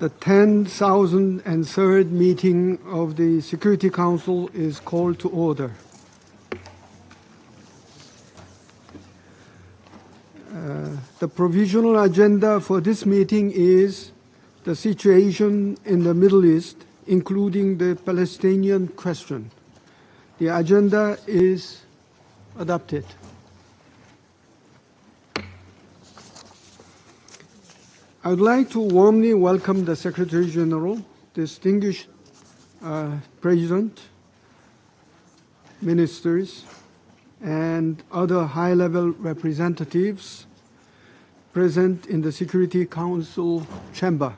The 10,003rd meeting of the Security Council is called to order. The provisional agenda for this meeting is the situation in the Middle East, including the Palestinian question. The agenda is adopted. I would like to warmly welcome the Secretary General, distinguished President, ministers, and other high-level representatives present in the Security Council chamber.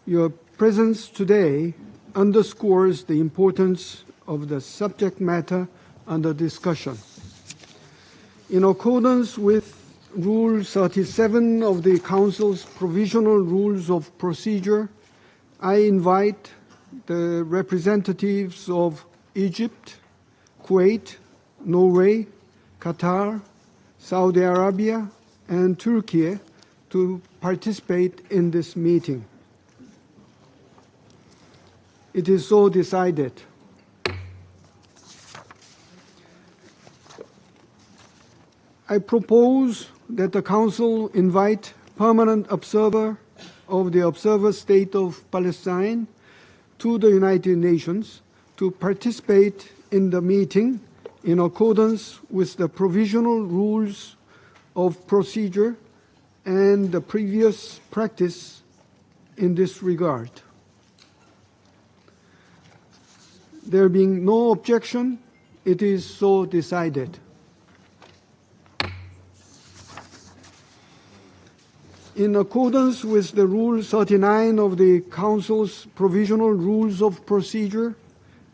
Your presence today underscores the importance of the subject matter under discussion. In accordance with Rule 37 of the Council's Provisional Rules of Procedure, I invite the representatives of Egypt, Kuwait, Norway, Qatar, Saudi Arabia, and Turkey to participate in this meeting. It is so decided. I propose that the Council invite permanent observer of the Observer State of Palestine to the United Nations to participate in the meeting in accordance with the Provisional Rules of Procedure and the previous practice in this regard. There being no objection, it is so decided. In accordance with the Rule 39 of the Council's Provisional Rules of Procedure,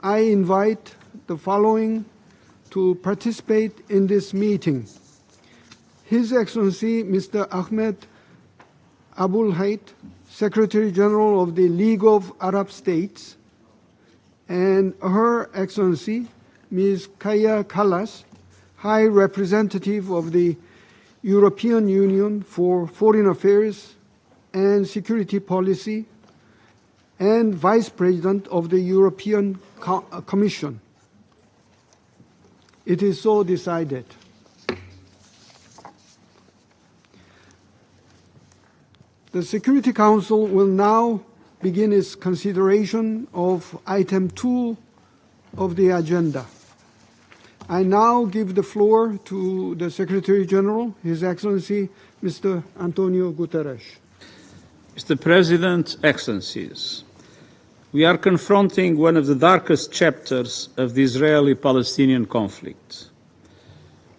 I invite the following to participate in this meeting: His Excellency Mr. Ahmed Abul Hayt, Secretary General of the League of Arab States, and Her Excellency Ms. Kaya Kallas, High Representative of the European Union for Foreign Affairs and Security Policy, and Vice President of the European Commission. It is so decided. The Security Council will now begin its consideration of item 2 of the agenda. I now give the floor to the Secretary General, His Excellency Mr. Antonio Guterres. Mr. President, Excellencies, we are confronting one of the darkest chapters of the Israeli-Palestinian conflict.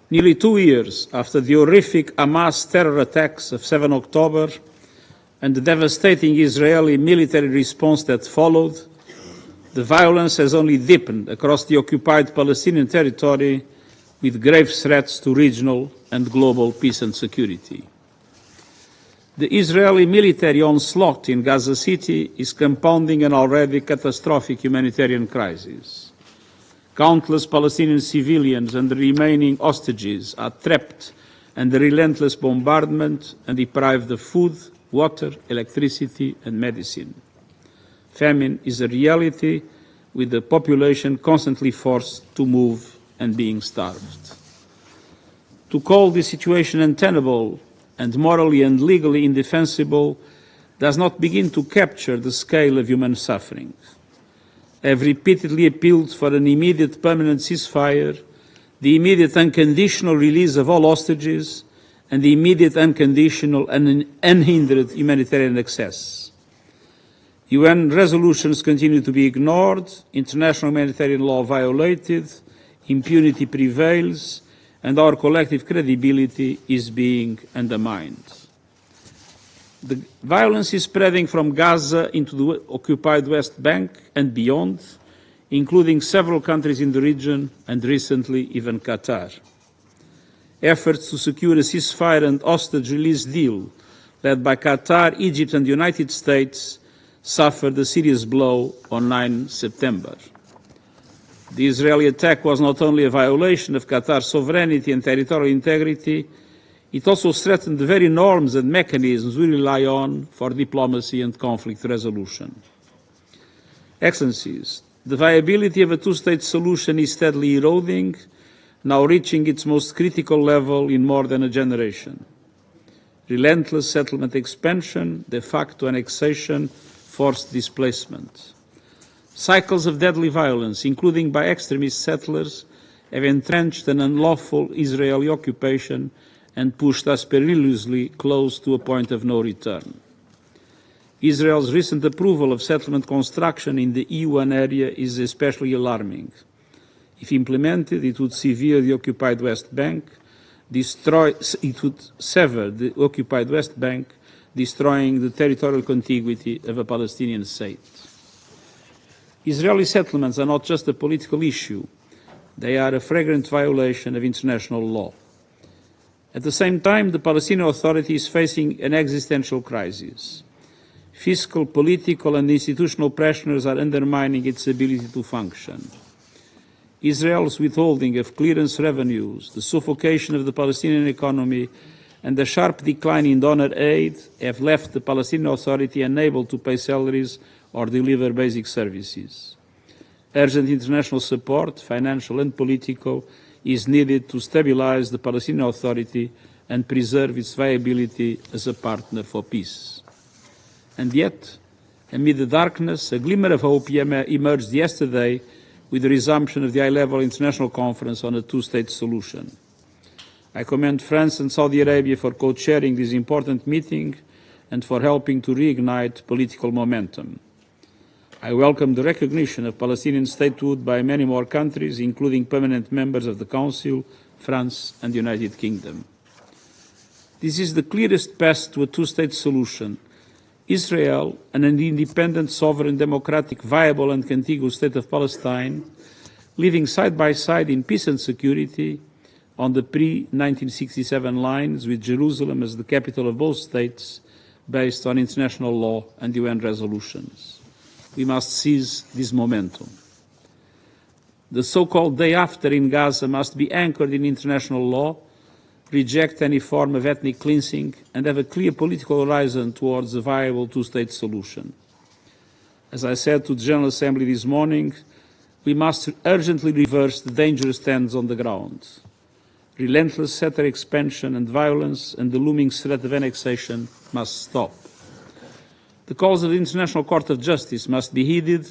Nearly 2 years after the horrific Hamas terror attacks of 7 October and the devastating Israeli military response that followed, the violence has only deepened across the occupied Palestinian territory, with grave threats to regional and global peace and security. The Israeli military onslaught in Gaza City is compounding an already catastrophic humanitarian crisis. Countless Palestinian civilians and the remaining hostages are trapped under relentless bombardment and deprived of food, water, electricity, and medicine. Famine is a reality, with the population constantly forced to move and being starved. To call this situation untenable and morally and legally indefensible does not begin to capture the scale of human suffering. I have repeatedly appealed for an immediate permanent ceasefire, the immediate unconditional release of all hostages, and the immediate unconditional and unhindered humanitarian access. UN resolutions continue to be ignored, international humanitarian law violated, impunity prevails, and our collective credibility is being undermined. The violence is spreading from Gaza into the occupied West Bank and beyond, including several countries in the region and recently even Qatar. Efforts to secure a ceasefire and hostage release deal led by Qatar, Egypt, and the United States suffered a serious blow on 9 September. The Israeli attack was not only a violation of Qatar's sovereignty and territorial integrity, It also threatened the very norms and mechanisms we rely on for diplomacy and conflict resolution. Excellencies, the viability of a two-state solution is steadily eroding, now reaching its most critical level in more than a generation. Relentless settlement expansion, de facto annexation, forced displacement. Cycles of deadly violence, including by extremist settlers, have entrenched an unlawful Israeli occupation and pushed us perilously close to a point of no return. Israel's recent approval of settlement construction in the E1 area is especially alarming. If implemented, it would sever the occupied West Bank, it would sever the occupied West Bank, destroying the territorial contiguity of a Palestinian state. Israeli settlements are not just a political issue, they are a flagrant violation of international law. At the same time, the Palestinian Authority is facing an existential crisis. Fiscal, political and institutional pressures are undermining its ability to function. Israel's withholding of clearance revenues, the suffocation of the Palestinian economy, and the sharp decline in donor aid have left the Palestinian Authority unable to pay salaries or deliver basic services. Urgent international support, financial and political, is needed to stabilize the Palestinian Authority and preserve its viability as a partner for peace. And yet, amid the darkness, a glimmer of hope emerged yesterday with the resumption of the high-level international conference on a two-state solution. I commend France and Saudi Arabia for co-chairing this important meeting and for helping to reignite political momentum. I welcome the recognition of Palestinian statehood by many more countries, including permanent members of the Council, France and the United Kingdom. This is the clearest path to a two-state solution. Israel, and an independent, sovereign, democratic, viable and contiguous state of Palestine, living side by side in peace and security on the pre-1967 lines, with Jerusalem as the capital of both states, based on international law and UN resolutions. We must seize this momentum. The so-called day after in Gaza must be anchored in international law, reject any form of ethnic cleansing, and have a clear political horizon towards a viable two-state solution. As I said to the General Assembly this morning, we must urgently reverse the dangerous trends on the ground. Relentless settler expansion and violence and the looming threat of annexation must stop. The calls of the International Court of Justice must be heeded,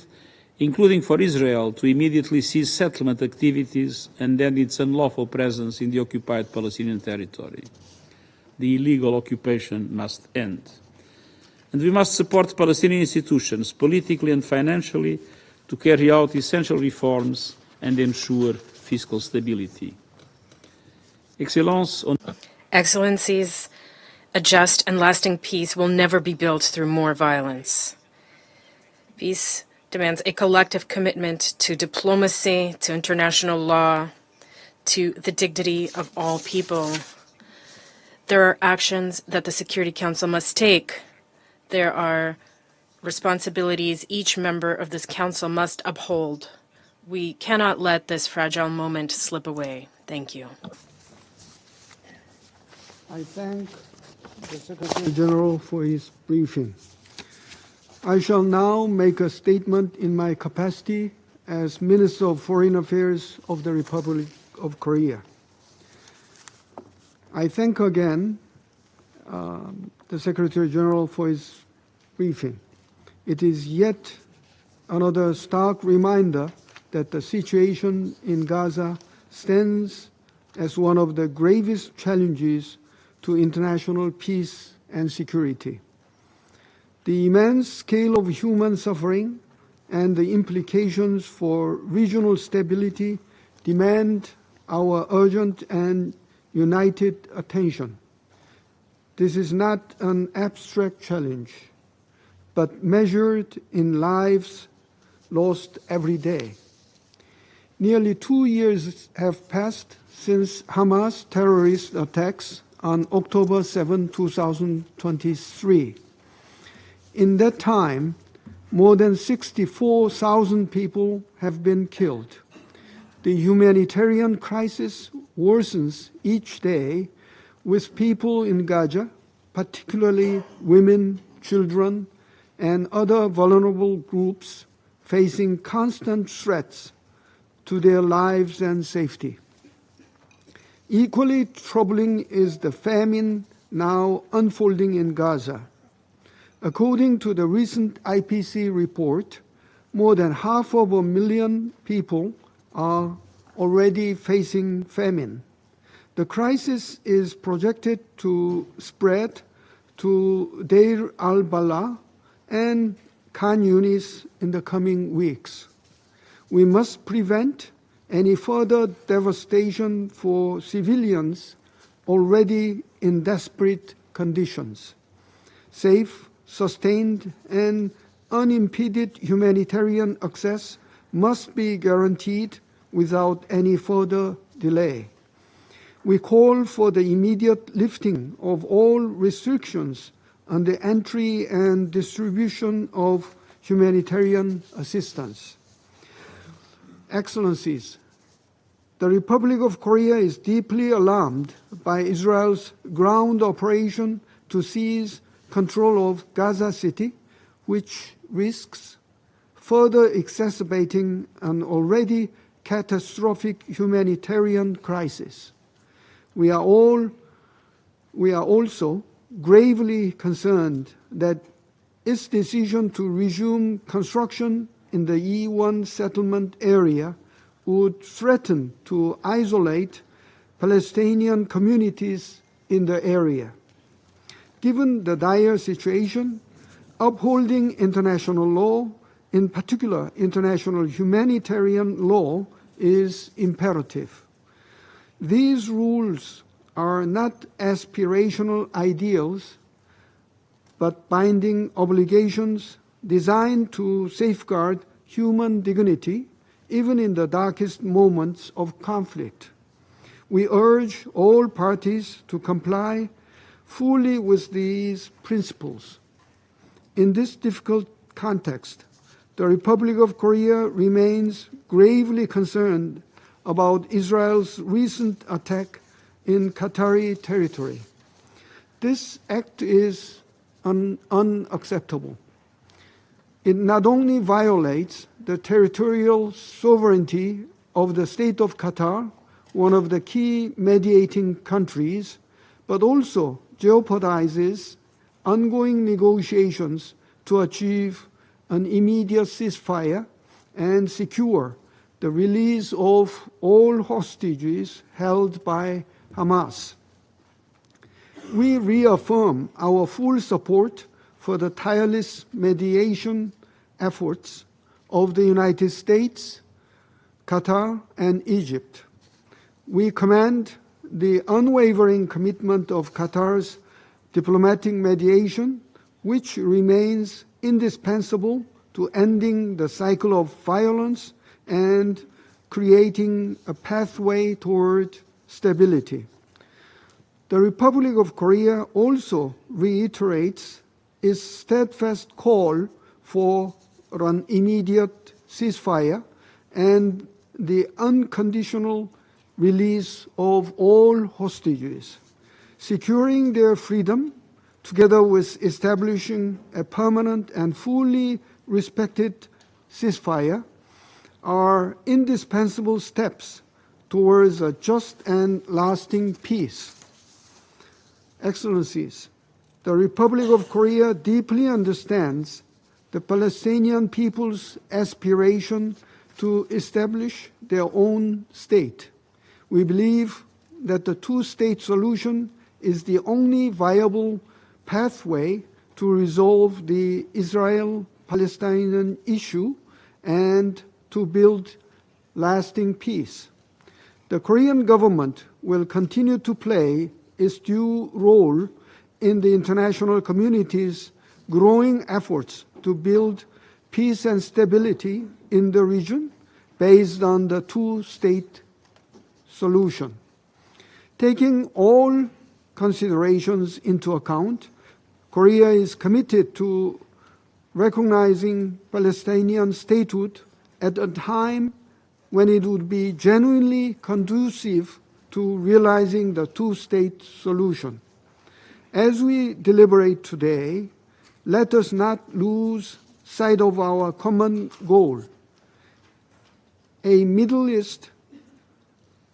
including for Israel to immediately cease settlement activities and end its unlawful presence in the occupied Palestinian territory. The illegal occupation must end. And we must support Palestinian institutions politically and financially to carry out essential reforms and ensure fiscal stability. Excellencies, a just and lasting peace will never be built through more violence. Peace demands a collective commitment to diplomacy, to international law, to the dignity of all people. There are actions that the Security Council must take. There are responsibilities each member of this council must uphold. We cannot let this fragile moment slip away. Thank you. I thank the Secretary General for his briefing. I shall now make a statement in my capacity as Minister of Foreign Affairs of the Republic of Korea. I thank again the Secretary General for his briefing. It is yet another stark reminder that the situation in Gaza stands as one of the gravest challenges to international peace and security. The immense scale of human suffering and the implications for regional stability demand our urgent and united attention. This is not an abstract challenge, but measured in lives lost every day. Nearly 2 years have passed since Hamas terrorist attacks on October 7, 2023. In that time, more than 64,000 people have been killed. The humanitarian crisis worsens each day, with people in Gaza, particularly women, children, and other vulnerable groups facing constant threats to their lives and safety. Equally troubling is the famine now unfolding in Gaza. According to the recent IPC report, more than 500,000 people are already facing famine. The crisis is projected to spread to Deir al-Balah and Khan Yunis in the coming weeks. We must prevent any further devastation for civilians already in desperate conditions. Safe, sustained, and unimpeded humanitarian access must be guaranteed without any further delay. We call for the immediate lifting of all restrictions on the entry and distribution of humanitarian assistance. Excellencies, the Republic of Korea is deeply alarmed by Israel's ground operation to seize control of Gaza City, which risks further exacerbating an already catastrophic humanitarian crisis. We are also gravely concerned that its decision to resume construction in the E1 settlement area would threaten to isolate Palestinian communities in the area. Given the dire situation, upholding international law, in particular international humanitarian law, is imperative. These rules are not aspirational ideals, but binding obligations designed to safeguard human dignity, even in the darkest moments of conflict. We urge all parties to comply fully with these principles. In this difficult context, the Republic of Korea remains gravely concerned about Israel's recent attack in Qatari territory. This act is unacceptable. It not only violates the territorial sovereignty of the state of Qatar, one of the key mediating countries, but also jeopardizes ongoing negotiations to achieve an immediate ceasefire and secure the release of all hostages held by Hamas. We reaffirm our full support for the tireless mediation efforts of the United States, Qatar, and Egypt. We commend the unwavering commitment of Qatar's diplomatic mediation, which remains indispensable to ending the cycle of violence and creating a pathway toward stability. The Republic of Korea also reiterates its steadfast call for an immediate ceasefire and the unconditional release of all hostages. Securing their freedom, together with establishing a permanent and fully respected ceasefire, are indispensable steps towards a just and lasting peace. Excellencies, the Republic of Korea deeply understands the Palestinian people's aspiration to establish their own state. We believe that the two-state solution is the only viable pathway to resolve the Israel-Palestinian issue and to build lasting peace. The Korean government will continue to play its due role in the international community's growing efforts to build peace and stability in the region based on the two-state solution. Taking all considerations into account, Korea is committed to recognizing Palestinian statehood at a time when it would be genuinely conducive to realizing the two-state solution. As we deliberate today, let us not lose sight of our common goal, a Middle East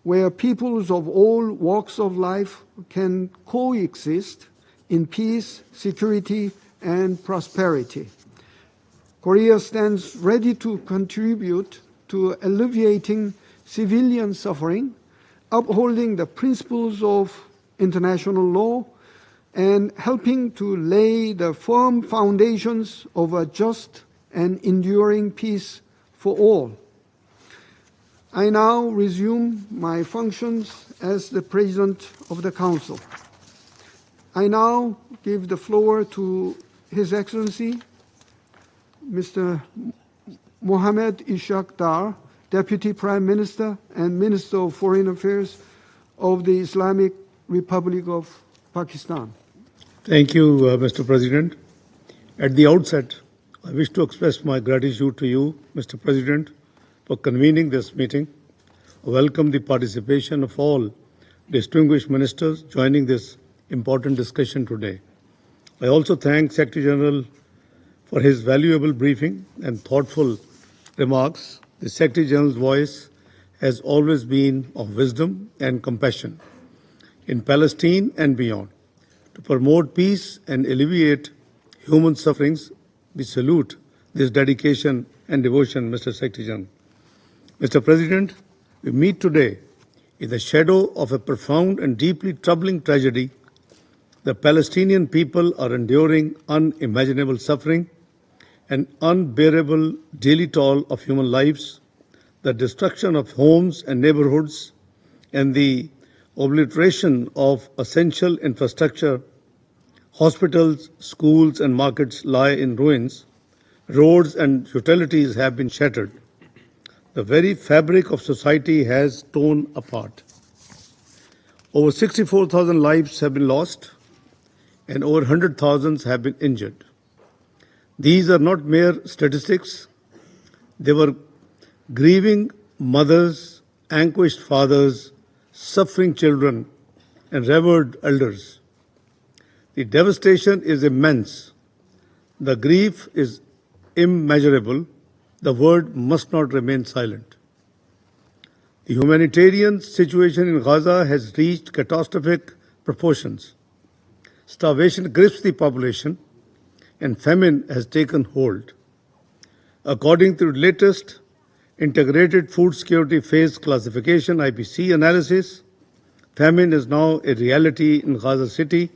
where peoples of all walks of life can coexist in peace, security, and prosperity. Korea stands ready to contribute to alleviating civilian suffering, upholding the principles of international law, and helping to lay the firm foundations of a just and enduring peace for all. I now resume my functions as the President of the Council. I now give the floor to His Excellency, Mr. Mohammed Ishaq Dar, Deputy Prime Minister and Minister of Foreign Affairs of the Islamic Republic of Pakistan. Thank you, Mr. President. At the outset, I wish to express my gratitude to you, Mr. President, for convening this meeting. I welcome the participation of all distinguished ministers joining this important discussion today. I also thank Secretary General for his valuable briefing and thoughtful remarks. The Secretary General's voice has always been of wisdom and compassion in Palestine and beyond. To promote peace and alleviate human sufferings, we salute this dedication and devotion, Mr. Secretary General. Mr. President, we meet today in the shadow of a profound and deeply troubling tragedy. The Palestinian people are enduring unimaginable suffering, an unbearable daily toll of human lives, the destruction of homes and neighborhoods, and the obliteration of essential infrastructure. Hospitals, schools, and markets lie in ruins. Roads and utilities have been shattered. The very fabric of society has torn apart. Over 64,000 lives have been lost, and over 100,000 have been injured. These are not mere statistics. They were grieving mothers, anguished fathers, suffering children, and revered elders. The devastation is immense. The grief is immeasurable. The world must not remain silent. The humanitarian situation in Gaza has reached catastrophic proportions. Starvation grips the population, and famine has taken hold. According to the latest Integrated Food Security Phase Classification (IPC) analysis, famine is now a reality in Gaza City,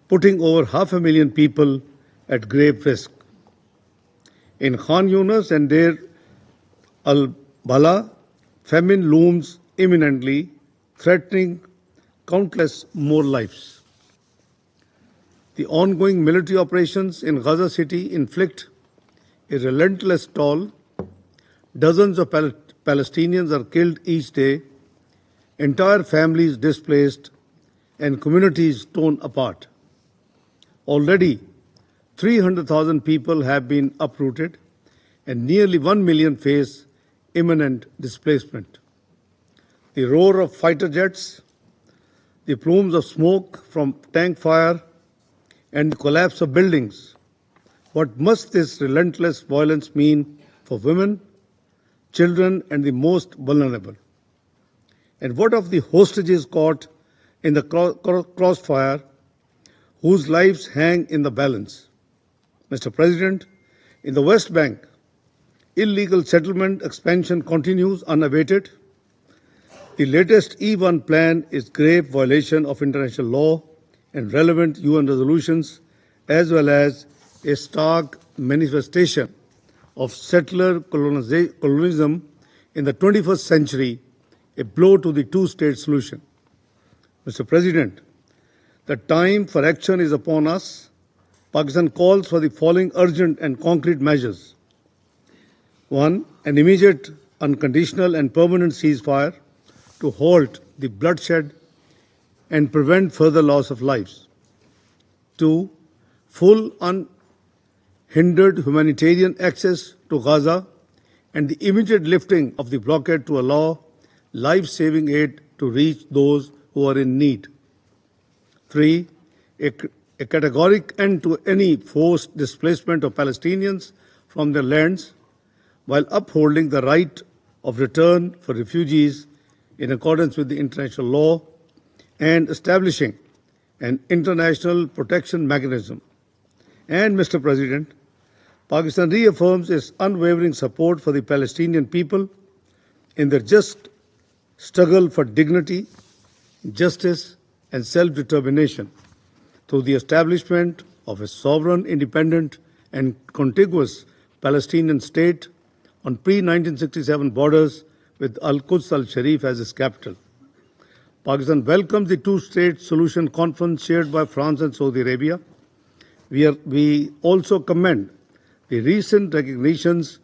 putting over 500,000 people at grave risk. In Khan Yunis and Deir al-Bala, famine looms imminently, threatening countless more lives. The ongoing military operations in Gaza City inflict a relentless toll. Dozens of Palestinians are killed each day, entire families displaced, and communities torn apart. Already, 300,000 people have been uprooted, and nearly 1 million face imminent displacement. The roar of fighter jets, the plumes of smoke from tank fire, and the collapse of buildings. What must this relentless violence mean for women, children, and the most vulnerable? And what of the hostages caught in the crossfire, whose lives hang in the balance? Mr. President, in the West Bank, illegal settlement expansion continues unabated. The latest E1 plan is grave violation of international law and relevant UN resolutions, as well as a stark manifestation of settler colonialism in the 21st century, a blow to the two-state solution. Mr. President, the time for action is upon us. Pakistan calls for the following urgent and concrete measures. 1. An immediate, unconditional, and permanent ceasefire to halt the bloodshed and prevent further loss of lives. 2. Full unhindered humanitarian access to Gaza and the immediate lifting of the blockade to allow life-saving aid to reach those who are in need. 3. A categoric end to any forced displacement of Palestinians from their lands, while upholding the right of return for refugees in accordance with the international law and establishing an international protection mechanism. And, Mr. President, Pakistan reaffirms its unwavering support for the Palestinian people in their just struggle for dignity, justice, and self-determination through the establishment of a sovereign, independent, and contiguous Palestinian state on pre-1967 borders with Al-Quds al-Sharif as its capital. Pakistan welcomes the two-state solution conference chaired by France and Saudi Arabia. We also commend the recent recognitions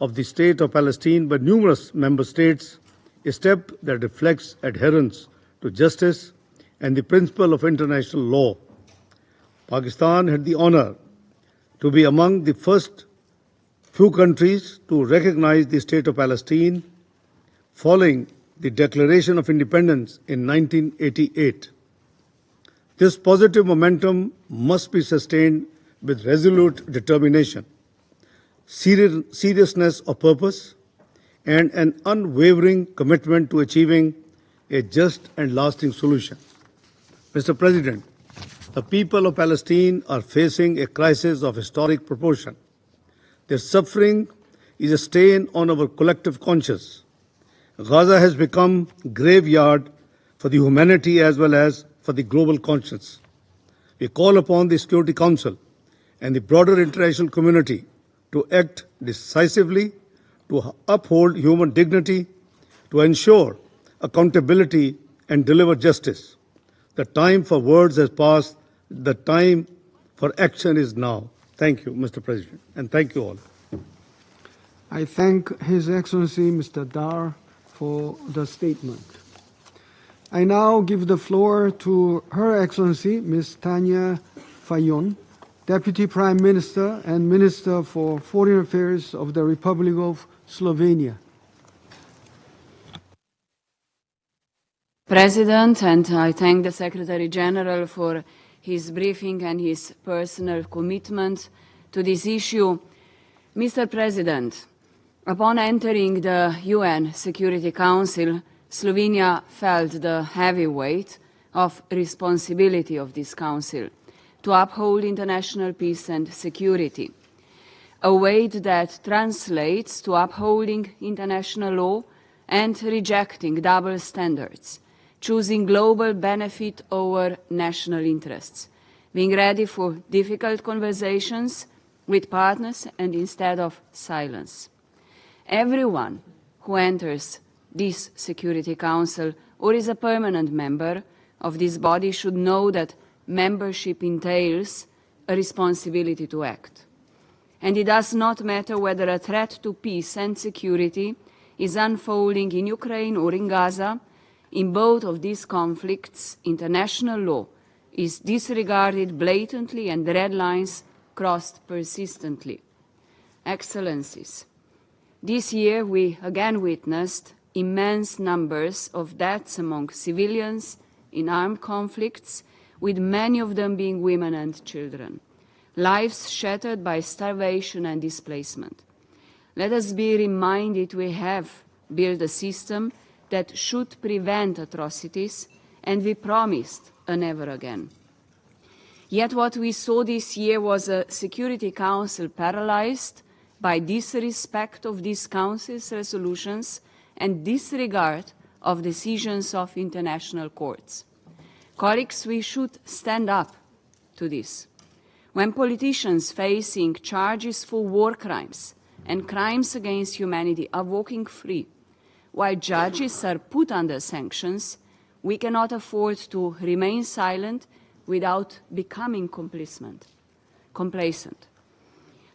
of the state of Palestine by numerous member states, a step that reflects adherence to justice and the principle of international law. Pakistan had the honor to be among the first few countries to recognize the state of Palestine following the Declaration of Independence in 1988. This positive momentum must be sustained with resolute determination, seriousness of purpose, and an unwavering commitment to achieving a just and lasting solution. Mr. President, the people of Palestine are facing a crisis of historic proportion. Their suffering is a stain on our collective conscience. Gaza has become a graveyard for the humanity as well as for the global conscience. We call upon the Security Council and the broader international community to act decisively, to uphold human dignity, to ensure accountability and deliver justice. The time for words has passed. The time for action is now. Thank you, Mr. President, and thank you all. I thank His Excellency Mr. Dar for the statement. I now give the floor to Her Excellency Ms. Tanya Fayon, Deputy Prime Minister and Minister for Foreign Affairs of the Republic of Slovenia. President, and I thank the Secretary General for his briefing and his personal commitment to this issue. Mr. President, upon entering the UN Security Council, Slovenia felt the heavy weight of responsibility of this council to uphold international peace and security, a weight that translates to upholding international law and rejecting double standards, choosing global benefit over national interests, being ready for difficult conversations with partners and instead of silence. Everyone who enters this Security Council or is a permanent member of this body should know that membership entails a responsibility to act. And it does not matter whether a threat to peace and security is unfolding in Ukraine or in Gaza. In both of these conflicts, international law is disregarded blatantly and red lines crossed persistently. Excellencies, this year we again witnessed immense numbers of deaths among civilians in armed conflicts, with many of them being women and children, lives shattered by starvation and displacement. Let us be reminded we have built a system that should prevent atrocities, and we promised a never again. Yet what we saw this year was a Security Council paralyzed by disrespect of this Council's resolutions and disregard of decisions of international courts. Colleagues, we should stand up to this. When politicians facing charges for war crimes and crimes against humanity are walking free, while judges are put under sanctions, we cannot afford to remain silent without becoming complacent.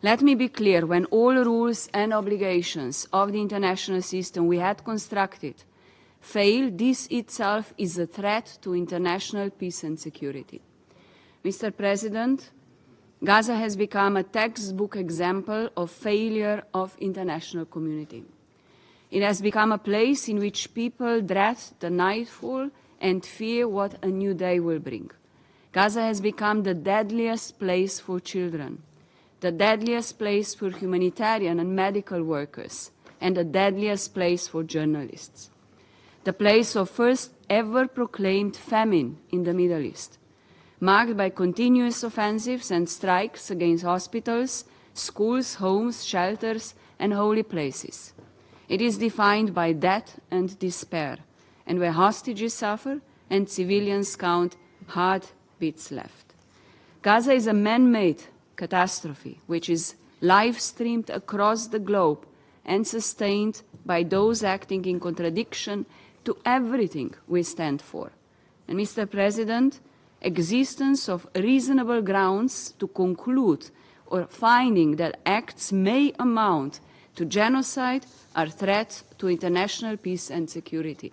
Let me be clear, when all rules and obligations of the international system we had constructed fail, this itself is a threat to international peace and security. Mr. President, Gaza has become a textbook example of failure of international community. It has become a place in which people dread the nightfall and fear what a new day will bring. Gaza has become the deadliest place for children, the deadliest place for humanitarian and medical workers, and the deadliest place for journalists. The place of first ever proclaimed famine in the Middle East, marked by continuous offensives and strikes against hospitals, schools, homes, shelters, and holy places. It is defined by death and despair, and where hostages suffer and civilians count heartbeats left. Gaza is a man-made catastrophe which is live-streamed across the globe and sustained by those acting in contradiction to everything we stand for. And Mr. President, existence of reasonable grounds to conclude or finding that acts may amount to genocide are threats to international peace and security.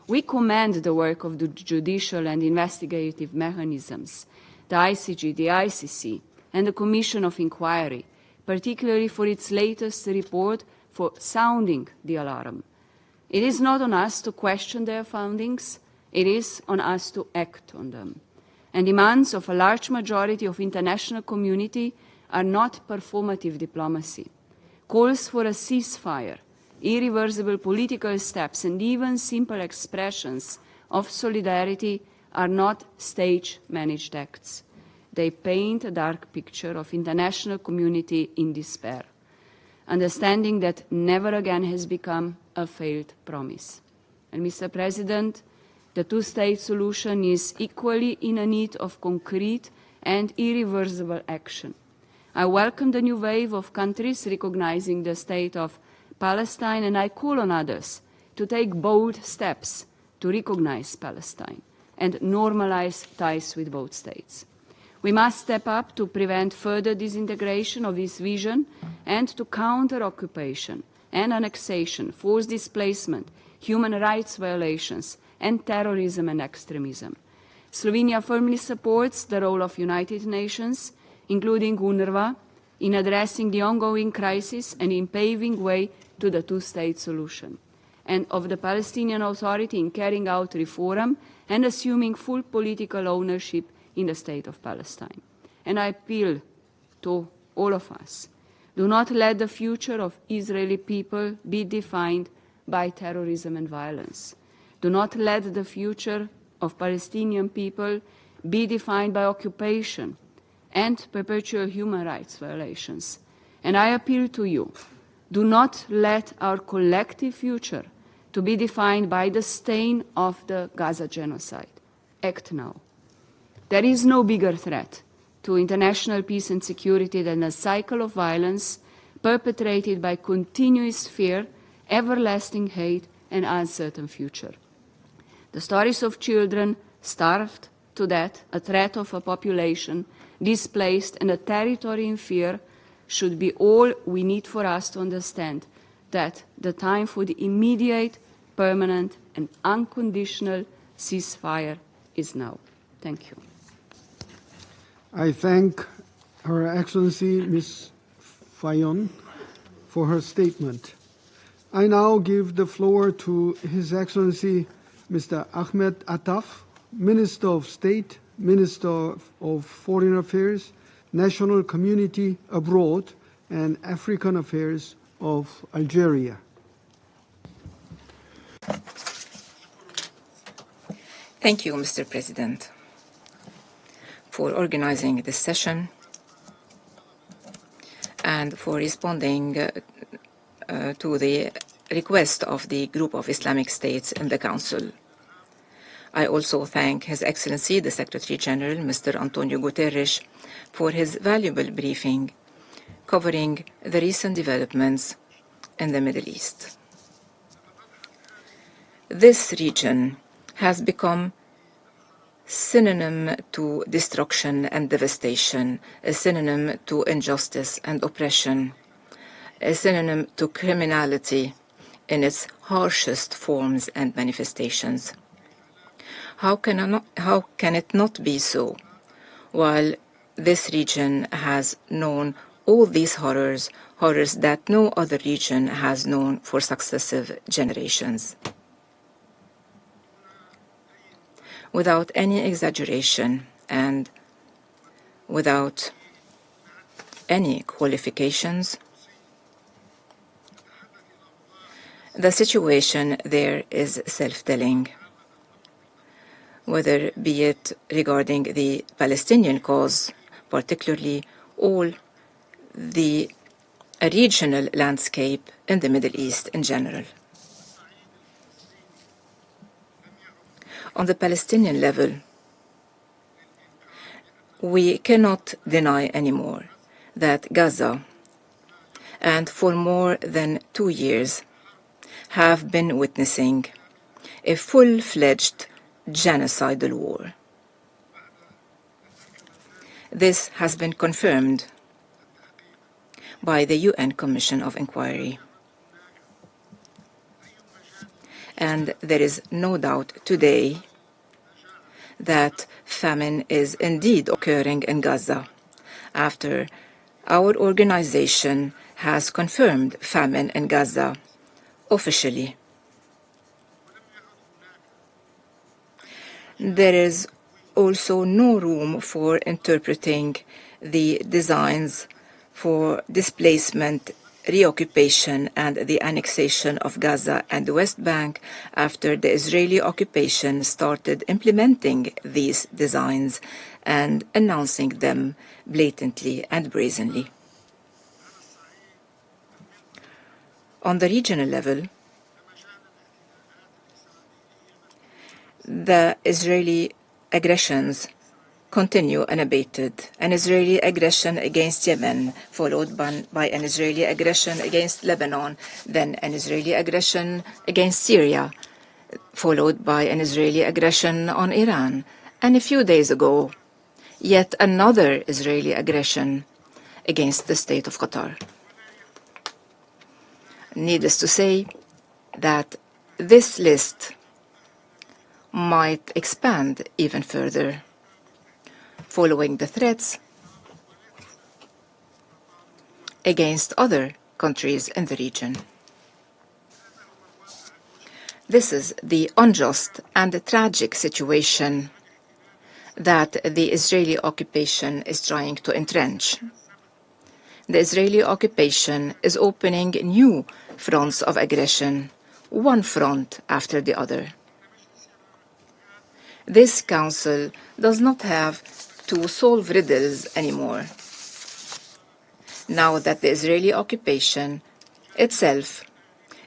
We commend the work of the judicial and investigative mechanisms, the ICG, the ICC, and the Commission of Inquiry, particularly for its latest report for sounding the alarm. It is not on us to question their findings, it is on us to act on them. And demands of a large majority of international community are not performative diplomacy. Calls for a ceasefire, irreversible political steps, and even simple expressions of solidarity are not stage-managed acts. They paint a dark picture of international community in despair, understanding that never again has become a failed promise. And Mr. President, the two-state solution is equally in need of concrete and irreversible action. I welcome the new wave of countries recognizing the state of Palestine, and I call on others to take bold steps to recognize Palestine and normalize ties with both states. We must step up to prevent further disintegration of this vision and to counter occupation and annexation, forced displacement, human rights violations, and terrorism and extremism. Slovenia firmly supports the role of United Nations, including UNRWA, in addressing the ongoing crisis and in paving way to the two-state solution, and of the Palestinian Authority in carrying out reform and assuming full political ownership in the state of Palestine. And I appeal to all of us, do not let the future of Israeli people be defined by terrorism and violence. Do not let the future of Palestinian people be defined by occupation and perpetual human rights violations. And I appeal to you, do not let our collective future to be defined by the stain of the Gaza genocide. Act now. There is no bigger threat to international peace and security than a cycle of violence perpetrated by continuous fear, everlasting hate, and uncertain future. The stories of children starved to death, a threat of a population displaced, and a territory in fear should be all we need for us to understand that the time for the immediate, permanent, and unconditional ceasefire is now. Thank you. I thank Her Excellency Ms. Fayon for her statement. I now give the floor to His Excellency Mr. Ahmed Attaf, Minister of State, Minister of Foreign Affairs, National Community Abroad, and African Affairs of Algeria. Thank you, Mr. President, for organizing this session and for responding to the request of the Group of Islamic States in the Council. I also thank His Excellency, the Secretary General, Mr. Antonio Guterres, for his valuable briefing covering the recent developments in the Middle East. This region has become synonym to destruction and devastation, a synonym to injustice and oppression, a synonym to criminality in its harshest forms and manifestations. How can it not be so, while this region has known all these horrors, horrors that no other region has known for successive generations. Without any exaggeration and without any qualifications, the situation there is self-telling, whether be it regarding the Palestinian cause, particularly all the regional landscape in the Middle East in general. On the Palestinian level, we cannot deny anymore that Gaza, and for more than 2 years, have been witnessing a full-fledged genocidal war. This has been confirmed by the UN Commission of Inquiry. And there is no doubt today that famine is indeed occurring in Gaza after our organization has confirmed famine in Gaza officially. There is also no room for interpreting the designs for displacement, reoccupation, and the annexation of Gaza and the West Bank after the Israeli occupation started implementing these designs and announcing them blatantly and brazenly. On the regional level, the Israeli aggressions continue unabated. An Israeli aggression against Yemen, followed by an Israeli aggression against Lebanon, then an Israeli aggression against Syria, followed by an Israeli aggression on Iran. And a few days ago, yet another Israeli aggression against the state of Qatar. Needless to say that this list might expand even further following the threats against other countries in the region. This is the unjust and tragic situation that the Israeli occupation is trying to entrench. The Israeli occupation is opening new fronts of aggression, one front after the other. This council does not have to solve riddles anymore, now that the Israeli occupation itself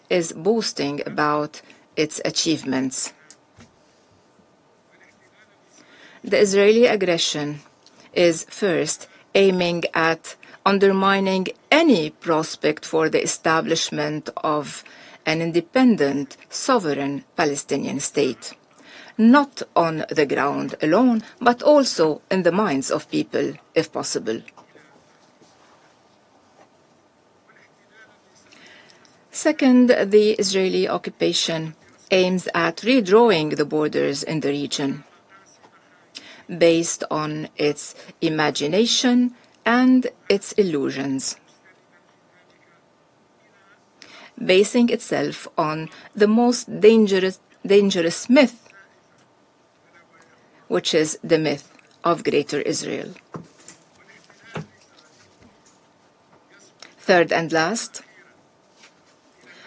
is boasting about its achievements. The Israeli aggression is first aiming at undermining any prospect for the establishment of an independent, sovereign Palestinian state, not on the ground alone, but also in the minds of people, if possible. Second, the Israeli occupation aims at redrawing the borders in the region based on its imagination and its illusions, basing itself on the most dangerous myth, which is the myth of Greater Israel. Third and last,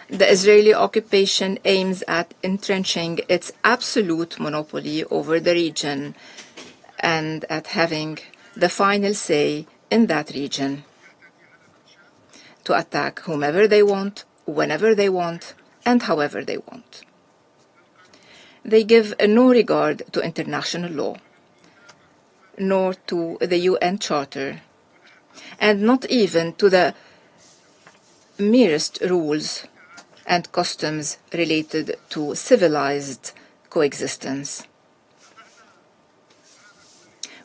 the Israeli occupation aims at entrenching its absolute monopoly over the region and at having the final say in that region, to attack whomever they want, whenever they want, and however they want. They give no regard to international law, nor to the UN Charter, and not even to the merest rules and customs related to civilized coexistence.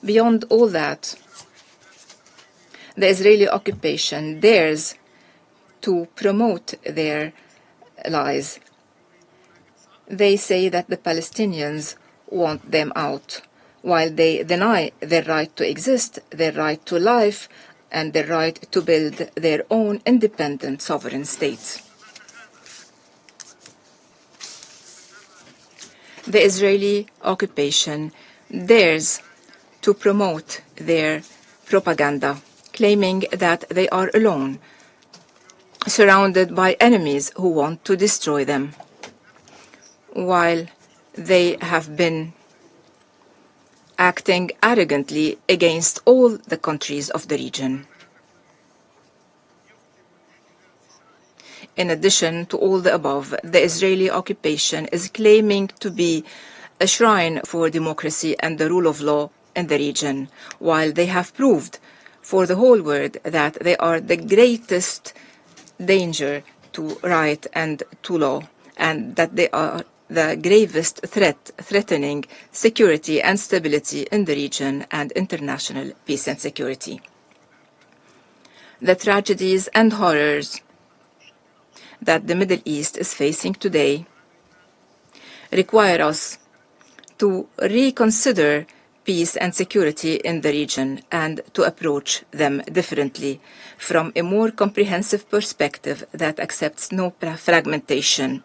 Beyond all that, the Israeli occupation dares to promote their lies. They say that the Palestinians want them out, while they deny their right to exist, their right to life, and their right to build their own independent sovereign state. The Israeli occupation dares to promote their propaganda, claiming that they are alone, surrounded by enemies who want to destroy them, while they have been acting arrogantly against all the countries of the region. In addition to all the above, the Israeli occupation is claiming to be a shrine for democracy and the rule of law in the region, while they have proved for the whole world that they are the greatest danger to right and to law, and that they are the gravest threat threatening security and stability in the region and international peace and security. The tragedies and horrors that the Middle East is facing today require us to reconsider peace and security in the region and to approach them differently from a more comprehensive perspective that accepts no fragmentation.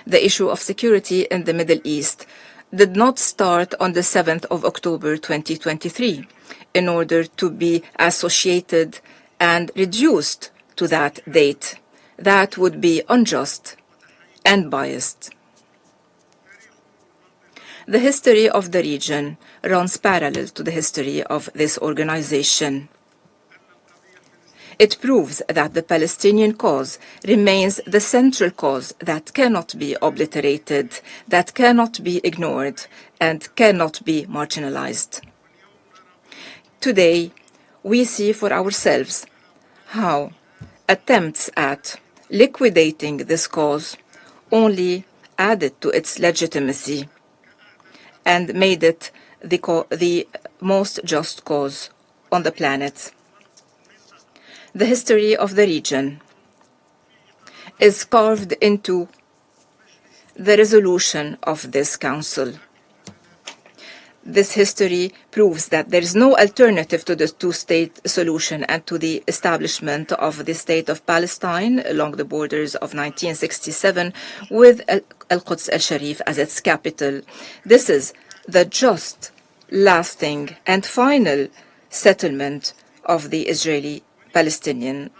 The issue of security in the Middle East did not start on the 7th of October 2023 in order to be associated and reduced to that date. That would be unjust and biased. The history of the region runs parallel to the history of this organization. It proves that the Palestinian cause remains the central cause that cannot be obliterated, that cannot be ignored, and cannot be marginalized. Today, we see for ourselves how attempts at liquidating this cause only added to its legitimacy and made it the most just cause on the planet. The history of the region is carved into the resolution of this Council. This history proves that there is no alternative to the two-state solution and to the establishment of the state of Palestine along the borders of 1967 with Al-Quds al-Sharif as its capital. This is the just, lasting, and final settlement of the Israeli-Palestinian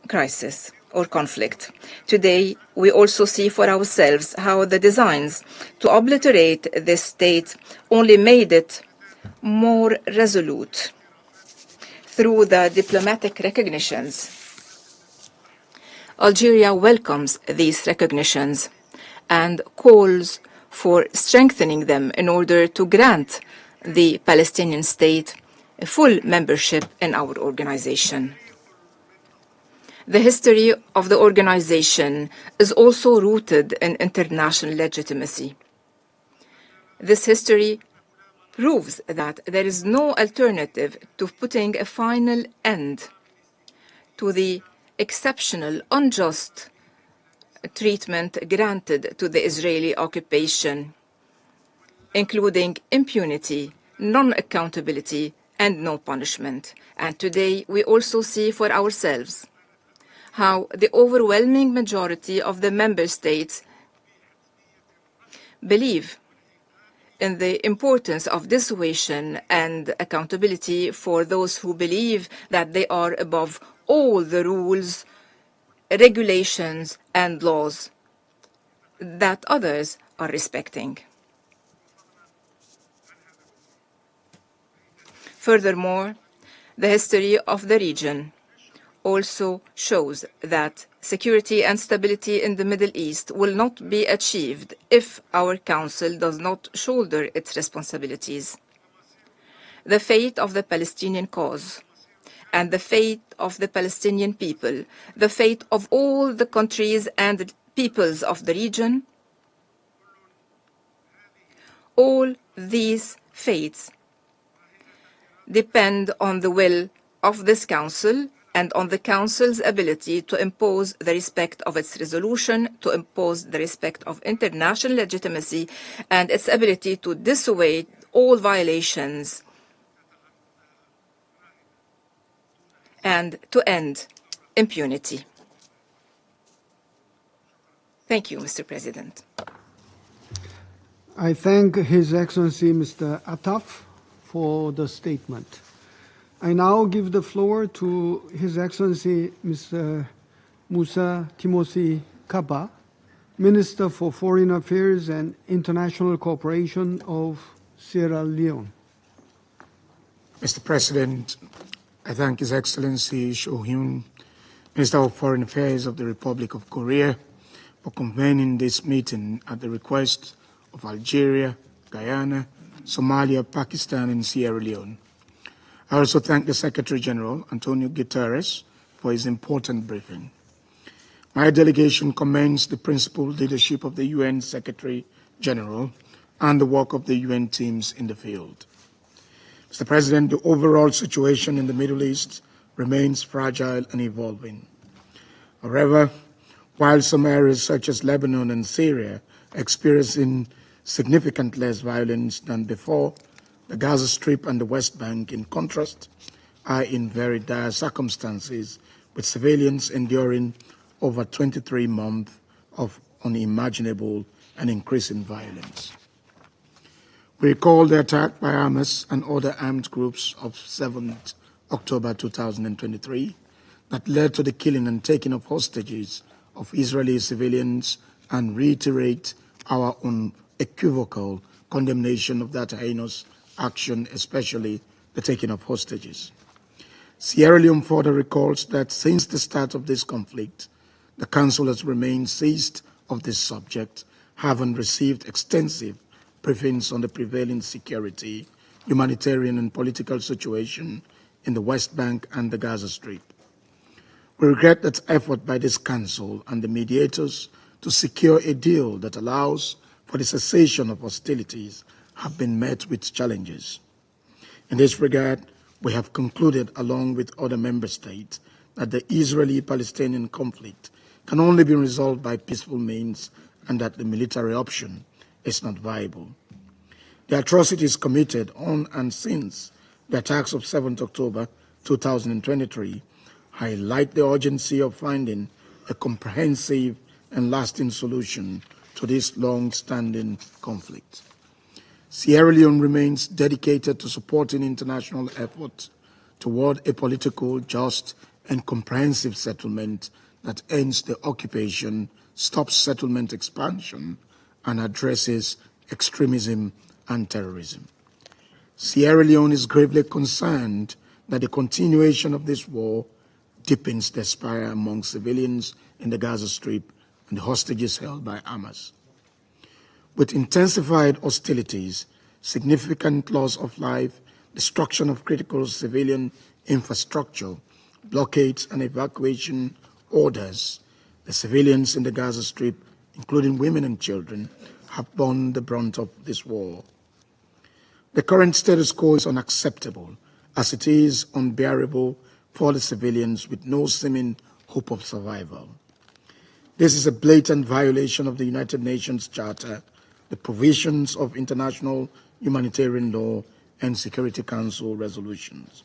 crisis or conflict. Today, we also see for ourselves how the designs to obliterate this state only made it more resolute through the diplomatic recognitions. Algeria welcomes these recognitions and calls for strengthening them in order to grant the Palestinian state full membership in our organization. The history of the organization is also rooted in international legitimacy. This history proves that there is no alternative to putting a final end to the exceptional, unjust treatment granted to the Israeli occupation, including impunity, non-accountability, and no punishment. And today we also see for ourselves how the overwhelming majority of the member states believe in the importance of dissuasion and accountability for those who believe that they are above all the rules, regulations, and laws that others are respecting. Furthermore, the history of the region also shows that security and stability in the Middle East will not be achieved if our Council does not shoulder its responsibilities. The fate of the Palestinian cause and the fate of the Palestinian people, the fate of all the countries and peoples of the region, all these fates depend on the will of this Council and on the Council's ability to impose the respect of its resolution, to impose the respect of international legitimacy, and its ability to dissuade all violations and to end impunity. Thank you, Mr. President. I thank His Excellency Mr. Attaf for the statement. I now give the floor to His Excellency Mr. Musa Timothy Kaba, Minister for Foreign Affairs and International Cooperation of Sierra Leone. Mr. President, I thank His Excellency Cho Hyun, Minister of Foreign Affairs of the Republic of Korea, for convening this meeting at the request of Algeria, Guyana, Somalia, Pakistan, and Sierra Leone. I also thank the Secretary General, Antonio Guterres, for his important briefing. My delegation commends the principled leadership of the UN Secretary General and the work of the UN teams in the field. Mr. President, the overall situation in the Middle East remains fragile and evolving. However, while some areas such as Lebanon and Syria are experiencing significantly less violence than before, the Gaza Strip and the West Bank, in contrast, are in very dire circumstances, with civilians enduring over 23 months of unimaginable and increasing violence. We recall the attack by Hamas and other armed groups of 7th October 2023 that led to the killing and taking of hostages of Israeli civilians, and reiterate our unequivocal condemnation of that heinous action, especially the taking of hostages. Sierra Leone further recalls that since the start of this conflict, the Council has remained seized of this subject, having received extensive briefings on the prevailing security, humanitarian and political situation in the West Bank and the Gaza Strip. We regret that effort by this Council and the mediators to secure a deal that allows for the cessation of hostilities have been met with challenges. In this regard, we have concluded, along with other member states, that the Israeli-Palestinian conflict can only be resolved by peaceful means and that the military option is not viable. The atrocities committed on and since the attacks of 7th October 2023 highlight the urgency of finding a comprehensive and lasting solution to this long-standing conflict. Sierra Leone remains dedicated to supporting international efforts toward a political, just, and comprehensive settlement that ends the occupation, stops settlement expansion, and addresses extremism and terrorism. Sierra Leone is gravely concerned that the continuation of this war deepens despair among civilians in the Gaza Strip and the hostages held by Hamas. With intensified hostilities, significant loss of life, destruction of critical civilian infrastructure, blockades and evacuation orders, the civilians in the Gaza Strip, including women and children, have borne the brunt of this war. The current status quo is unacceptable, as it is unbearable for the civilians with no seeming hope of survival. This is a blatant violation of the United Nations Charter, the provisions of international humanitarian law, and Security Council resolutions.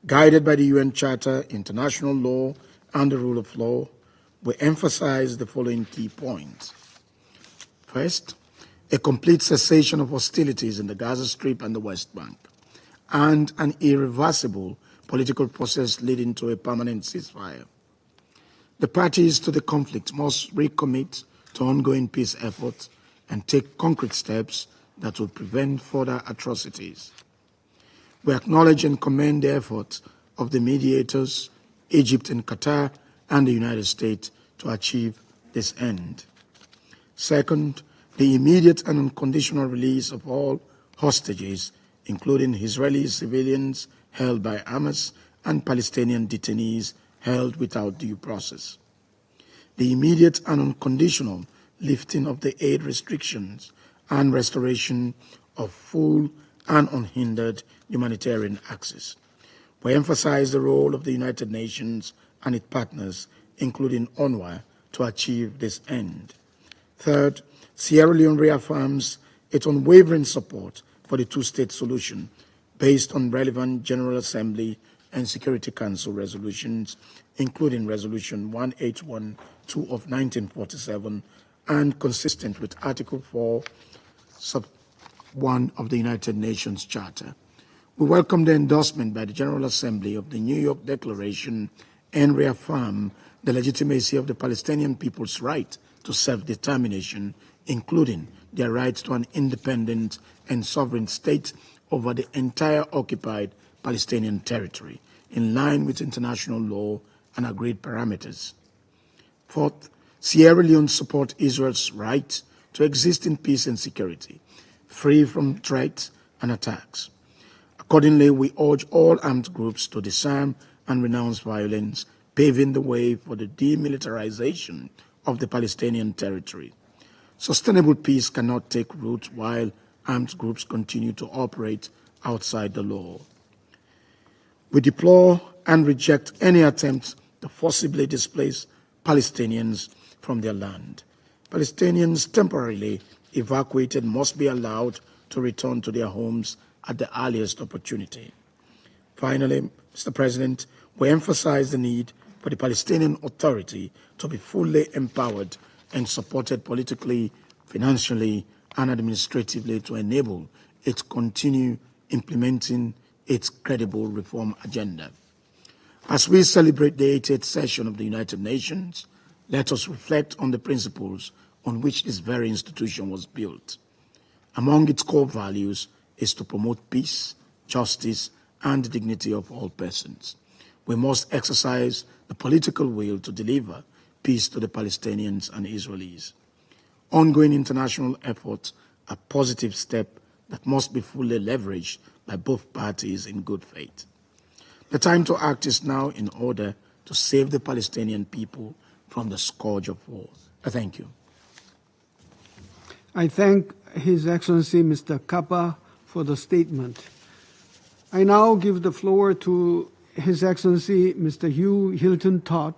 Guided by the UN Charter, international law, and the rule of law, we emphasize the following key points. First, a complete cessation of hostilities in the Gaza Strip and the West Bank, and an irreversible political process leading to a permanent ceasefire. The parties to the conflict must recommit to ongoing peace efforts and take concrete steps that will prevent further atrocities. We acknowledge and commend the efforts of the mediators, Egypt and Qatar, and the United States to achieve this end. Second, the immediate and unconditional release of all hostages, including Israeli civilians held by Hamas and Palestinian detainees held without due process. The immediate and unconditional lifting of the aid restrictions and restoration of full and unhindered humanitarian access. We emphasize the role of the United Nations and its partners, including UNRWA, to achieve this end. Third, Sierra Leone reaffirms its unwavering support for the two-state solution based on relevant General Assembly and Security Council resolutions, including Resolution 1812 of 1947, and consistent with Article 4, Sub 1 of the United Nations Charter. We welcome the endorsement by the General Assembly of the New York Declaration and reaffirm the legitimacy of the Palestinian people's right to self-determination, including their right to an independent and sovereign state over the entire occupied Palestinian territory, in line with international law and agreed parameters. Fourth, Sierra Leone supports Israel's right to exist in peace and security, free from threats and attacks. Accordingly, we urge all armed groups to disarm and renounce violence, paving the way for the demilitarization of the Palestinian territory. Sustainable peace cannot take root while armed groups continue to operate outside the law. We deplore and reject any attempt to forcibly displace Palestinians from their land. Palestinians temporarily evacuated must be allowed to return to their homes at the earliest opportunity. Finally, Mr. President, we emphasize the need for the Palestinian Authority to be fully empowered and supported politically, financially, and administratively to enable it to continue implementing its credible reform agenda. As we celebrate the 80th session of the United Nations, let us reflect on the principles on which this very institution was built. Among its core values is to promote peace, justice, and the dignity of all persons. We must exercise the political will to deliver peace to the Palestinians and Israelis. Ongoing international efforts are a positive step that must be fully leveraged by both parties in good faith. The time to act is now in order to save the Palestinian people from the scourge of war. I thank you. I thank His Excellency Mr. Kappa for the statement. I now give the floor to His Excellency Mr. Hugh Hilton Todd,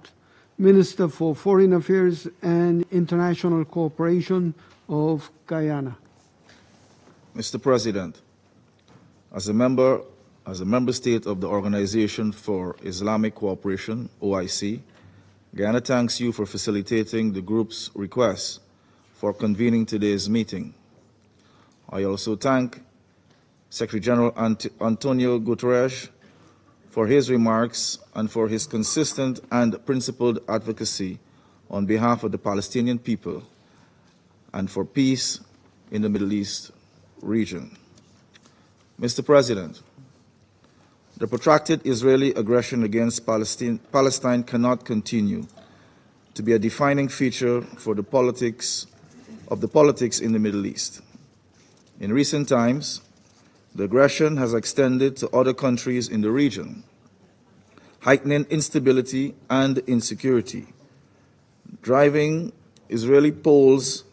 Minister for Foreign Affairs and International Cooperation of Guyana. Mr. President, as a member state of the Organization for Islamic Cooperation, OIC, Guyana thanks you for facilitating the group's request for convening today's meeting. I also thank Secretary General Antonio Guterres for his remarks and for his consistent and principled advocacy on behalf of the Palestinian people and for peace in the Middle East region. Mr. President, the protracted Israeli aggression against Palestine cannot continue to be a defining feature for the politics in the Middle East. In recent times, the aggression has extended to other countries in the region, heightening instability and insecurity, driving Israeli poles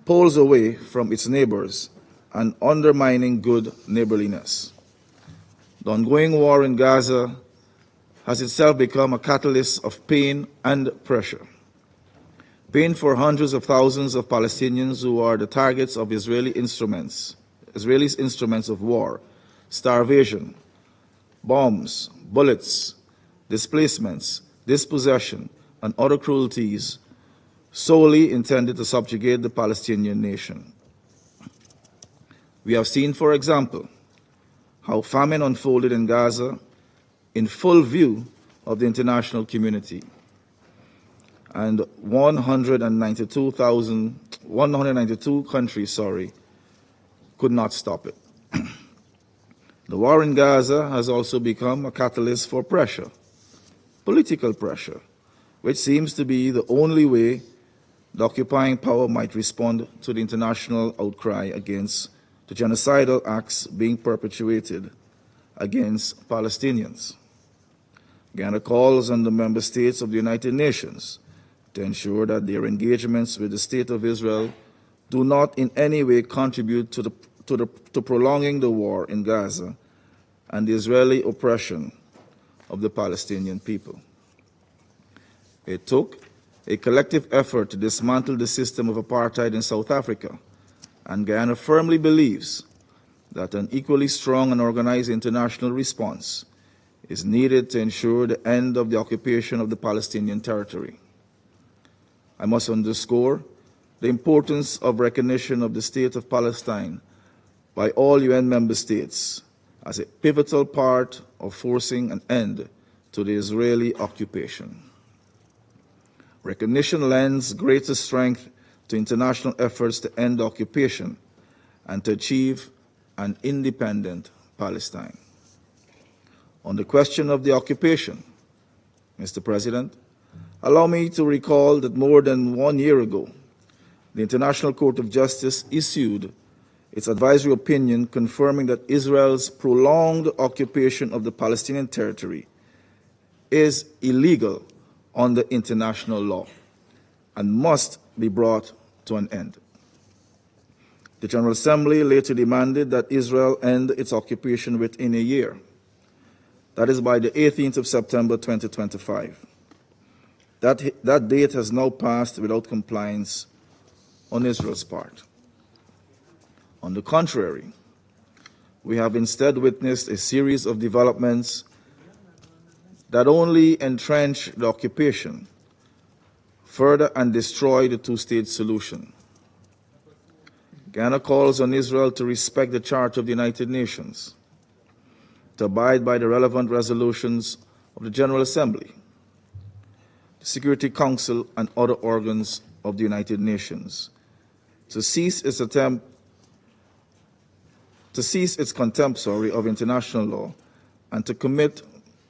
away from its neighbors and undermining good neighborliness. The ongoing war in Gaza has itself become a catalyst of pain and pressure. Pain for hundreds of thousands of Palestinians who are the targets of Israelis' instruments of war, starvation, bombs, bullets, displacements, dispossession, and other cruelties solely intended to subjugate the Palestinian nation. We have seen, for example, how famine unfolded in Gaza in full view of the international community, and 192 countries could not stop it. The war in Gaza has also become a catalyst for pressure, political pressure, which seems to be the only way the occupying power might respond to the international outcry against the genocidal acts being perpetuated against Palestinians. Guyana calls on the member states of the United Nations to ensure that their engagements with the State of Israel do not in any way contribute to prolonging the war in Gaza and the Israeli oppression of the Palestinian people. It took a collective effort to dismantle the system of apartheid in South Africa, and Guyana firmly believes that an equally strong and organized international response is needed to ensure the end of the occupation of the Palestinian territory. I must underscore the importance of recognition of the State of Palestine by all UN member states as a pivotal part of forcing an end to the Israeli occupation. Recognition lends greater strength to international efforts to end the occupation and to achieve an independent Palestine. On the question of the occupation, Mr. President, allow me to recall that more than 1 year ago, the International Court of Justice issued its advisory opinion confirming that Israel's prolonged occupation of the Palestinian territory is illegal under international law and must be brought to an end. The General Assembly later demanded that Israel end its occupation within a year. That is by the 18th of September 2025. That date has now passed without compliance on Israel's part. On the contrary, we have instead witnessed a series of developments that only entrench the occupation further and destroy the two-state solution. Ghana calls on Israel to respect the Charter of the United Nations, to abide by the relevant resolutions of the General Assembly, the Security Council, and other organs of the United Nations, to cease its contempt of international law, and to commit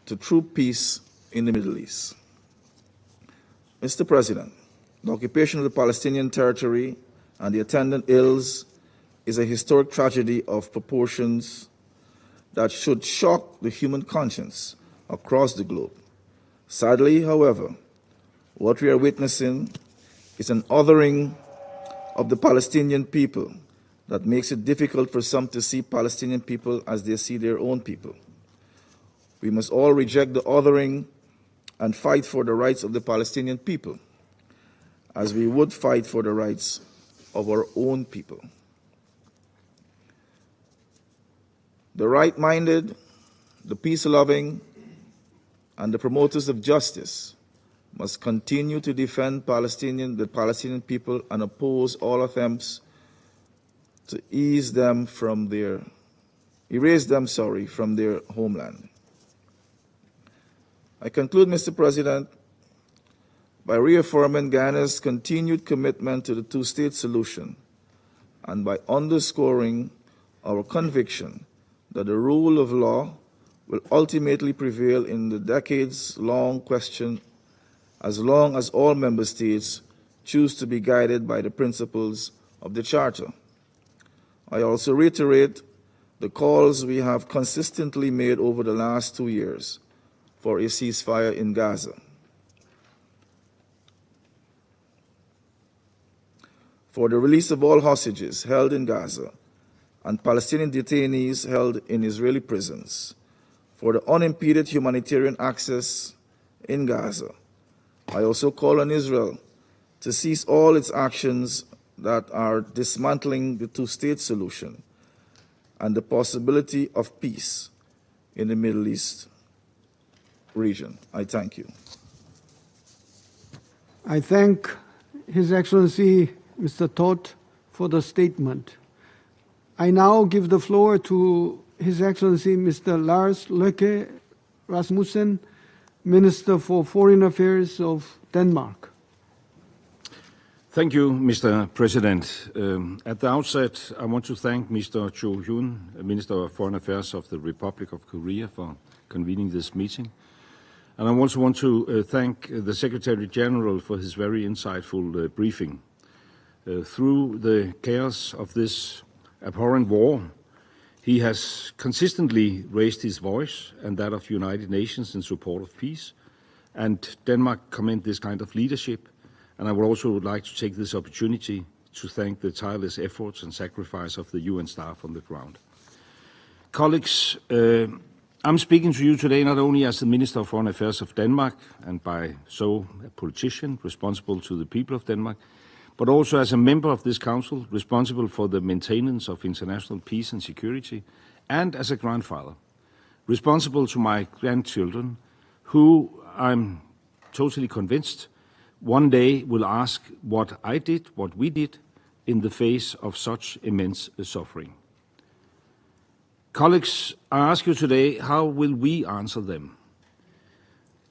to true peace in the Middle East. Mr. President, the occupation of the Palestinian territory and the attendant ills is a historic tragedy of proportions that should shock the human conscience across the globe. Sadly, however, what we are witnessing is an othering of the Palestinian people that makes it difficult for some to see Palestinian people as they see their own people. We must all reject the othering and fight for the rights of the Palestinian people, as we would fight for the rights of our own people. The right-minded, the peace-loving, and the promoters of justice must continue to defend the Palestinian people and oppose all attempts to erase them from their homeland. I conclude, Mr. President, by reaffirming Ghana's continued commitment to the two-state solution and by underscoring our conviction that the rule of law will ultimately prevail in the decades-long question as long as all member states choose to be guided by the principles of the Charter. I also reiterate the calls we have consistently made over the last 2 years for a ceasefire in Gaza. For the release of all hostages held in Gaza and Palestinian detainees held in Israeli prisons, for the unimpeded humanitarian access in Gaza. I also call on Israel to cease all its actions that are dismantling the two-state solution and the possibility of peace in the Middle East region. I thank you. I thank His Excellency Mr. Todt for the statement. I now give the floor to His Excellency Mr. Lars Løkke Rasmussen, Minister for Foreign Affairs of Denmark. Thank you, Mr. President. At the outset, I want to thank Mr. Cho Hyun, Minister of Foreign Affairs of the Republic of Korea, for convening this meeting. And I also want to thank the Secretary General for his very insightful briefing. Through the chaos of this abhorrent war, he has consistently raised his voice and that of the United Nations in support of peace, and Denmark commend this kind of leadership. And I would also like to take this opportunity to thank the tireless efforts and sacrifice of the UN staff on the ground. Colleagues, I'm speaking to you today not only as the Minister of Foreign Affairs of Denmark, and by so a politician responsible to the people of Denmark, but also as a member of this Council responsible for the maintenance of international peace and security, and as a grandfather responsible to my grandchildren, who I'm totally convinced one day will ask what I did, what we did, in the face of such immense suffering. Colleagues, I ask you today, how will we answer them?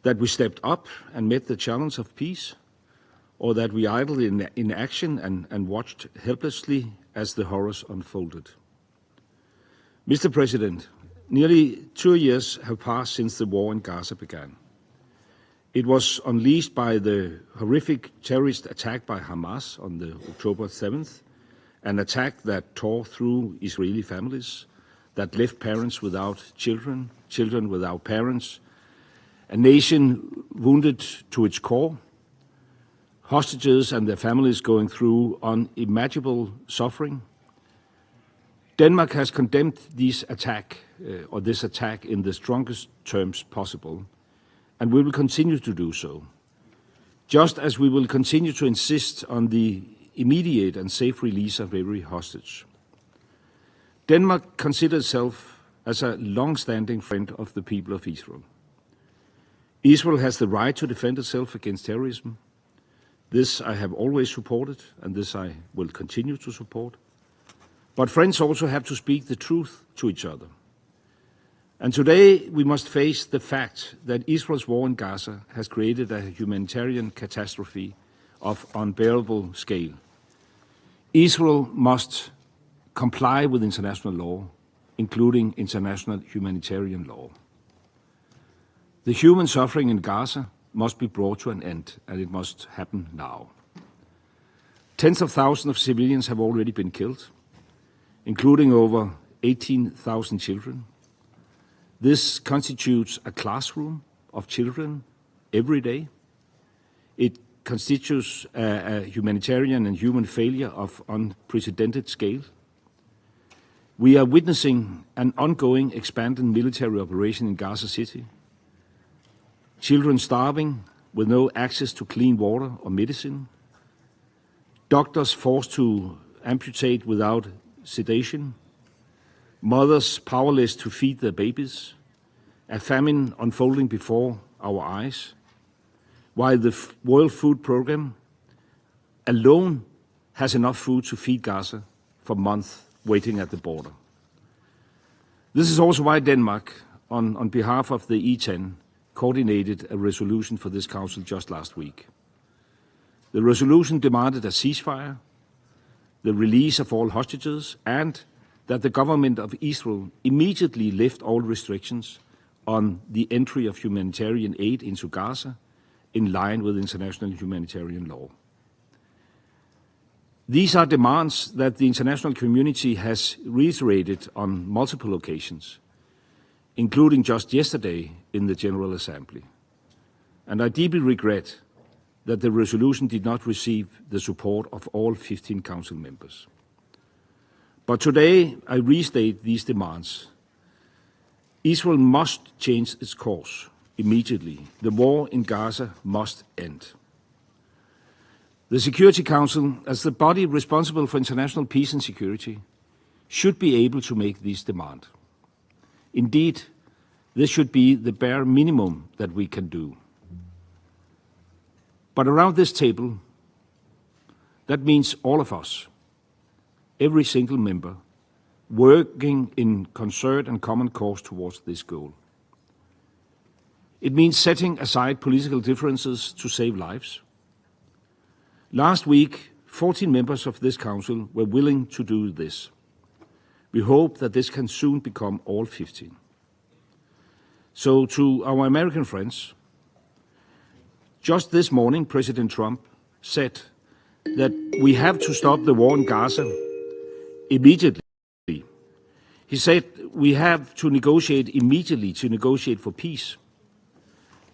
That we stepped up and met the challenge of peace, or that we idled in inaction and watched helplessly as the horrors unfolded? Mr. President, nearly 2 years have passed since the war in Gaza began. It was unleashed by the horrific terrorist attack by Hamas on the October 7th, an attack that tore through Israeli families, that left parents without children, children without parents, a nation wounded to its core, hostages and their families going through unimaginable suffering. Denmark has condemned this attack in the strongest terms possible, and we will continue to do so, just as we will continue to insist on the immediate and safe release of every hostage. Denmark considers itself as a long-standing friend of the people of Israel. Israel has the right to defend itself against terrorism. This I have always supported, and this I will continue to support. But friends also have to speak the truth to each other. And today we must face the fact that Israel's war in Gaza has created a humanitarian catastrophe of unbearable scale. Israel must comply with international law, including international humanitarian law. The human suffering in Gaza must be brought to an end, and it must happen now. Tens of thousands of civilians have already been killed, including over 18,000 children. This constitutes a classroom of children every day. It constitutes a humanitarian and human failure of unprecedented scale. We are witnessing an ongoing expanding military operation in Gaza City. Children starving with no access to clean water or medicine. Doctors forced to amputate without sedation. Mothers powerless to feed their babies. A famine unfolding before our eyes. While the World Food Programme alone has enough food to feed Gaza for months waiting at the border. This is also why Denmark, on behalf of the E10, coordinated a resolution for this Council just last week. The resolution demanded a ceasefire, the release of all hostages, and that the government of Israel immediately lift all restrictions on the entry of humanitarian aid into Gaza in line with international humanitarian law. These are demands that the international community has reiterated on multiple occasions, including just yesterday in the General Assembly. And I deeply regret that the resolution did not receive the support of all 15 Council members. But today I restate these demands. Israel must change its course immediately. The war in Gaza must end. The Security Council, as the body responsible for international peace and security, should be able to make these demands. Indeed, this should be the bare minimum that we can do. But around this table, that means all of us, every single member, working in concert and common cause towards this goal. It means setting aside political differences to save lives. Last week, 14 members of this Council were willing to do this. We hope that this can soon become all 15. So to our American friends, just this morning, President Trump said that we have to stop the war in Gaza immediately. He said we have to negotiate immediately to negotiate for peace.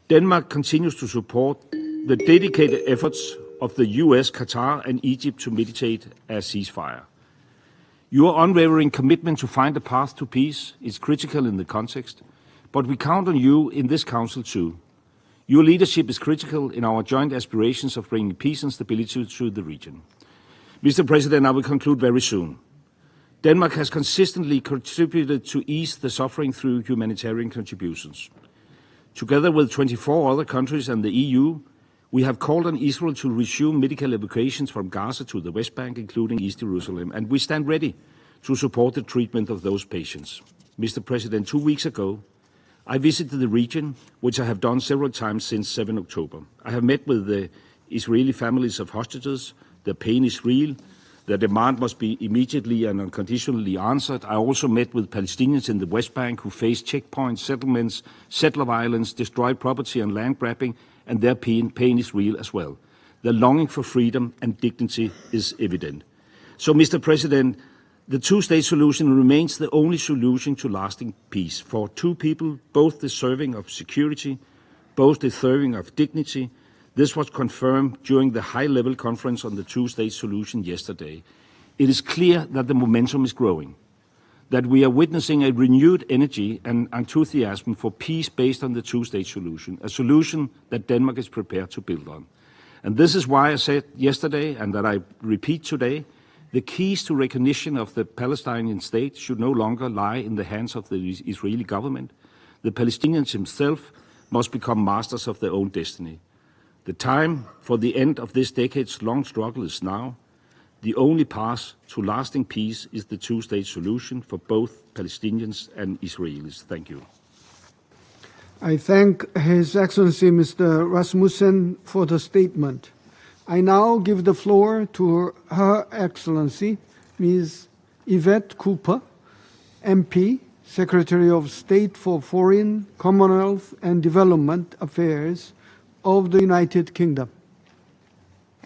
Denmark continues to support the dedicated efforts of the US, Qatar and Egypt to mediate a ceasefire. Your unwavering commitment to find a path to peace is critical in the context, but we count on you in this Council too. Your leadership is critical in our joint aspirations of bringing peace and stability to the region. Mr. President, I will conclude very soon. Denmark has consistently contributed to ease the suffering through humanitarian contributions. Together with 24 other countries and the EU, we have called on Israel to resume medical evacuations from Gaza to the West Bank, including East Jerusalem, and we stand ready to support the treatment of those patients. Mr. President, 2 weeks ago, I visited the region, which I have done several times since 7 October. I have met with the Israeli families of hostages. The pain is real. The demand must be immediately and unconditionally answered. I also met with Palestinians in the West Bank who face checkpoints, settlements, settler violence, destroyed property and land grabbing, and their pain is real as well. The longing for freedom and dignity is evident. So, Mr. President, the two-state solution remains the only solution to lasting peace for two people, both deserving of security, both deserving of dignity. This was confirmed during the high-level conference on the two-state solution yesterday. It is clear that the momentum is growing, that we are witnessing a renewed energy and enthusiasm for peace based on the two-state solution, a solution that Denmark is prepared to build on. And this is why I said yesterday, and that I repeat today, the keys to recognition of the Palestinian state should no longer lie in the hands of the Israeli government. The Palestinians themselves must become masters of their own destiny. The time for the end of this decades-long struggle is now. The only path to lasting peace is the two-state solution for both Palestinians and Israelis. Thank you. I thank His Excellency Mr. Rasmussen for the statement. I now give the floor to Her Excellency Ms. Yvette Cooper, MP, Secretary of State for Foreign, Commonwealth and Development Affairs of the United Kingdom.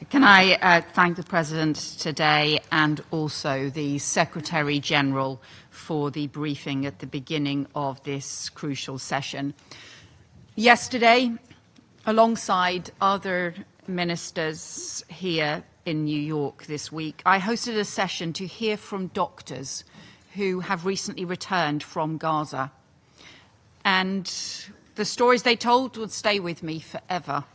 Can I thank the President today and also the Secretary General for the briefing at the beginning of this crucial session. Yesterday, alongside other ministers here in New York this week, I hosted a session to hear from doctors who have recently returned from Gaza. And the stories they told would stay with me forever.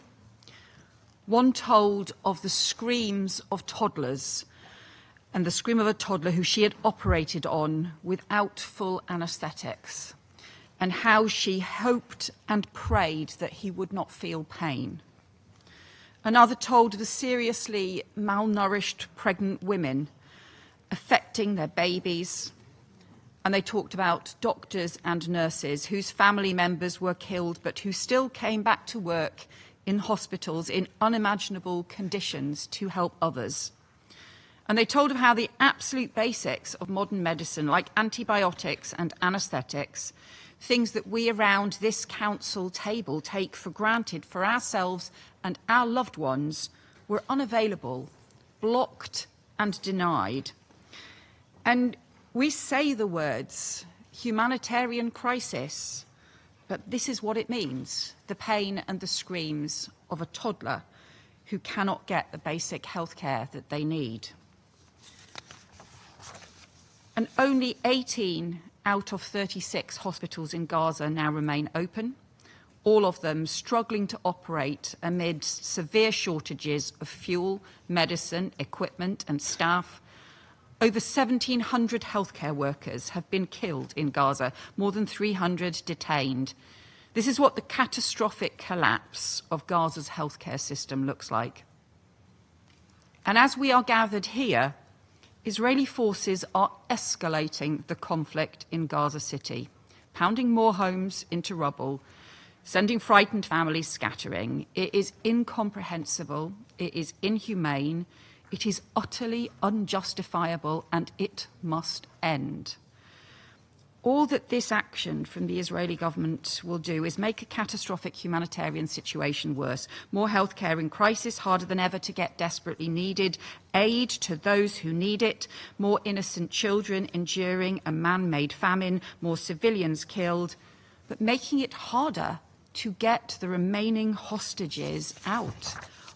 One told of the screams of toddlers and the scream of a toddler who she had operated on without full anaesthetics, and how she hoped and prayed that he would not feel pain. Another told of the seriously malnourished pregnant women affecting their babies, and they talked about doctors and nurses whose family members were killed but who still came back to work in hospitals in unimaginable conditions to help others. And they told of how the absolute basics of modern medicine, like antibiotics and anaesthetics, things that we around this council table take for granted for ourselves and our loved ones, were unavailable, blocked and denied. And we say the words humanitarian crisis, but this is what it means, the pain and the screams of a toddler who cannot get the basic health care that they need. And only 18 out of 36 hospitals in Gaza now remain open, all of them struggling to operate amid severe shortages of fuel, medicine, equipment and staff. Over 1,700 healthcare workers have been killed in Gaza, more than 300 detained. This is what the catastrophic collapse of Gaza's healthcare system looks like. And as we are gathered here, Israeli forces are escalating the conflict in Gaza City, pounding more homes into rubble, sending frightened families scattering. It is incomprehensible, it is inhumane, it is utterly unjustifiable, and it must end. All that this action from the Israeli government will do is make a catastrophic humanitarian situation worse. More healthcare in crisis, harder than ever to get desperately needed aid to those who need it, more innocent children enduring a man-made famine, more civilians killed, but making it harder to get the remaining hostages out.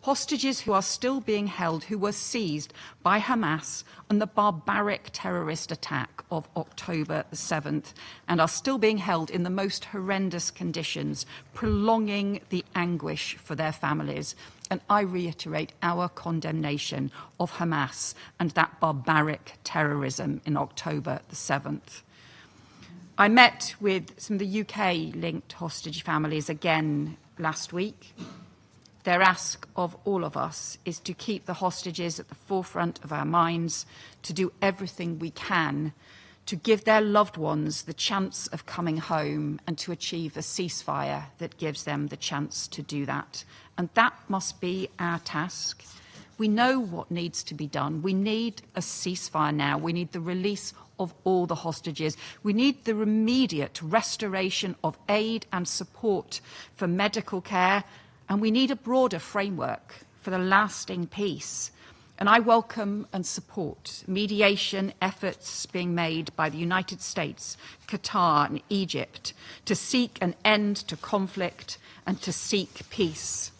hostages who are still being held, who were seized by Hamas on the barbaric terrorist attack of October the 7th and are still being held in the most horrendous conditions, prolonging the anguish for their families. And I reiterate our condemnation of Hamas and that barbaric terrorism in October the 7th. I met with some of the UK-linked hostage families again last week. Their ask of all of us is to keep the hostages at the forefront of our minds, to do everything we can to give their loved ones the chance of coming home and to achieve a ceasefire that gives them the chance to do that. And that must be our task. We know what needs to be done. We need a ceasefire now. We need the release of all the hostages. We need the immediate restoration of aid and support for medical care. And we need a broader framework for the lasting peace. And I welcome and support mediation efforts being made by the United States, Qatar and Egypt to seek an end to conflict and to seek peace.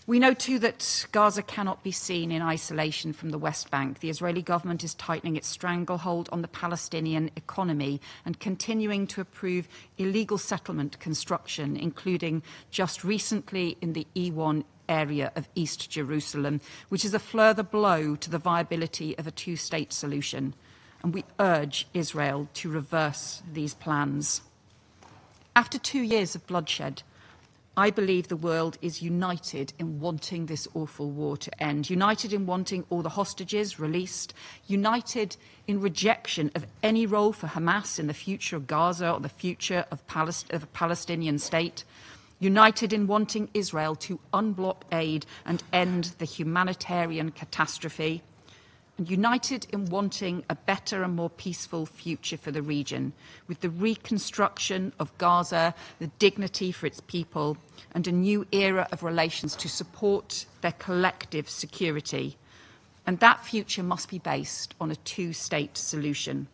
We know too that Gaza cannot be seen in isolation from the West Bank. The Israeli government is tightening its stranglehold on the Palestinian economy and continuing to approve illegal settlement construction, including just recently in the E1 area of East Jerusalem, which is a further blow to the viability of a two-state solution. And we urge Israel to reverse these plans. After 2 years of bloodshed, I believe the world is united in wanting this awful war to end, united in wanting all the hostages released, united in rejection of any role for Hamas in the future of Gaza or the future of a Palestinian state, united in wanting Israel to unblock aid and end the humanitarian catastrophe, and united in wanting a better and more peaceful future for the region, with the reconstruction of Gaza, the dignity for its people, and a new era of relations to support their collective security. And that future must be based on a two-state solution.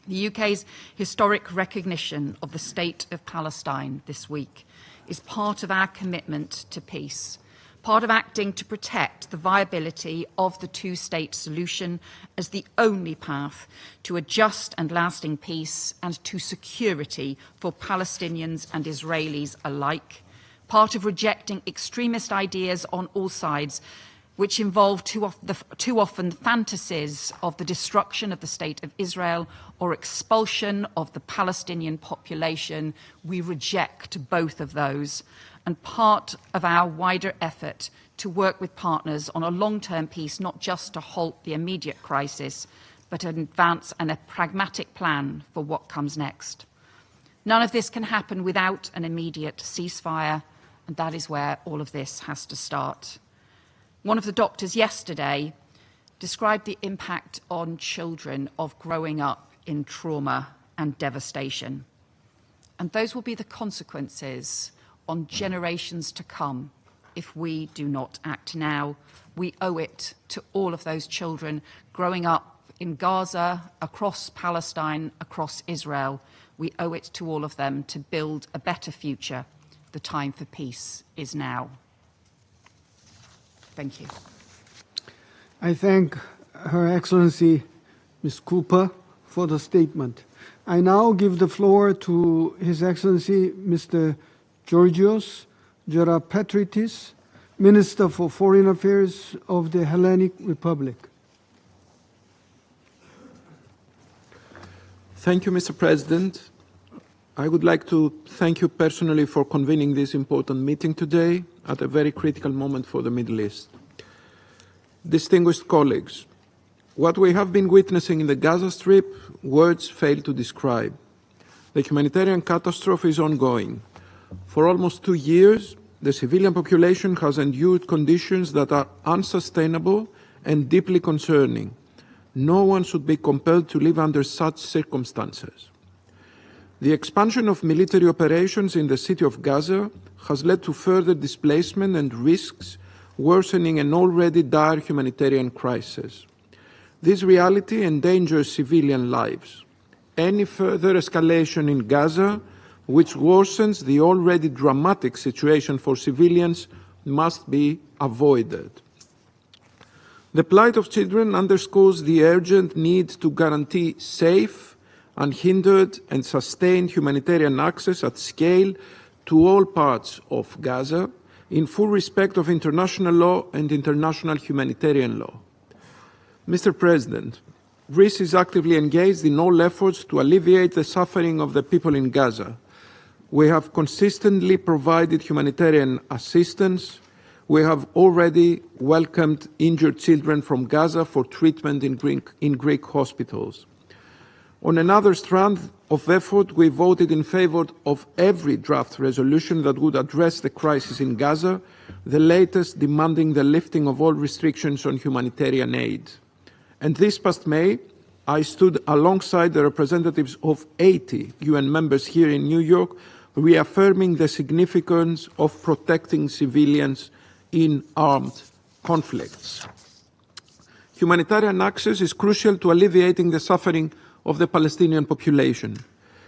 The UK's historic recognition of the state of Palestine this week is part of our commitment to peace, part of acting to protect the viability of the two-state solution as the only path to a just and lasting peace and to security for Palestinians and Israelis alike, part of rejecting extremist ideas on all sides, which involve too often fantasies of the destruction of the state of Israel or expulsion of the Palestinian population. We reject both of those, and part of our wider effort to work with partners on a long-term peace, not just to halt the immediate crisis, but an advance and a pragmatic plan for what comes next. None of this can happen without an immediate ceasefire, and that is where all of this has to start. One of the doctors yesterday described the impact on children of growing up in trauma and devastation. And those will be the consequences on generations to come if we do not act now. We owe it to all of those children growing up in Gaza, across Palestine, across Israel. We owe it to all of them to build a better future. The time for peace is now. Thank you. I thank Her Excellency Ms. Cooper for the statement. I now give the floor to His Excellency Mr. Georgios Gerapatritis, Minister for Foreign Affairs of the Hellenic Republic. Thank you, Mr. President. I would like to thank you personally for convening this important meeting today at a very critical moment for the Middle East. Distinguished colleagues, what we have been witnessing in the Gaza Strip, words fail to describe. The humanitarian catastrophe is ongoing. For almost 2 years, the civilian population has endured conditions that are unsustainable and deeply concerning. No one should be compelled to live under such circumstances. The expansion of military operations in the city of Gaza has led to further displacement and risks, worsening an already dire humanitarian crisis. This reality endangers civilian lives. Any further escalation in Gaza, which worsens the already dramatic situation for civilians, must be avoided. The plight of children underscores the urgent need to guarantee safe, unhindered and sustained humanitarian access at scale to all parts of Gaza in full respect of international law and international humanitarian law. Mr. President, Greece is actively engaged in all efforts to alleviate the suffering of the people in Gaza. We have consistently provided humanitarian assistance. We have already welcomed injured children from Gaza for treatment in Greek hospitals. On another strand of effort, we voted in favor of every draft resolution that would address the crisis in Gaza, the latest demanding the lifting of all restrictions on humanitarian aid. And this past May, I stood alongside the representatives of 80 UN members here in New York, reaffirming the significance of protecting civilians in armed conflicts. Humanitarian access is crucial to alleviating the suffering of the Palestinian population.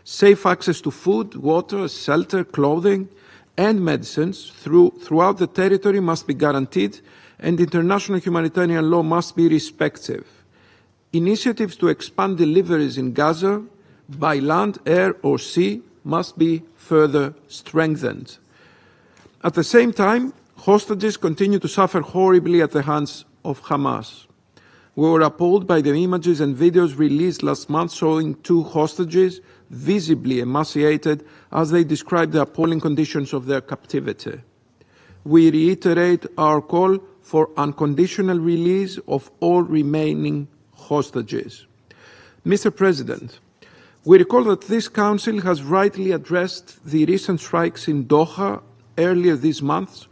Safe access to food, water, shelter, clothing, and medicines throughout the territory must be guaranteed, and international humanitarian law must be respected. Initiatives to expand deliveries in Gaza by land, air, or sea must be further strengthened. At the same time, hostages continue to suffer horribly at the hands of Hamas. We were appalled by the images and videos released last month showing 2 hostages visibly emaciated as they described the appalling conditions of their captivity. We reiterate our call for unconditional release of all remaining hostages. Mr. President, we recall that this Council has rightly addressed the recent strikes in Doha earlier this month,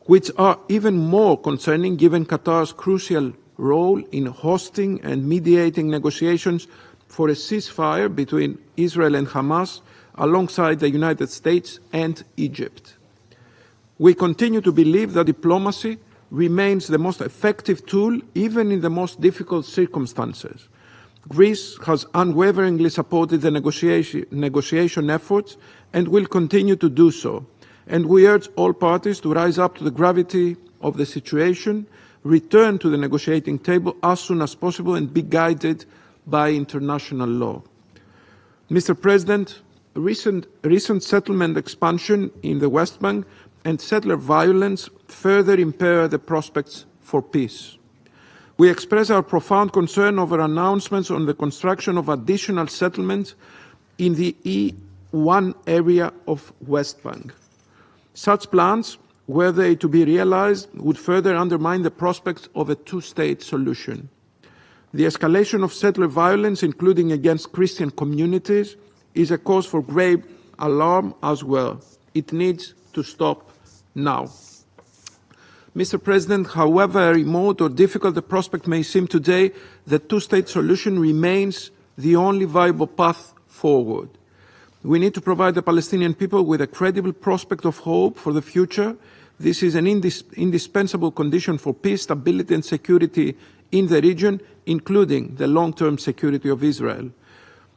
which are even more concerning given Qatar's crucial role in hosting and mediating negotiations for a ceasefire between Israel and Hamas alongside the United States and Egypt. We continue to believe that diplomacy remains the most effective tool even in the most difficult circumstances. Greece has unwaveringly supported the negotiation efforts and will continue to do so. And we urge all parties to rise up to the gravity of the situation, return to the negotiating table as soon as possible, and be guided by international law. Mr. President, recent settlement expansion in the West Bank and settler violence further impair the prospects for peace. We express our profound concern over announcements on the construction of additional settlements in the E1 area of West Bank. Such plans, were they to be realized, would further undermine the prospects of a two-state solution. The escalation of settler violence, including against Christian communities, is a cause for grave alarm as well. It needs to stop now. Mr. President, however remote or difficult the prospect may seem today, the two-state solution remains the only viable path forward. We need to provide the Palestinian people with a credible prospect of hope for the future. This is an indispensable condition for peace, stability and security in the region, including the long-term security of Israel.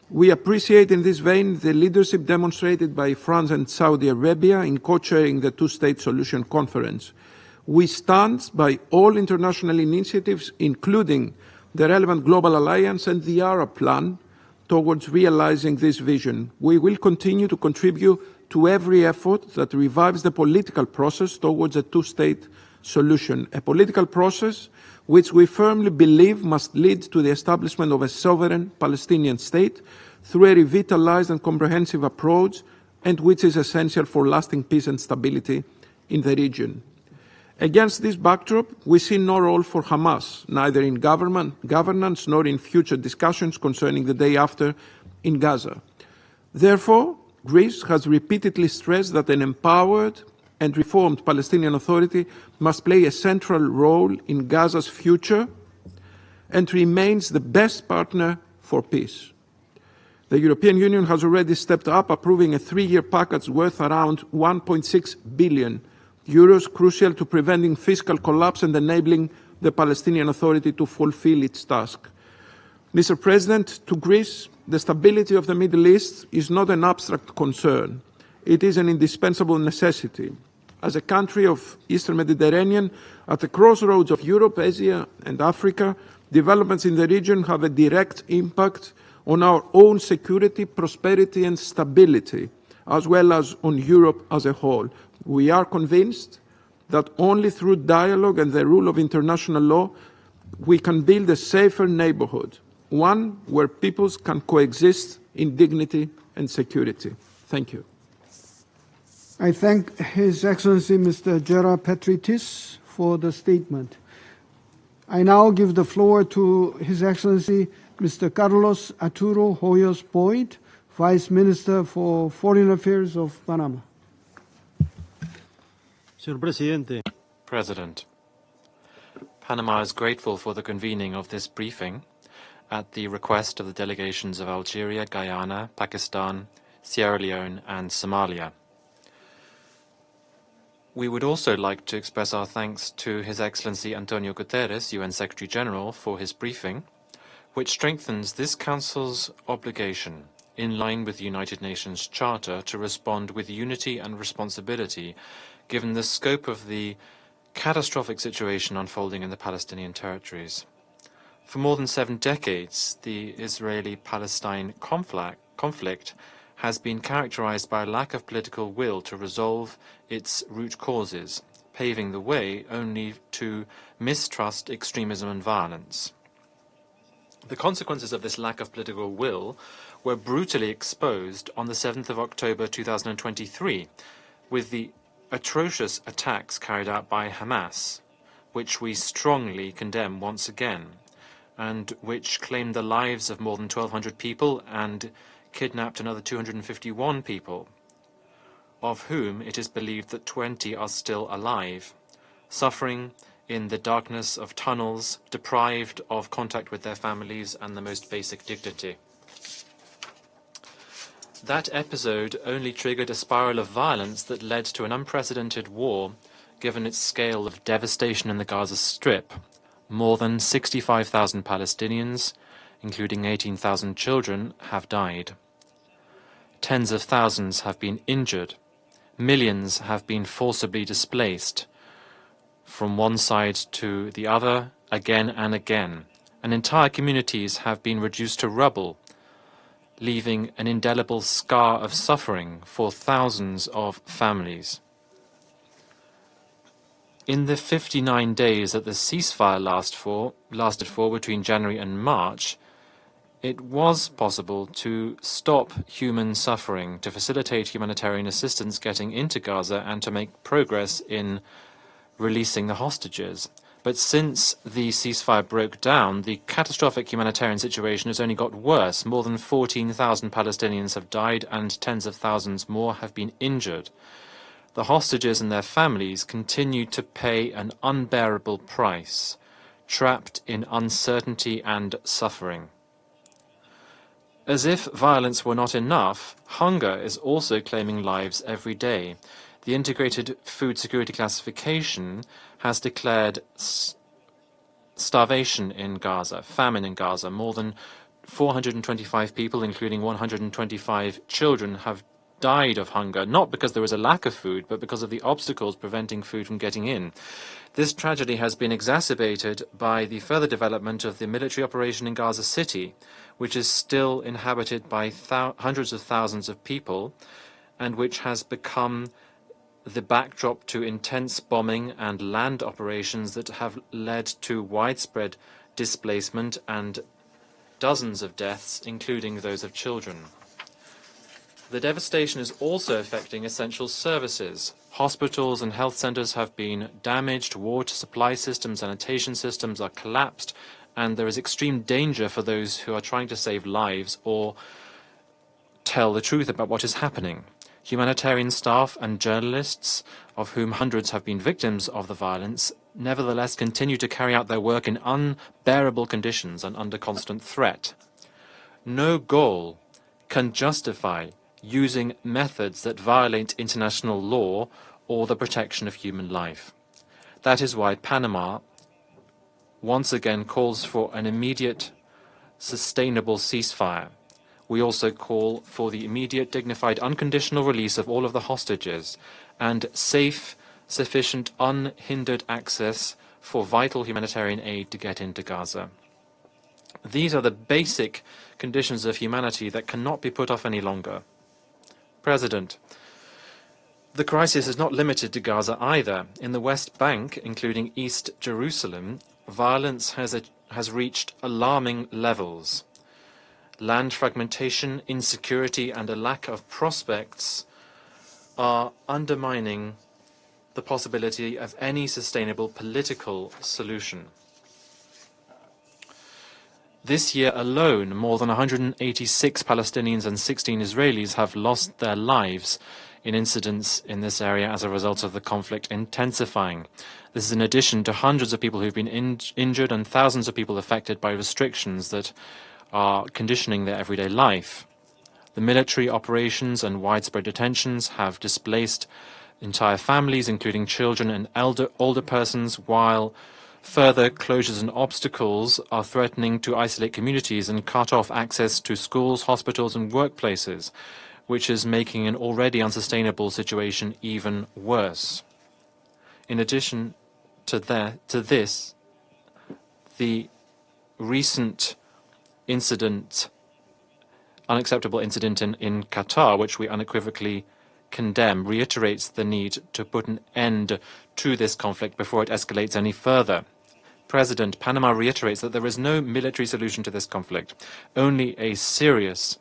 We appreciate in this vein the leadership demonstrated by France and Saudi Arabia in co-chairing the two-state solution conference. We stand by all international initiatives, including the relevant global alliance and the Arab plan, towards realizing this vision. We will continue to contribute to every effort that revives the political process towards a two-state solution, a political process which we firmly believe must lead to the establishment of a sovereign Palestinian state through a revitalized and comprehensive approach, and which is essential for lasting peace and stability in the region. Against this backdrop, we see no role for Hamas, neither in governance nor in future discussions concerning the day after in Gaza. Therefore, Greece has repeatedly stressed that an empowered and reformed Palestinian Authority must play a central role in Gaza's future and remains the best partner for peace. The European Union has already stepped up, approving a 3-year package worth around 1.6 billion euros, crucial to preventing fiscal collapse and enabling the Palestinian Authority to fulfill its task. Mr. President, to Greece, the stability of the Middle East is not an abstract concern. It is an indispensable necessity. As a country of Eastern Mediterranean, at the crossroads of Europe, Asia, and Africa, developments in the region have a direct impact on our own security, prosperity, and stability, as well as on Europe as a whole. We are convinced that only through dialogue and the rule of international law we can build a safer neighborhood, one where peoples can coexist in dignity and security. Thank you. I thank His Excellency Mr. Gera Petritis for the statement. I now give the floor to His Excellency Mr. Carlos Arturo Hoyos Boyd, Vice Minister for Foreign Affairs of Panama. Señor President, Panama is grateful for the convening of this briefing at the request of the delegations of Algeria, Guyana, Pakistan, Sierra Leone, and Somalia. We would also like to express our thanks to His Excellency Antonio Guterres, UN Secretary General, for his briefing, which strengthens this Council's obligation, in line with the United Nations Charter, to respond with unity and responsibility, given the scope of the catastrophic situation unfolding in the Palestinian territories. For more than 7 decades, the Israeli-Palestine conflict has been characterized by a lack of political will to resolve its root causes, paving the way only to mistrust, extremism, and violence. The consequences of this lack of political will were brutally exposed on the 7th of October 2023, with the atrocious attacks carried out by Hamas, which we strongly condemn once again, and which claimed the lives of more than 1,200 people and kidnapped another 251 people, of whom it is believed that 20 are still alive, suffering in the darkness of tunnels, deprived of contact with their families and the most basic dignity. That episode only triggered a spiral of violence that led to an unprecedented war, given its scale of devastation in the Gaza Strip. More than 65,000 Palestinians, including 18,000 children, have died. Tens of thousands have been injured. Millions have been forcibly displaced from one side to the other, again and again, and entire communities have been reduced to rubble, leaving an indelible scar of suffering for thousands of families. In the 59 days that the ceasefire lasted for between January and March, it was possible to stop human suffering, to facilitate humanitarian assistance getting into Gaza, and to make progress in releasing the hostages. But since the ceasefire broke down, the catastrophic humanitarian situation has only got worse. More than 14,000 Palestinians have died and tens of thousands more have been injured. The hostages and their families continue to pay an unbearable price, trapped in uncertainty and suffering. As if violence were not enough, hunger is also claiming lives every day. The Integrated Food Security Classification has declared starvation in Gaza, famine in Gaza. More than 425 people, including 125 children, have died of hunger, not because there was a lack of food, but because of the obstacles preventing food from getting in. This tragedy has been exacerbated by the further development of the military operation in Gaza City, which is still inhabited by hundreds of thousands of people, and which has become the backdrop to intense bombing and land operations that have led to widespread displacement and dozens of deaths, including those of children. The devastation is also affecting essential services. Hospitals and health centers have been damaged, water supply systems, sanitation systems are collapsed, and there is extreme danger for those who are trying to save lives or tell the truth about what is happening. Humanitarian staff and journalists, of whom hundreds have been victims of the violence, nevertheless continue to carry out their work in unbearable conditions and under constant threat. No goal can justify using methods that violate international law or the protection of human life. That is why Panama once again calls for an immediate, sustainable ceasefire. We also call for the immediate, dignified, unconditional release of all of the hostages and safe sufficient unhindered access for vital humanitarian aid to get into Gaza. These are the basic conditions of humanity that cannot be put off any longer. President, the crisis is not limited to Gaza either. In the West Bank, including East Jerusalem, violence has reached alarming levels. Land fragmentation, insecurity, and a lack of prospects are undermining the possibility of any sustainable political solution. This year alone, more than 186 Palestinians and 16 Israelis have lost their lives in incidents in this area as a result of the conflict intensifying. This is in addition to hundreds of people who've been injured and thousands of people affected by restrictions that are conditioning their everyday life. The military operations and widespread detentions have displaced entire families, including children and older persons, while further closures and obstacles are threatening to isolate communities and cut off access to schools, hospitals, and workplaces, which is making an already unsustainable situation even worse. In addition to this, the recent unacceptable incident in Qatar, which we unequivocally condemn, reiterates the need to put an end to this conflict before it escalates any further. President, Panama reiterates that there is no military solution to this conflict, only a serious,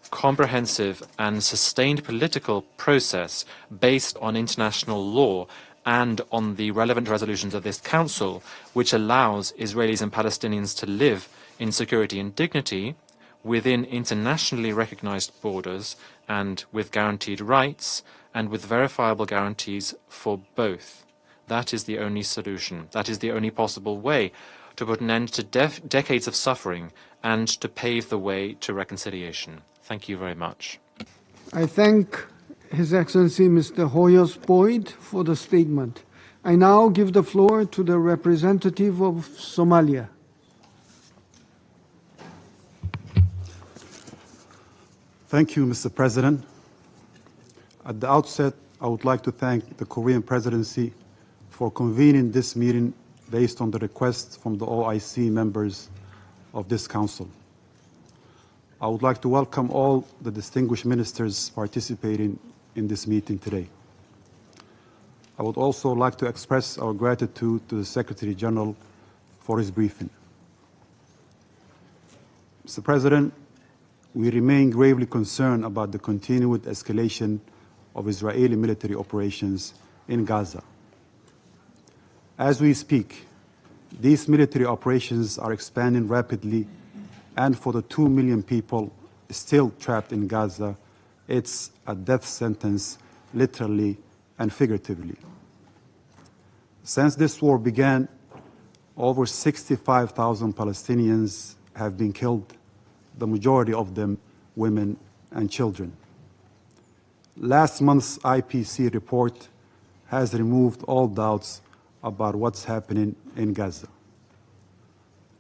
comprehensive, and sustained political process based on international law and on the relevant resolutions of this Council, which allows Israelis and Palestinians to live in security and dignity within internationally recognized borders and with guaranteed rights and with verifiable guarantees for both. That is the only solution. That is the only possible way to put an end to decades of suffering and to pave the way to reconciliation. Thank you very much. I thank His Excellency Mr. Hoyos Boyd for the statement. I now give the floor to the representative of Somalia. Thank you, Mr. President. At the outset, I would like to thank the Korean presidency for convening this meeting based on the request from the OIC members of this council. I would like to welcome all the distinguished ministers participating in this meeting today. I would also like to express our gratitude to the Secretary General for his briefing. Mr. President, we remain gravely concerned about the continued escalation of Israeli military operations in Gaza. As we speak, these military operations are expanding rapidly, and for the 2 million people still trapped in Gaza, it's a death sentence, literally and figuratively. Since this war began, over 65,000 Palestinians have been killed, the majority of them women and children. Last month's IPC report has removed all doubts about what's happening in Gaza.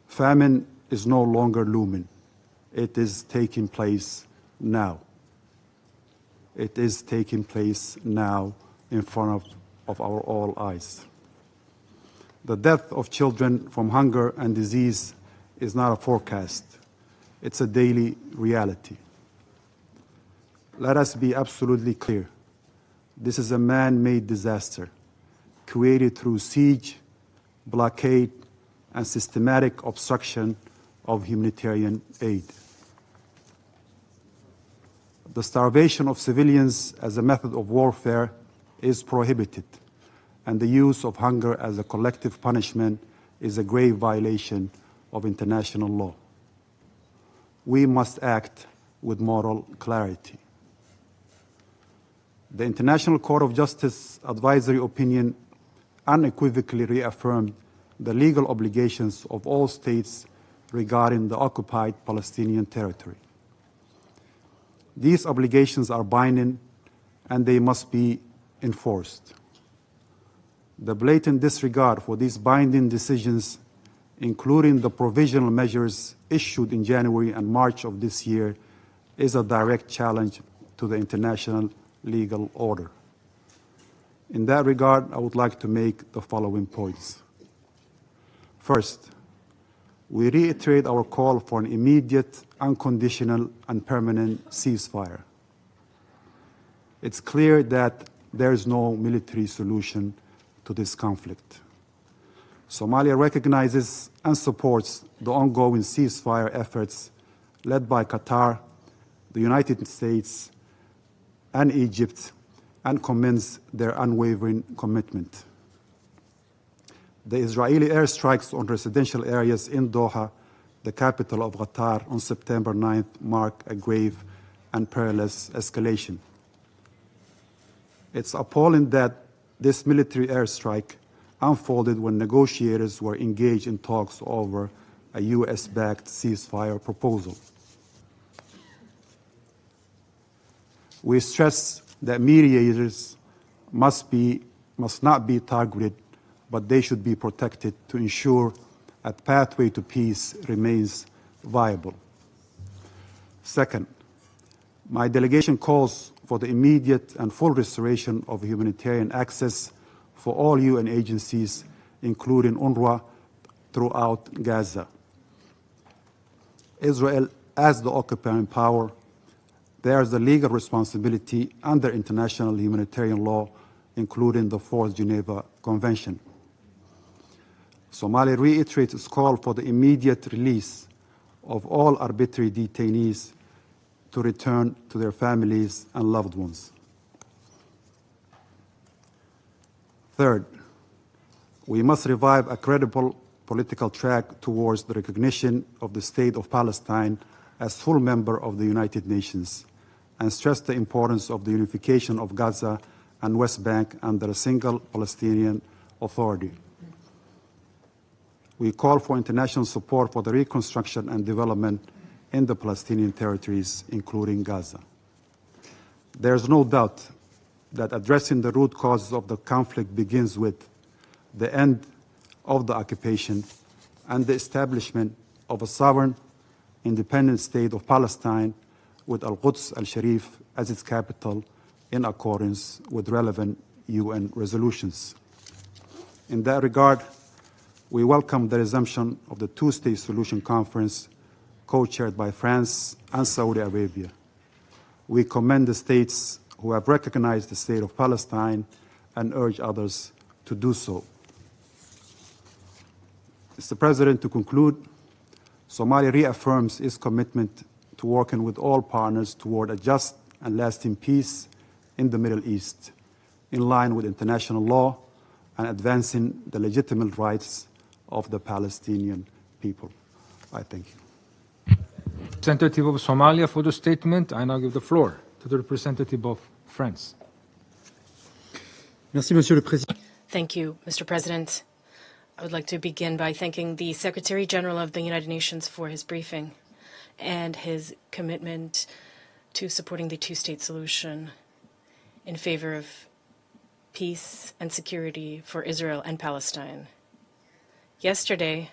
Famine is no longer looming. It is taking place now. It is taking place now in front of our all eyes. The death of children from hunger and disease is not a forecast. It's a daily reality. Let us be absolutely clear. This is a man-made disaster created through siege, blockade, and systematic obstruction of humanitarian aid. The starvation of civilians as a method of warfare is prohibited, and the use of hunger as a collective punishment is a grave violation of international law. We must act with moral clarity. The International Court of Justice advisory opinion unequivocally reaffirmed the legal obligations of all states regarding the occupied Palestinian territory. These obligations are binding and they must be enforced. The blatant disregard for these binding decisions, including the provisional measures issued in January and March of this year, is a direct challenge to the international legal order. In that regard, I would like to make the following points. First, we reiterate our call for an immediate, unconditional, and permanent ceasefire. It's clear that there is no military solution to this conflict. Somalia recognizes and supports the ongoing ceasefire efforts led by Qatar, the United States, and Egypt, and commends their unwavering commitment. The Israeli airstrikes on residential areas in Doha, the capital of Qatar, on September 9th mark a grave and perilous escalation. It's appalling that this military airstrike unfolded when negotiators were engaged in talks over a US-backed ceasefire proposal. We stress that mediators must not be targeted, but they should be protected to ensure a pathway to peace remains viable. Second, my delegation calls for the immediate and full restoration of humanitarian access for all UN agencies, including UNRWA, throughout Gaza. Israel, as the occupying power, bears the legal responsibility under international humanitarian law, including the Fourth Geneva Convention. Somalia reiterates its call for the immediate release of all arbitrary detainees to return to their families and loved ones. Third, we must revive a credible political track towards the recognition of the State of Palestine as full member of the United Nations, and stress the importance of the unification of Gaza and West Bank under a single Palestinian Authority. We call for international support for the reconstruction and development in the Palestinian territories, including Gaza. There is no doubt that addressing the root causes of the conflict begins with the end of the occupation and the establishment of a sovereign, independent state of Palestine with Al-Quds al-Sharif as its capital in accordance with relevant UN resolutions. In that regard, we welcome the resumption of the two-state solution conference co-chaired by France and Saudi Arabia. We commend the states who have recognized the state of Palestine and urge others to do so. Mr. President, to conclude, Somalia reaffirms its commitment to working with all partners toward a just and lasting peace in the Middle East, in line with international law and advancing the legitimate rights of the Palestinian people. I thank you. Representative of Somalia for the statement. I now give the floor to the representative of France. Merci, Monsieur le Président. Thank you, Mr. President. I would like to begin by thanking the Secretary General of the United Nations for his briefing and his commitment to supporting the two-state solution in favor of peace and security for Israel and Palestine. Yesterday,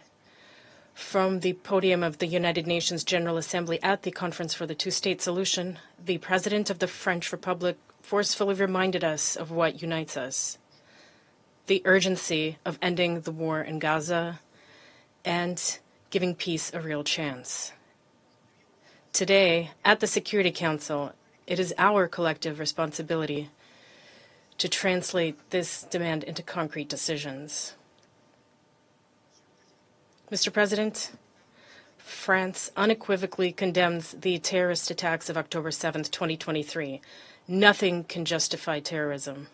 from the podium of the United Nations General Assembly at the Conference for the Two-State Solution, the President of the French Republic forcefully reminded us of what unites us: the urgency of ending the war in Gaza and giving peace a real chance. Today, at the Security Council, it is our collective responsibility to translate this demand into concrete decisions. Mr. President, France unequivocally condemns the terrorist attacks of October 7th, 2023. Nothing can justify terrorism.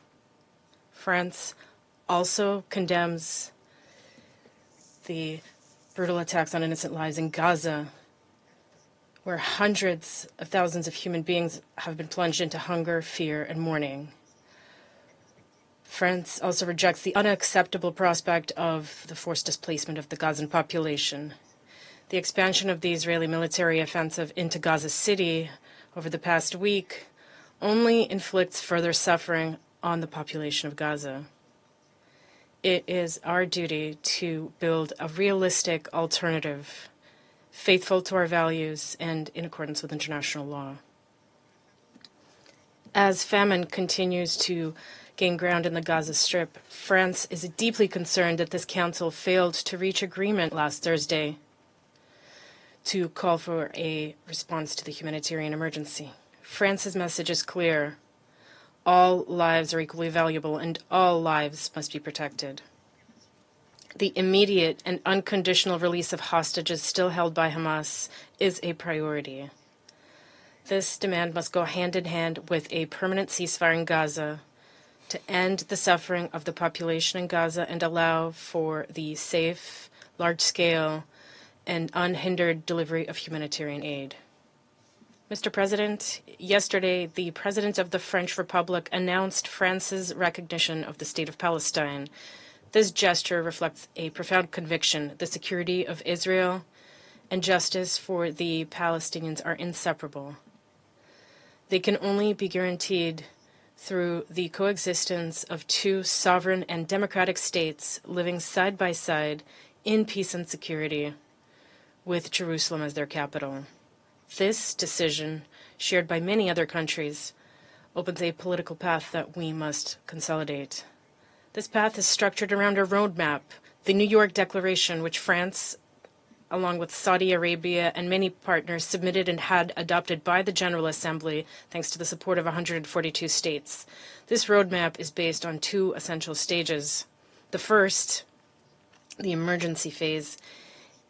France also condemns the brutal attacks on innocent lives in Gaza, where hundreds of thousands of human beings have been plunged into hunger, fear, and mourning. France also rejects the unacceptable prospect of the forced displacement of the Gazan population. The expansion of the Israeli military offensive into Gaza City over the past week only inflicts further suffering on the population of Gaza. It is our duty to build a realistic alternative, faithful to our values and in accordance with international law. As famine continues to gain ground in the Gaza Strip, France is deeply concerned that this council failed to reach agreement last Thursday to call for a response to the humanitarian emergency. France's message is clear. All lives are equally valuable and all lives must be protected. The immediate and unconditional release of hostages still held by Hamas is a priority. This demand must go hand in hand with a permanent ceasefire in Gaza to end the suffering of the population in Gaza and allow for the safe, large-scale, and unhindered delivery of humanitarian aid. Mr. President, yesterday, the President of the French Republic announced France's recognition of the State of Palestine. This gesture reflects a profound conviction. The security of Israel and justice for the Palestinians are inseparable. They can only be guaranteed through the coexistence of two sovereign and democratic states living side by side in peace and security, with Jerusalem as their capital. This decision, shared by many other countries, opens a political path that we must consolidate. This path is structured around a roadmap, the New York Declaration, which France, along with Saudi Arabia and many partners, submitted and had adopted by the General Assembly, thanks to the support of 142 states. This roadmap is based on two essential stages. The first, the emergency phase,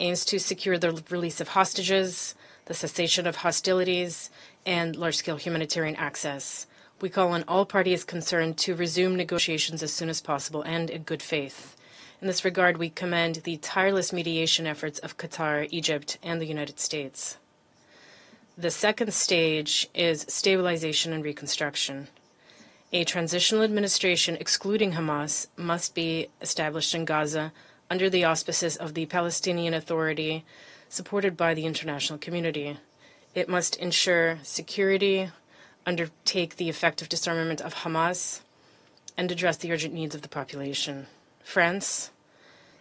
aims to secure the release of hostages, the cessation of hostilities, and large-scale humanitarian access. We call on all parties concerned to resume negotiations as soon as possible and in good faith. In this regard, we commend the tireless mediation efforts of Qatar, Egypt, and the United States. The second stage is stabilization and reconstruction. A transitional administration excluding Hamas must be established in Gaza under the auspices of the Palestinian Authority, supported by the international community. It must ensure security, undertake the effective disarmament of Hamas, and address the urgent needs of the population. France,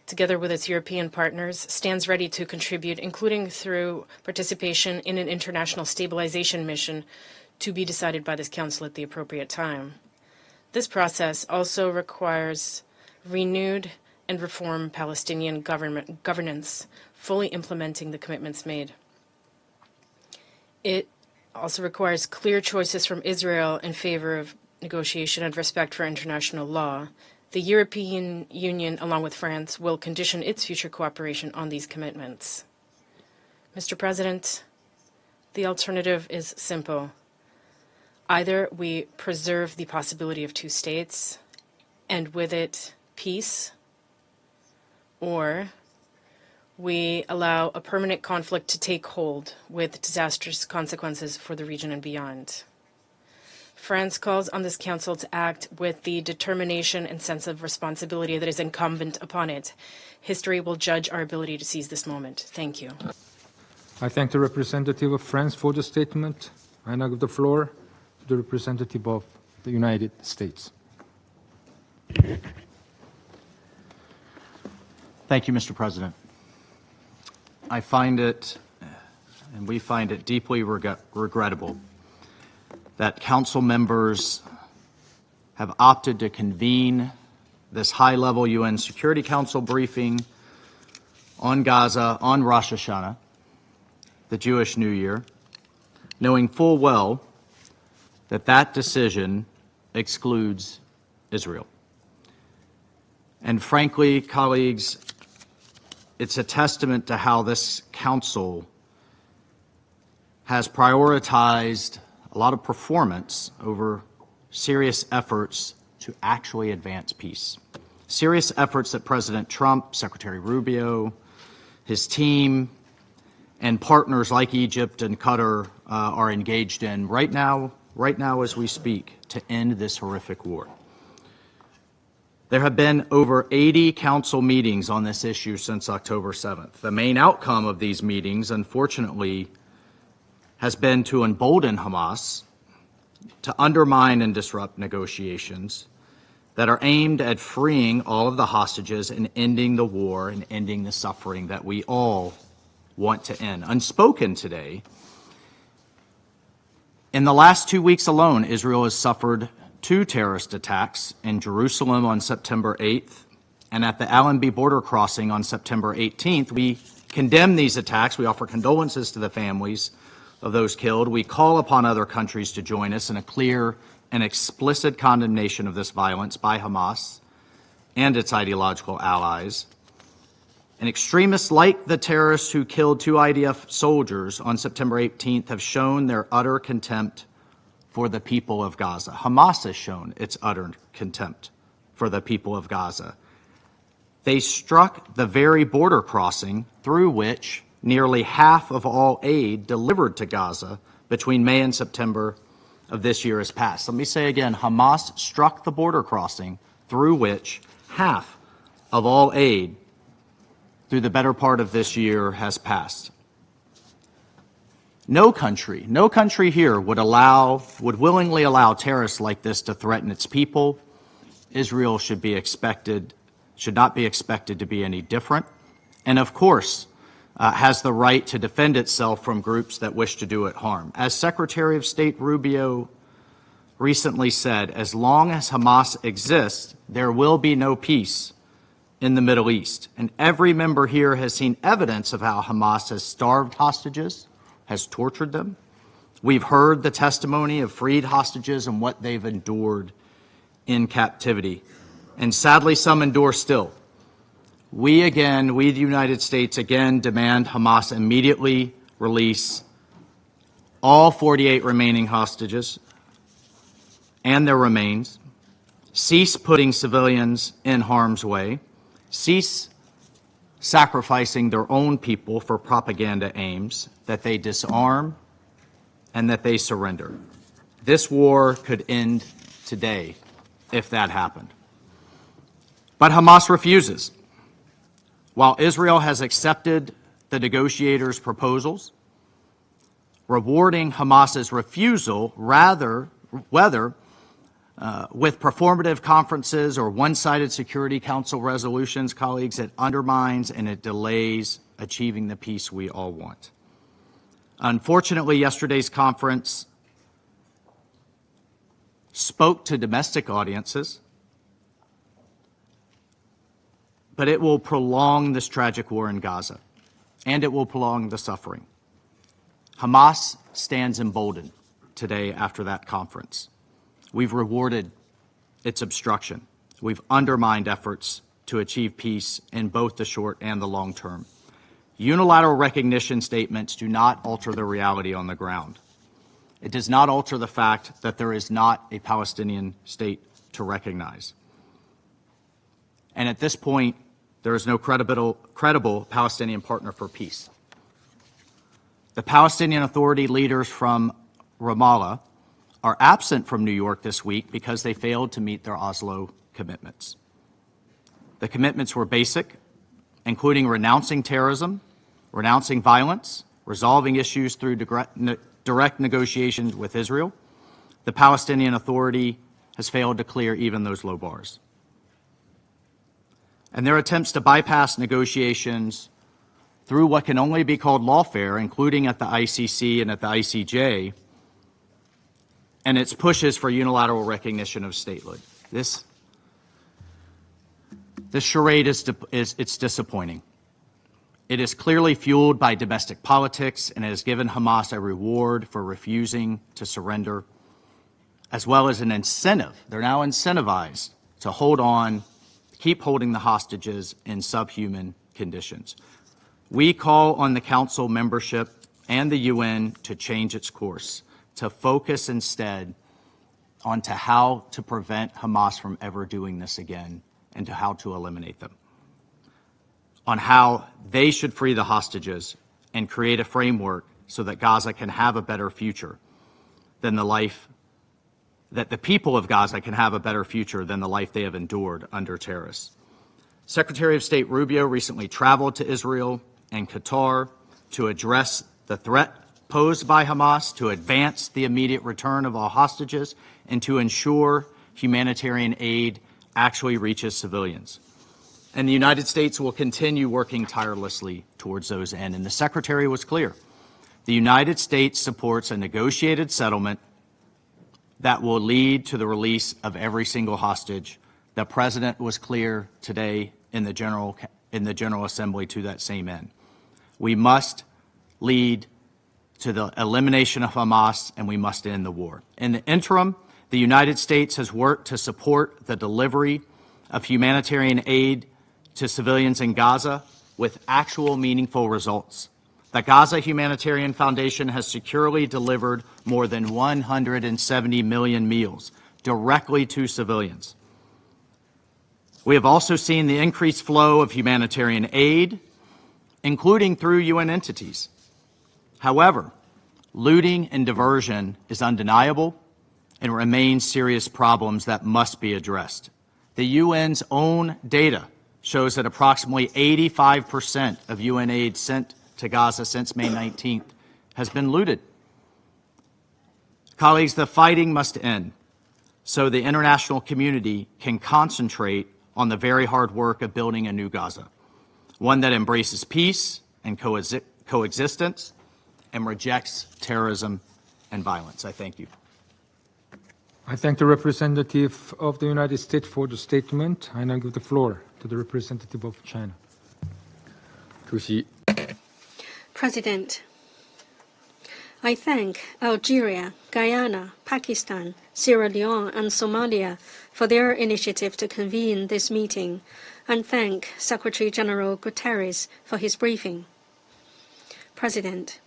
together with its European partners, stands ready to contribute, including through participation in an international stabilization mission to be decided by this Council at the appropriate time. This process also requires renewed and reformed Palestinian governance, fully implementing the commitments made. It also requires clear choices from Israel in favor of negotiation and respect for international law. The European Union, along with France, will condition its future cooperation on these commitments. Mr. President, the alternative is simple. Either we preserve the possibility of two states, and with it, peace, or we allow a permanent conflict to take hold with disastrous consequences for the region and beyond. France calls on this Council to act with the determination and sense of responsibility that is incumbent upon it. History will judge our ability to seize this moment. Thank you. I thank the representative of France for the statement. I now give the floor to the representative of the United States. Thank you, Mr. President. I find it, and we find it deeply regrettable that Council members have opted to convene this high-level UN Security Council briefing on Gaza on Rosh Hashanah, the Jewish New Year, knowing full well that that decision excludes Israel. And frankly, colleagues, it's a testament to how this Council has prioritized a lot of performance over serious efforts to actually advance peace. Serious efforts that President Trump, Secretary Rubio, his team, and partners like Egypt and Qatar are engaged in right now as we speak, to end this horrific war. There have been over 80 Council meetings on this issue since October 7th. The main outcome of these meetings, unfortunately, has been to embolden Hamas, to undermine and disrupt negotiations that are aimed at freeing all of the hostages and ending the war and ending the suffering that we all want to end. Unspoken today, In the last 2 weeks alone, Israel has suffered 2 terrorist attacks in Jerusalem on September 8th and at the Allenby border crossing on September 18th. We condemn these attacks. We offer condolences to the families of those killed. We call upon other countries to join us in a clear and explicit condemnation of this violence by Hamas and its ideological allies. And extremists like the terrorists who killed 2 IDF soldiers on September 18th have shown their utter contempt for the people of Gaza. Hamas has shown its utter contempt for the people of Gaza. They struck the very border crossing through which nearly half of all aid delivered to Gaza between May and September of this year has passed. Let me say again, Hamas struck the border crossing through which half of all aid through the better part of this year has passed. No country here would willingly allow terrorists like this to threaten its people. Israel should not be expected to be any different. And of course, has the right to defend itself from groups that wish to do it harm. As Secretary of State Rubio recently said, as long as Hamas exists, there will be no peace in the Middle East. And every member here has seen evidence of how Hamas has starved hostages, has tortured them. We've heard the testimony of freed hostages and what they've endured in captivity. And sadly, some endure still. We, the United States, again demand Hamas immediately release all 48 remaining hostages and their remains, cease putting civilians in harm's way, cease sacrificing their own people for propaganda aims, that they disarm, and that they surrender. This war could end today if that happened. But Hamas refuses. While Israel has accepted the negotiators' proposals, rewarding Hamas's refusal, whether with performative conferences or one-sided Security Council resolutions, colleagues, it undermines and it delays achieving the peace we all want. Unfortunately, yesterday's conference spoke to domestic audiences, but it will prolong this tragic war in Gaza, and it will prolong the suffering. Hamas stands emboldened today after that conference. We've rewarded its obstruction. We've undermined efforts to achieve peace in both the short and the long term. Unilateral recognition statements do not alter the reality on the ground. It does not alter the fact that there is not a Palestinian state to recognize. And at this point, there is no credible Palestinian partner for peace. The Palestinian Authority leaders from Ramallah are absent from New York this week because they failed to meet their Oslo commitments. The commitments were basic, including renouncing terrorism, renouncing violence, resolving issues through direct negotiations with Israel. The Palestinian Authority has failed to clear even those low bars. And their attempts to bypass negotiations through what can only be called lawfare, including at the ICC and at the ICJ, and its pushes for unilateral recognition of statehood. This charade is disappointing. It is clearly fueled by domestic politics and has given Hamas a reward for refusing to surrender, as well as an incentive. They're now incentivized to hold on, keep holding the hostages in subhuman conditions. We call on the Council membership and the UN to change its course, to focus instead on how to prevent Hamas from ever doing this again and to how to eliminate them, on how they should free the hostages and create a framework so that Gaza can have a better future than the life, that the people of Gaza can have a better future than the life they have endured under terrorists. Secretary of State Rubio recently traveled to Israel and Qatar to address the threat posed by Hamas, to advance the immediate return of all hostages, and to ensure humanitarian aid actually reaches civilians. And the United States will continue working tirelessly towards those ends. And the Secretary was clear. The United States supports a negotiated settlement that will lead to the release of every single hostage. The President was clear today in the General Assembly to that same end. We must lead to the elimination of Hamas, and we must end the war. In the interim, the United States has worked to support the delivery of humanitarian aid to civilians in Gaza with actual meaningful results. The Gaza Humanitarian Foundation has securely delivered more than 170 million meals directly to civilians. We have also seen the increased flow of humanitarian aid, including through UN entities. However, looting and diversion is undeniable and remains serious problems that must be addressed. The UN's own data shows that approximately 85% of UN aid sent to Gaza since May 19th has been looted. Colleagues, the fighting must end so the international community can concentrate on the very hard work of building a new Gaza, one that embraces peace and coexistence and rejects terrorism and violence. I thank you. I thank the representative of the United States for the statement. I now give the floor to the representative of China. President, I thank Algeria, Guyana, Pakistan, Sierra Leone, and Somalia for their initiative to convene this meeting, and thank Secretary General Guterres for his briefing. President,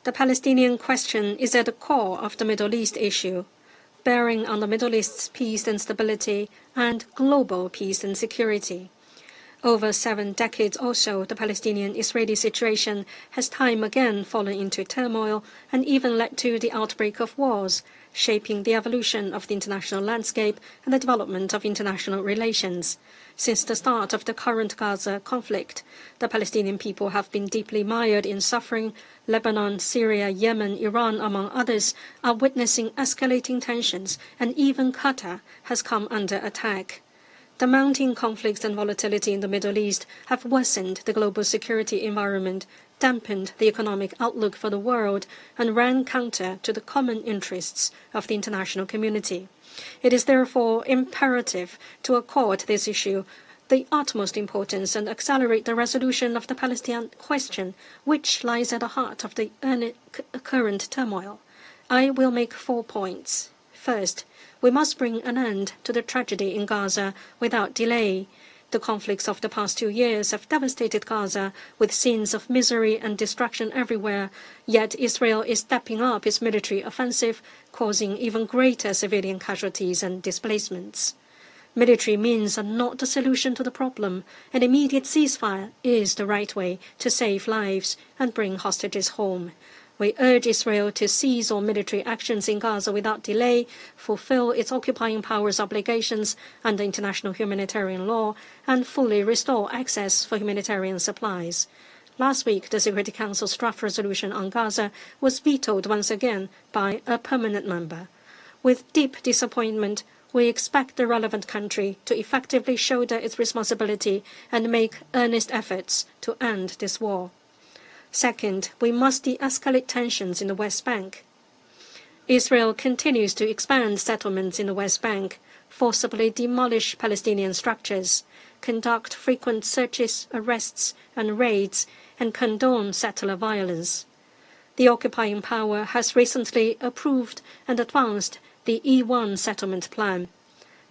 the Palestinian question is at the core of the Middle East issue, bearing on the Middle East's peace and stability and global peace and security. Over 7 decades or so, the Palestinian-Israeli situation has time again fallen into turmoil and even led to the outbreak of wars, shaping the evolution of the international landscape and the development of international relations. Since the start of the current Gaza conflict, the Palestinian people have been deeply mired in suffering. Lebanon, Syria, Yemen, Iran, among others, are witnessing escalating tensions, and even Qatar has come under attack. The mounting conflicts and volatility in the Middle East have worsened the global security environment, dampened the economic outlook for the world, and ran counter to the common interests of the international community. It is therefore imperative to accord this issue the utmost importance and accelerate the resolution of the Palestinian question, which lies at the heart of the current turmoil. I will make 4 points. First, we must bring an end to the tragedy in Gaza without delay. The conflicts of the past 2 years have devastated Gaza with scenes of misery and destruction everywhere, yet Israel is stepping up its military offensive, causing even greater civilian casualties and displacements. Military means are not the solution to the problem. An immediate ceasefire is the right way to save lives and bring hostages home. We urge Israel to cease all military actions in Gaza without delay, fulfill its occupying powers' obligations under international humanitarian law, and fully restore access for humanitarian supplies. Last week, the Security Council's draft resolution on Gaza was vetoed once again by a permanent member. With deep disappointment, we expect the relevant country to effectively shoulder its responsibility and make earnest efforts to end this war. Second, we must de-escalate tensions in the West Bank. Israel continues to expand settlements in the West Bank, forcibly demolish Palestinian structures, conduct frequent searches, arrests, and raids, and condone settler violence. The occupying power has recently approved and advanced the E1 settlement plan.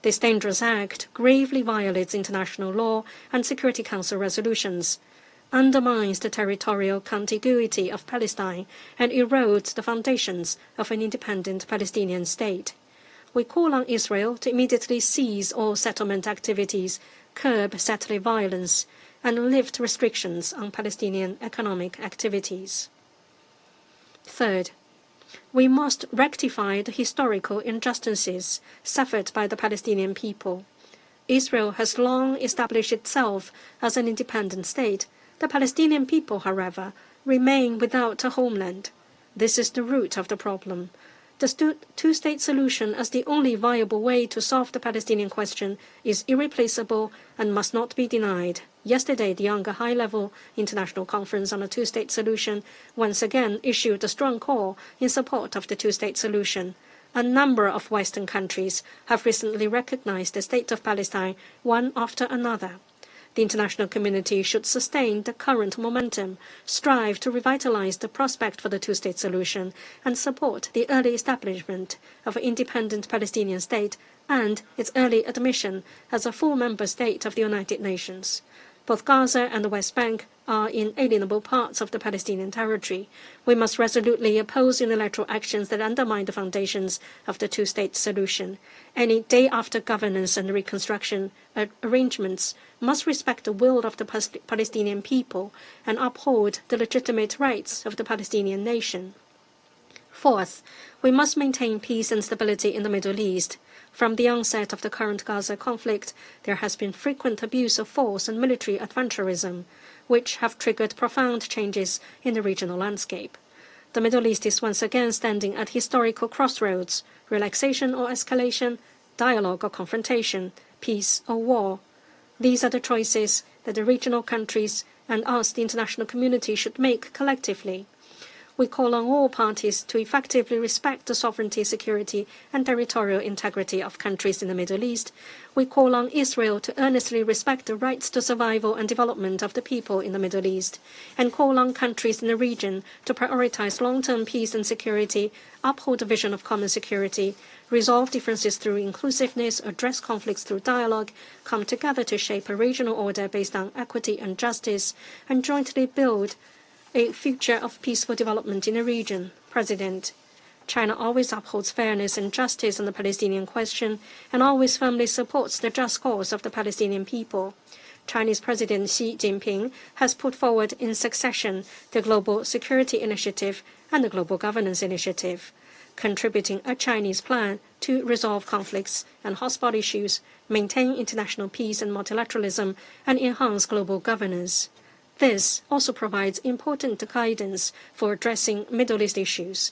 This dangerous act gravely violates international law and Security Council resolutions, undermines the territorial contiguity of Palestine, and erodes the foundations of an independent Palestinian state. We call on Israel to immediately cease all settlement activities, curb settler violence, and lift restrictions on Palestinian economic activities. Third, we must rectify the historical injustices suffered by the Palestinian people. Israel has long established itself as an independent state. The Palestinian people, however, remain without a homeland. This is the root of the problem. The two-state solution as the only viable way to solve the Palestinian question is irreplaceable and must not be denied. Yesterday, the Younger High-Level International Conference on a Two-State Solution once again issued a strong call in support of the two-state solution. A number of Western countries have recently recognized the state of Palestine one after another. The international community should sustain the current momentum, strive to revitalize the prospect for the two-state solution, and support the early establishment of an independent Palestinian state and its early admission as a full member state of the United Nations. Both Gaza and the West Bank are inalienable parts of the Palestinian territory. We must resolutely oppose unilateral actions that undermine the foundations of the two-state solution. Any day-after governance and reconstruction arrangements must respect the will of the Palestinian people and uphold the legitimate rights of the Palestinian nation. Fourth, we must maintain peace and stability in the Middle East. From the onset of the current Gaza conflict, there has been frequent abuse of force and military adventurism, which have triggered profound changes in the regional landscape. The Middle East is once again standing at historical crossroads: relaxation or escalation, dialogue or confrontation, peace or war. These are the choices that the regional countries and us, the international community, should make collectively. We call on all parties to effectively respect the sovereignty, security, and territorial integrity of countries in the Middle East. We call on Israel to earnestly respect the rights to survival and development of the people in the Middle East, and call on countries in the region to prioritize long-term peace and security, uphold the vision of common security, resolve differences through inclusiveness, address conflicts through dialogue, come together to shape a regional order based on equity and justice, and jointly build a future of peaceful development in the region. President, China always upholds fairness and justice on the Palestinian question and always firmly supports the just cause of the Palestinian people. Chinese President Xi Jinping has put forward in succession the Global Security Initiative and the Global Governance Initiative, contributing a Chinese plan to resolve conflicts and hotspot issues, maintain international peace and multilateralism, and enhance global governance. This also provides important guidance for addressing Middle East issues.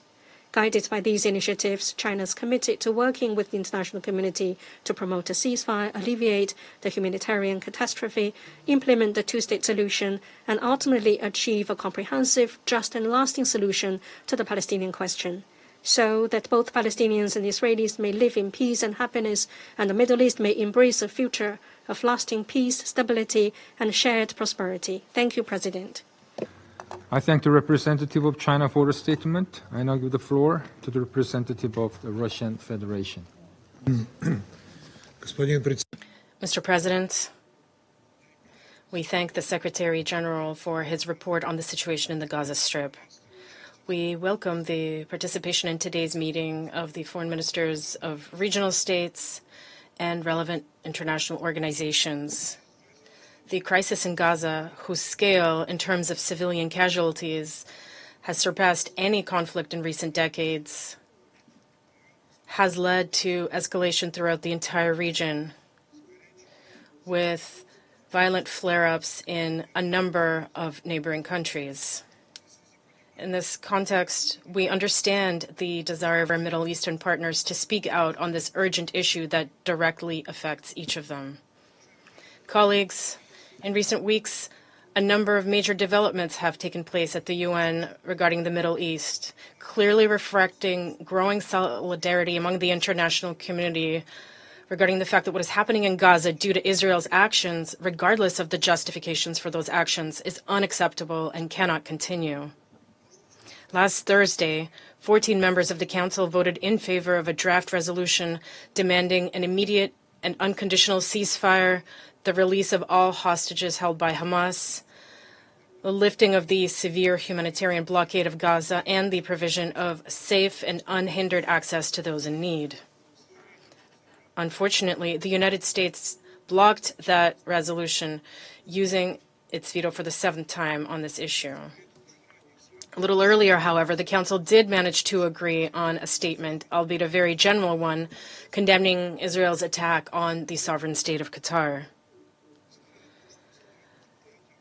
Guided by these initiatives, China is committed to working with the international community to promote a ceasefire, alleviate the humanitarian catastrophe, implement the two-state solution, and ultimately achieve a comprehensive, just, and lasting solution to the Palestinian question, so that both Palestinians and Israelis may live in peace and happiness, and the Middle East may embrace a future of lasting peace, stability, and shared prosperity. Thank you, President. I thank the representative of China for the statement. I now give the floor to the representative of the Russian Federation. Mr. President, we thank the Secretary General for his report on the situation in the Gaza Strip. We welcome the participation in today's meeting of the foreign ministers of regional states and relevant international organizations. The crisis in Gaza, whose scale in terms of civilian casualties has surpassed any conflict in recent decades, has led to escalation throughout the entire region, with violent flare-ups in a number of neighboring countries. In this context, we understand the desire of our Middle Eastern partners to speak out on this urgent issue that directly affects each of them. Colleagues, in recent weeks, a number of major developments have taken place at the UN regarding the Middle East, clearly reflecting growing solidarity among the international community regarding the fact that what is happening in Gaza due to Israel's actions, regardless of the justifications for those actions, is unacceptable and cannot continue. Last Thursday, 14 members of the Council voted in favor of a draft resolution demanding an immediate and unconditional ceasefire, the release of all hostages held by Hamas, the lifting of the severe humanitarian blockade of Gaza, and the provision of safe and unhindered access to those in need. Unfortunately, the United States blocked that resolution, using its veto for the 7th time on this issue. A little earlier, however, the Council did manage to agree on a statement, albeit a very general one, condemning Israel's attack on the sovereign state of Qatar.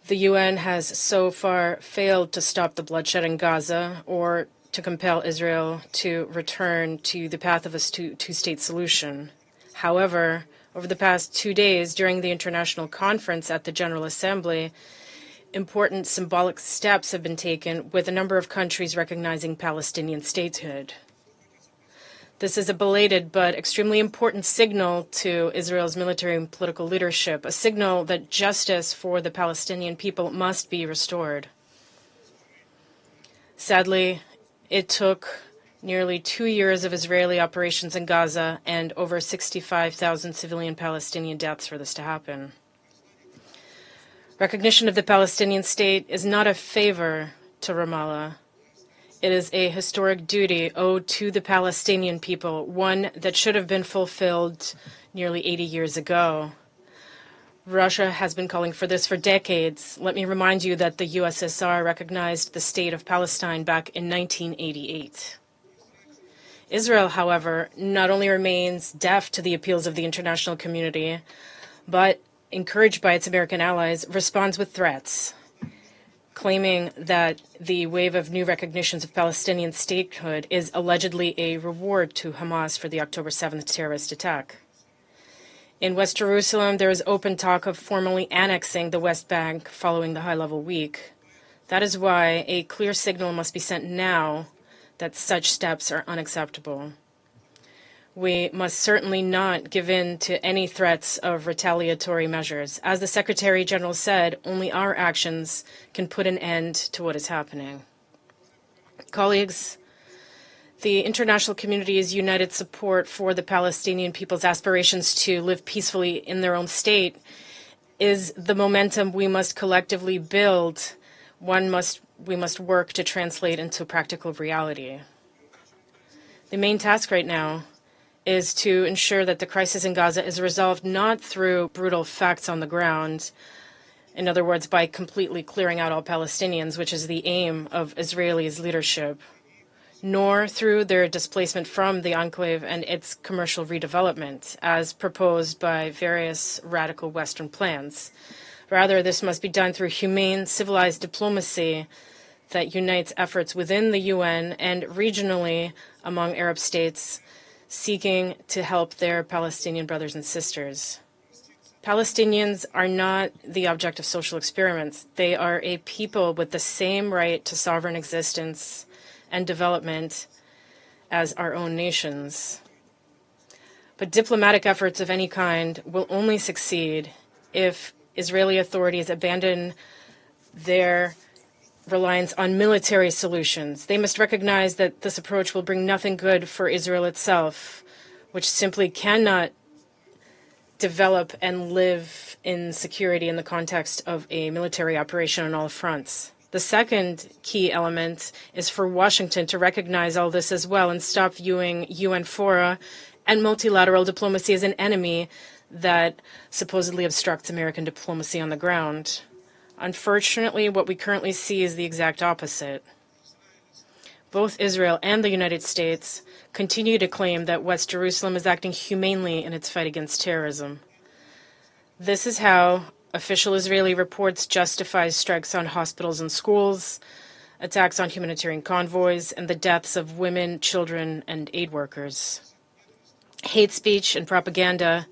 The UN has so far failed to stop the bloodshed in Gaza or to compel Israel to return to the path of a two-state solution. However, over the past 2 days during the international conference at the General Assembly, important symbolic steps have been taken, with a number of countries recognizing Palestinian statehood. This is a belated but extremely important signal to Israel's military and political leadership, a signal that justice for the Palestinian people must be restored. Sadly, it took nearly 2 years of Israeli operations in Gaza and over 65,000 civilian Palestinian deaths for this to happen. Recognition of the Palestinian state is not a favor to Ramallah. It is a historic duty owed to the Palestinian people, one that should have been fulfilled nearly 80 years ago. Russia has been calling for this for decades. Let me remind you that the USSR recognized the state of Palestine back in 1988. Israel, however, not only remains deaf to the appeals of the international community, but, encouraged by its American allies, responds with threats, claiming that the wave of new recognitions of Palestinian statehood is allegedly a reward to Hamas for the October 7th terrorist attack. In West Jerusalem, there is open talk of formally annexing the West Bank following the high-level week. That is why a clear signal must be sent now that such steps are unacceptable. We must certainly not give in to any threats of retaliatory measures. As the Secretary General said, only our actions can put an end to what is happening. Colleagues, the international community's united support for the Palestinian people's aspirations to live peacefully in their own state is the momentum we must collectively build. We must work to translate into practical reality. The main task right now is to ensure that the crisis in Gaza is resolved not through brutal facts on the ground, in other words, by completely clearing out all Palestinians, which is the aim of Israelis' leadership, nor through their displacement from the enclave and its commercial redevelopment, as proposed by various radical Western plans. Rather, this must be done through humane, civilized diplomacy that unites efforts within the UN and regionally among Arab states seeking to help their Palestinian brothers and sisters. Palestinians are not the object of social experiments. They are a people with the same right to sovereign existence and development as our own nations. But diplomatic efforts of any kind will only succeed if Israeli authorities abandon their reliance on military solutions. They must recognize that this approach will bring nothing good for Israel itself, which simply cannot develop and live in security in the context of a military operation on all fronts. The second key element is for Washington to recognize all this as well and stop viewing UN fora and multilateral diplomacy as an enemy that supposedly obstructs American diplomacy on the ground. Unfortunately, what we currently see is the exact opposite. Both Israel and the United States continue to claim that West Jerusalem is acting humanely in its fight against terrorism. This is how official Israeli reports justify strikes on hospitals and schools, attacks on humanitarian convoys, and the deaths of women, children, and aid workers. Hate speech and propaganda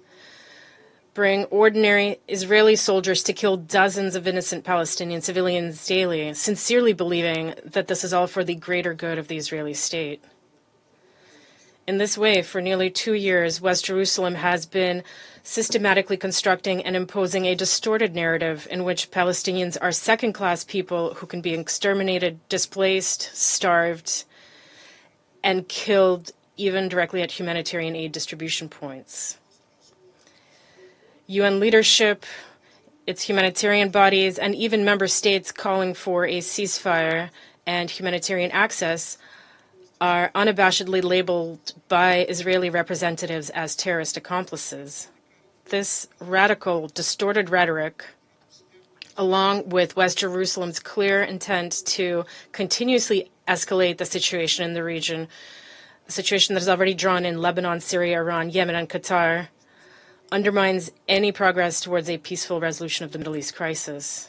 bring ordinary Israeli soldiers to kill dozens of innocent Palestinian civilians daily, sincerely believing that this is all for the greater good of the Israeli state. In this way, for nearly 2 years, West Jerusalem has been systematically constructing and imposing a distorted narrative in which Palestinians are second-class people who can be exterminated, displaced, starved, and killed even directly at humanitarian aid distribution points. UN leadership, its humanitarian bodies, and even member states calling for a ceasefire and humanitarian access are unabashedly labeled by Israeli representatives as terrorist accomplices. This radical, distorted rhetoric, along with West Jerusalem's clear intent to continuously escalate the situation in the region, a situation that is already drawn in Lebanon, Syria, Iran, Yemen, and Qatar, undermines any progress towards a peaceful resolution of the Middle East crisis.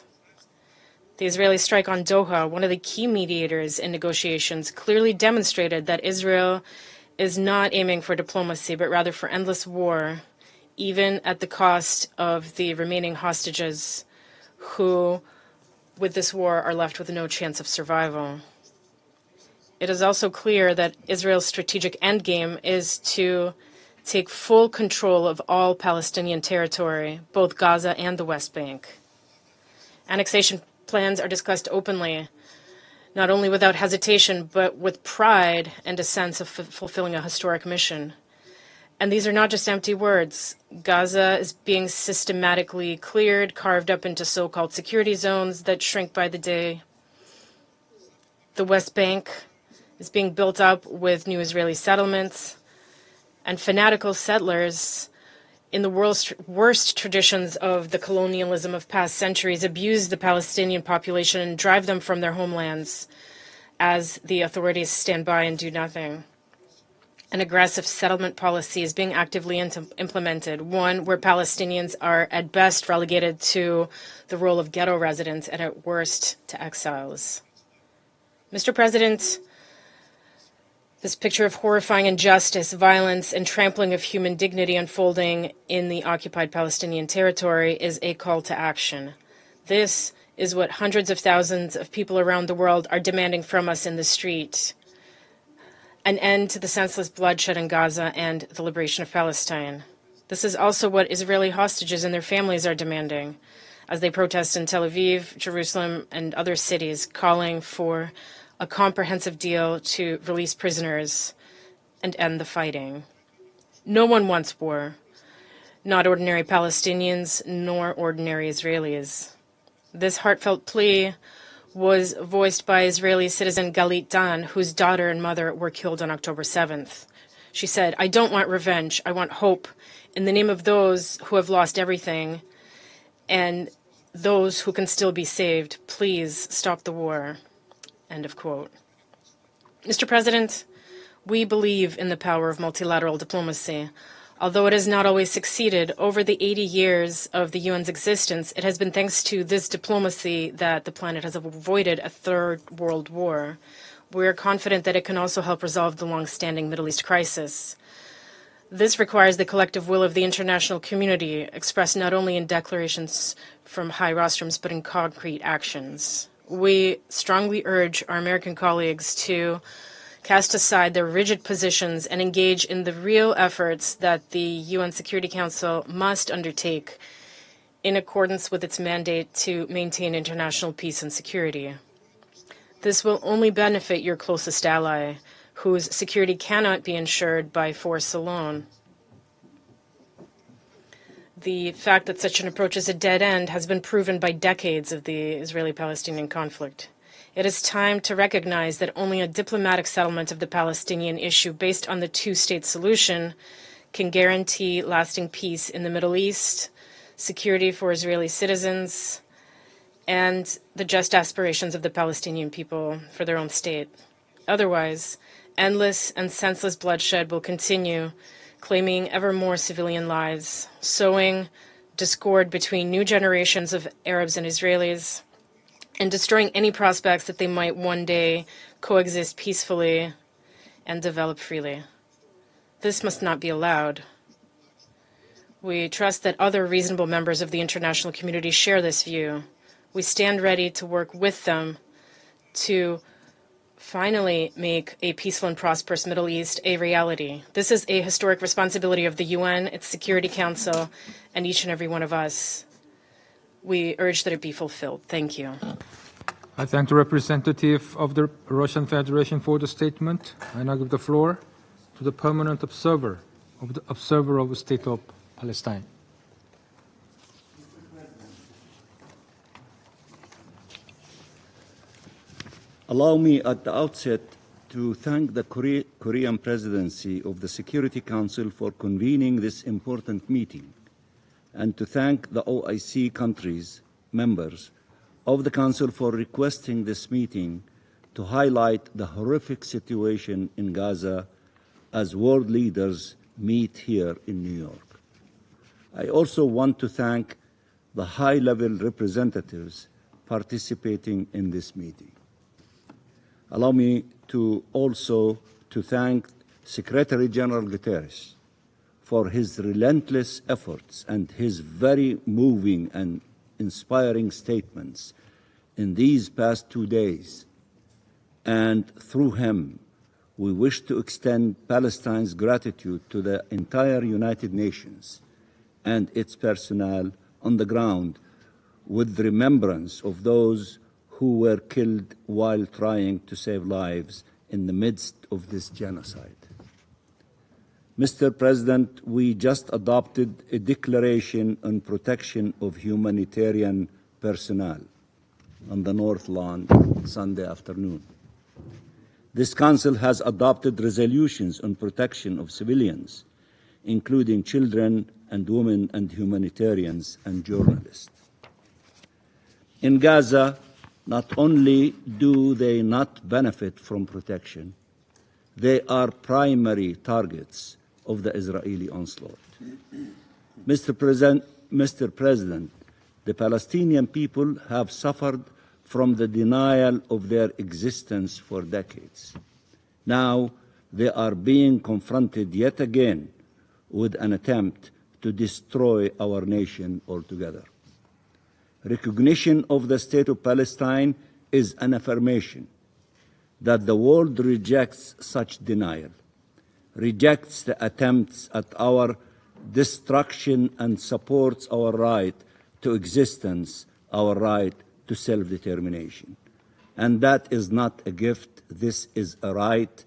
The Israeli strike on Doha, one of the key mediators in negotiations, clearly demonstrated that Israel is not aiming for diplomacy, but rather for endless war, even at the cost of the remaining hostages who, with this war, are left with no chance of survival. it is also clear that Israel's strategic endgame is to take full control of all Palestinian territory, both Gaza and the West Bank. Annexation plans are discussed openly, not only without hesitation, but with pride and a sense of fulfilling a historic mission. And these are not just empty words. Gaza is being systematically cleared, carved up into so-called security zones that shrink by the day. The West Bank is being built up with new Israeli settlements, and fanatical settlers, in the world's worst traditions of the colonialism of past centuries, abuse the Palestinian population and drive them from their homelands as the authorities stand by and do nothing. An aggressive settlement policy is being actively implemented, one where Palestinians are at best relegated to the role of ghetto residents and at worst to exiles. Mr. President, this picture of horrifying injustice, violence, and trampling of human dignity unfolding in the occupied Palestinian territory is a call to action. This is what hundreds of thousands of people around the world are demanding from us in the street. An end to the senseless bloodshed in Gaza and the liberation of Palestine. This is also what Israeli hostages and their families are demanding as they protest in Tel Aviv, Jerusalem, and other cities, calling for a comprehensive deal to release prisoners and end the fighting. No one wants war, not ordinary Palestinians nor ordinary Israelis. This heartfelt plea was voiced by Israeli citizen Galit Dan, whose daughter and mother were killed on October 7th. She said, "I don't want revenge, I want hope in the name of those who have lost everything and those who can still be saved. Please stop the war." End of quote. Mr. President, we believe in the power of multilateral diplomacy. Although it has not always succeeded, over the 80 years of the UN's existence, it has been thanks to this diplomacy that the planet has avoided a third world war. We are confident that it can also help resolve the long-standing Middle East crisis. This requires the collective will of the international community, expressed not only in declarations from high rostrums, but in concrete actions. We strongly urge our American colleagues to cast aside their rigid positions and engage in the real efforts that the UN Security Council must undertake in accordance with its mandate to maintain international peace and security. This will only benefit your closest ally, whose security cannot be ensured by force alone. The fact that such an approach is a dead end has been proven by decades of the Israeli-Palestinian conflict. It is time to recognize that only a diplomatic settlement of the Palestinian issue based on the two-state solution can guarantee lasting peace in the Middle East, security for Israeli citizens, and the just aspirations of the Palestinian people for their own state. Otherwise, endless and senseless bloodshed will continue, claiming ever more civilian lives, sowing discord between new generations of Arabs and Israelis, and destroying any prospects that they might one day coexist peacefully and develop freely. This must not be allowed. We trust that other reasonable members of the international community share this view. We stand ready to work with them to finally make a peaceful and prosperous Middle East a reality. This is a historic responsibility of the UN, its Security Council, and each and every one of us. We urge that it be fulfilled. Thank you. I thank the representative of the Russian Federation for the statement. I now give the floor to the permanent observer of the State of Palestine. Allow me at the outset to thank the Korean presidency of the Security Council for convening this important meeting, and to thank the OIC countries, members of the Council, for requesting this meeting to highlight the horrific situation in Gaza as world leaders meet here in New York. I also want to thank the high-level representatives participating in this meeting. Allow me to also thank Secretary General Guterres for his relentless efforts and his very moving and inspiring statements in these past 2 days and through him, we wish to extend Palestine's gratitude to the entire United Nations and its personnel on the ground, with remembrance of those who were killed while trying to save lives in the midst of this genocide. Mr. President, we just adopted a declaration on protection of humanitarian personnel on the North Lawn Sunday afternoon. This Council has adopted resolutions on protection of civilians, including children and women and humanitarians and journalists. In Gaza, not only do they not benefit from protection, they are primary targets of the Israeli onslaught. Mr. President, the Palestinian people have suffered from the denial of their existence for decades. Now they are being confronted yet again with an attempt to destroy our nation altogether. Recognition of the State of Palestine is an affirmation that the world rejects such denial, rejects the attempts at our destruction, and supports our right to existence, our right to self-determination. And that is not a gift, this is a right,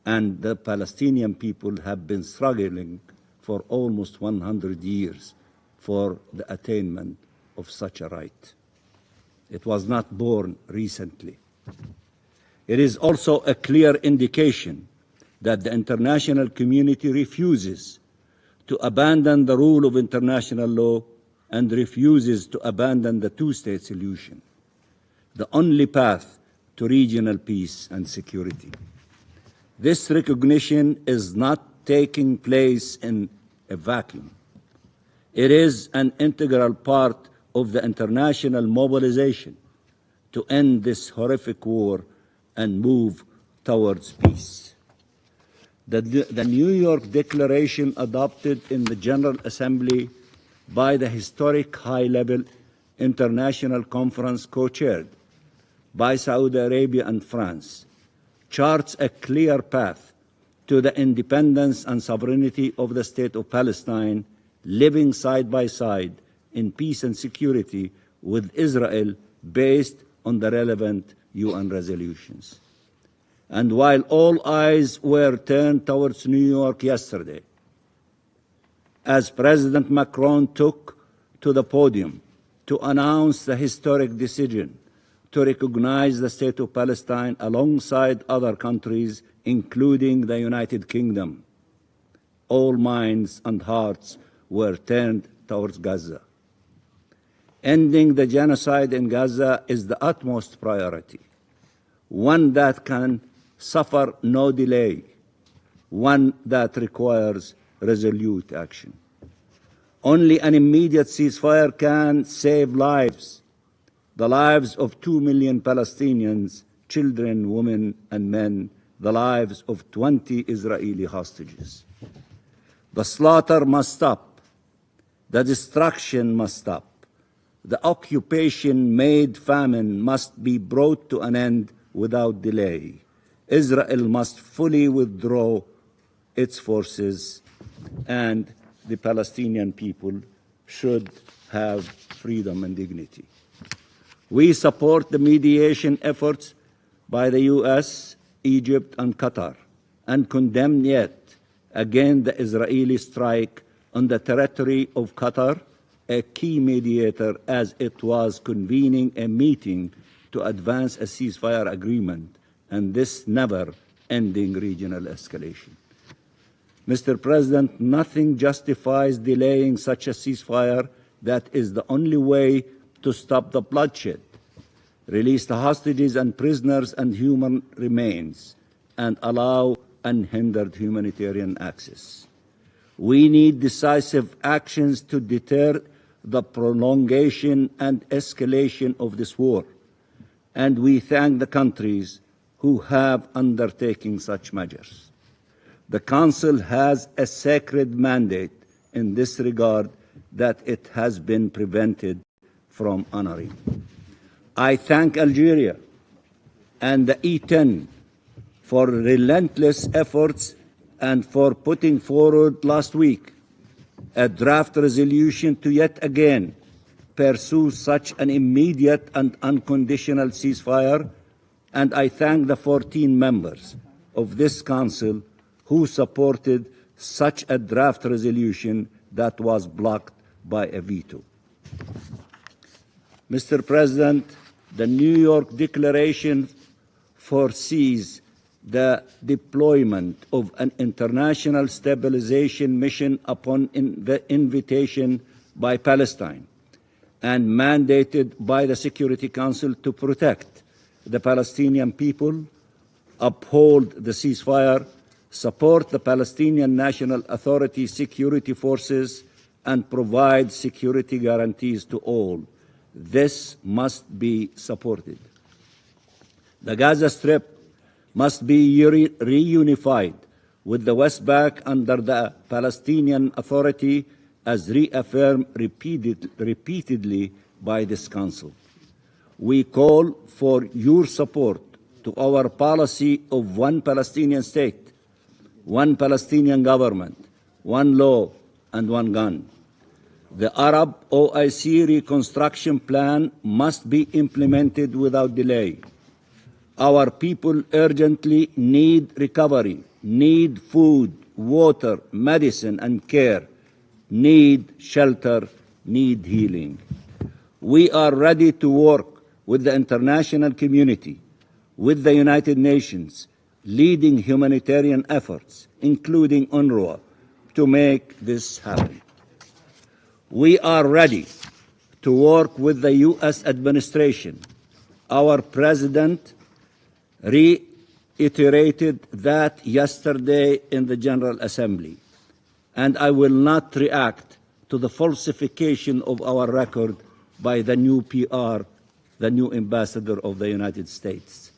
and the Palestinian people have been struggling for almost 100 years for the attainment of such a right. It was not born recently. It is also a clear indication that the international community refuses to abandon the rule of international law and refuses to abandon the two-state solution, the only path to regional peace and security. This recognition is not taking place in a vacuum. It is an integral part of the international mobilization to end this horrific war and move towards peace. The New York Declaration adopted in the General Assembly by the historic high-level international conference co-chaired by Saudi Arabia and France charts a clear path to the independence and sovereignty of the State of Palestine, living side by side in peace and security with Israel based on the relevant UN resolutions. And while all eyes were turned towards New York yesterday, as President Macron took to the podium to announce the historic decision to recognize the State of Palestine alongside other countries, including the United Kingdom, all minds and hearts were turned towards Gaza. Ending the genocide in Gaza is the utmost priority, one that can suffer no delay, one that requires resolute action. Only an immediate ceasefire can save lives, the lives of 2 million Palestinians, children, women, and men, the lives of 20 Israeli hostages. The slaughter must stop. The destruction must stop. The occupation-made famine must be brought to an end without delay. Israel must fully withdraw its forces, and the Palestinian people should have freedom and dignity. We support the mediation efforts by the US, Egypt, and Qatar, and condemn yet again the Israeli strike on the territory of Qatar, a key mediator as it was convening a meeting to advance a ceasefire agreement, and this never-ending regional escalation. Mr. President, nothing justifies delaying such a ceasefire that is the only way to stop the bloodshed, release the hostages and prisoners and human remains, and allow unhindered humanitarian access. We need decisive actions to deter the prolongation and escalation of this war, and we thank the countries who have undertaken such measures. The Council has a sacred mandate in this regard that it has been prevented from honoring. I thank Algeria and the E10 for relentless efforts and for putting forward last week a draft resolution to yet again pursue such an immediate and unconditional ceasefire, and I thank the 14 members of this Council who supported such a draft resolution that was blocked by a veto. Mr. President, the New York Declaration foresees the deployment of an international stabilization mission upon the invitation by Palestine and mandated by the Security Council to protect the Palestinian people, uphold the ceasefire, support the Palestinian National Authority security forces, and provide security guarantees to all. This must be supported. The Gaza Strip must be reunified with the West Bank under the Palestinian Authority as reaffirmed repeatedly by this Council. We call for your support to our policy of one Palestinian state, one Palestinian government, one law, and one gun. The Arab OIC reconstruction plan must be implemented without delay. Our people urgently need recovery, need food, water, medicine, and care, need shelter, need healing. We are ready to work with the international community, with the United Nations, leading humanitarian efforts, including UNRWA, to make this happen. We are ready to work with the U.S. administration. Our President reiterated that yesterday in the General Assembly, and I will not react to the falsification of our record by the new PR, the new ambassador of the United States.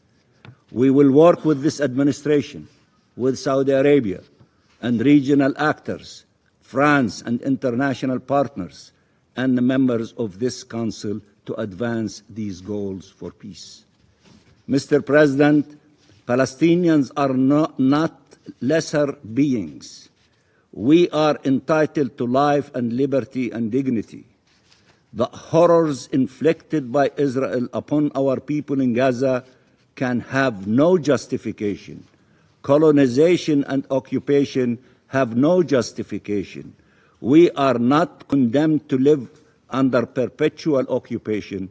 We will work with this administration, with Saudi Arabia and regional actors, France and international partners, and the members of this Council to advance these goals for peace. Mr. President, Palestinians are not lesser beings. We are entitled to life and liberty and dignity. The horrors inflicted by Israel upon our people in Gaza can have no justification. Colonization and occupation have no justification. We are not condemned to live under perpetual occupation,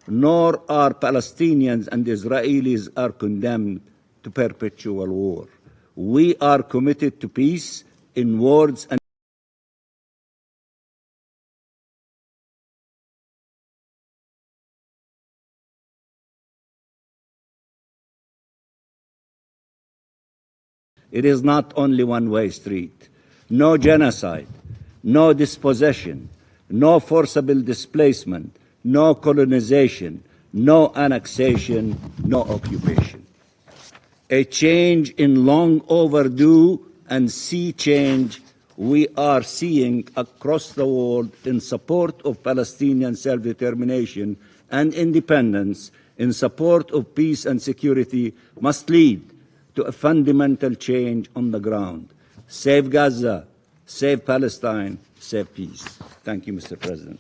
nor are Palestinians and Israelis are condemned to perpetual war. We are committed to peace in words and it is not only one-way street. No genocide, no dispossession, no forcible displacement, no colonization, no annexation, no occupation. A change in long overdue and sea change we are seeing across the world in support of Palestinian self-determination and independence, in support of peace and security, must lead to a fundamental change on the ground. Save Gaza, save Palestine, save peace. Thank you, Mr. President.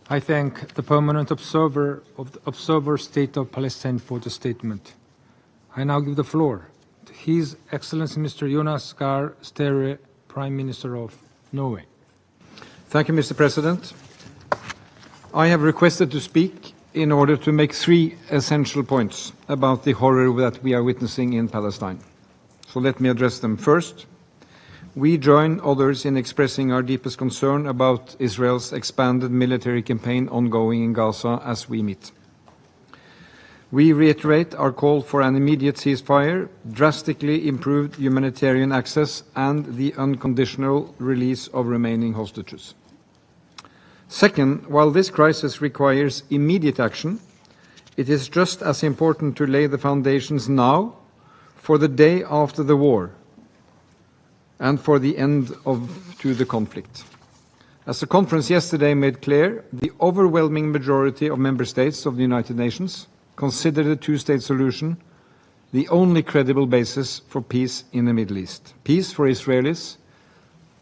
I thank the permanent observer of the Observer State of Palestine for the statement. I now give the floor to His Excellency Mr. Jonas Gahr Støre, Prime Minister of Norway. Thank you, Mr. President. I have requested to speak in order to make three essential points about the horror that we are witnessing in Palestine. So let me address them. First, we join others in expressing our deepest concern about Israel's expanded military campaign ongoing in Gaza as we meet. We reiterate our call for an immediate ceasefire, drastically improved humanitarian access, and the unconditional release of remaining hostages. Second, while this crisis requires immediate action, it is just as important to lay the foundations now for the day after the war and for the end to the conflict. As the conference yesterday made clear, the overwhelming majority of member states of the United Nations consider the two-state solution the only credible basis for peace in the Middle East. Peace for Israelis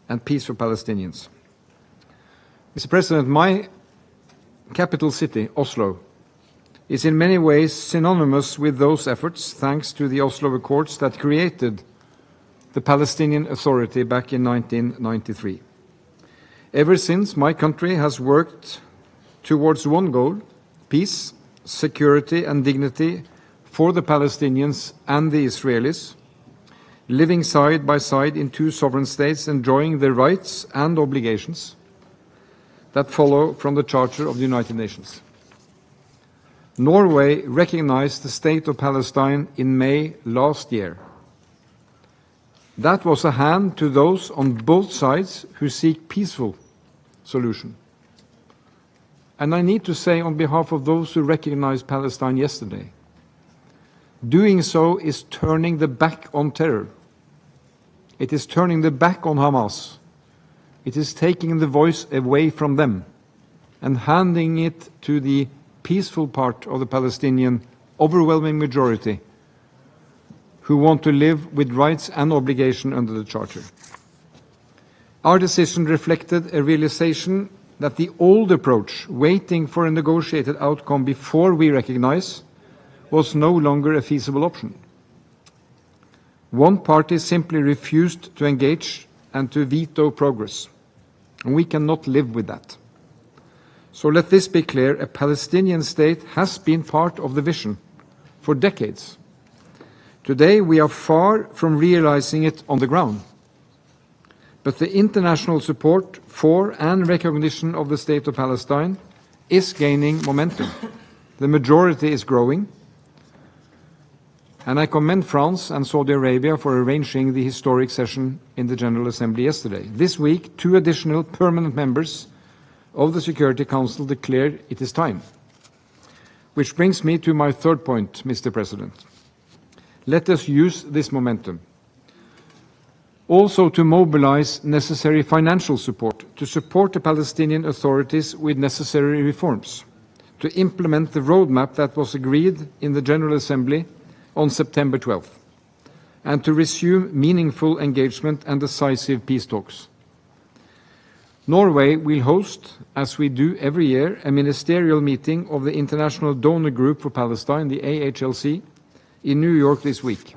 and peace for Palestinians. Mr. President, my capital city, Oslo, is in many ways synonymous with those efforts thanks to the Oslo Accords that created the Palestinian Authority back in 1993. Ever since, my country has worked towards one goal: peace, security and dignity for the Palestinians and the Israelis, living side by side in two sovereign states enjoying the rights and obligations that follow from the Charter of the United Nations. Norway recognized the State of Palestine in May last year. That was a hand to those on both sides who seek peaceful solution. And I need to say on behalf of those who recognized Palestine yesterday, doing so is turning the back on terror. It is turning the back on Hamas. It is taking the voice away from them and handing it to the peaceful part of the Palestinian overwhelming majority who want to live with rights and obligation under the Charter. Our decision reflected a realization that the old approach, waiting for a negotiated outcome before we recognize, was no longer a feasible option. One party simply refused to engage and to veto progress, and we cannot live with that. So let this be clear: a Palestinian state has been part of the vision for decades. Today we are far from realizing it on the ground. But the international support for and recognition of the State of Palestine is gaining momentum. The majority is growing. And I commend France and Saudi Arabia for arranging the historic session in the General Assembly yesterday. This week, 2 additional permanent members of the Security Council declared it is time. Which brings me to my third point, Mr. President. Let us use this momentum also to mobilize necessary financial support, to support the Palestinian authorities with necessary reforms, to implement the roadmap that was agreed in the General Assembly on September 12th, and to resume meaningful engagement and decisive peace talks. Norway will host, as we do every year, a ministerial meeting of the International Donor Group for Palestine, the AHLC, in New York this week.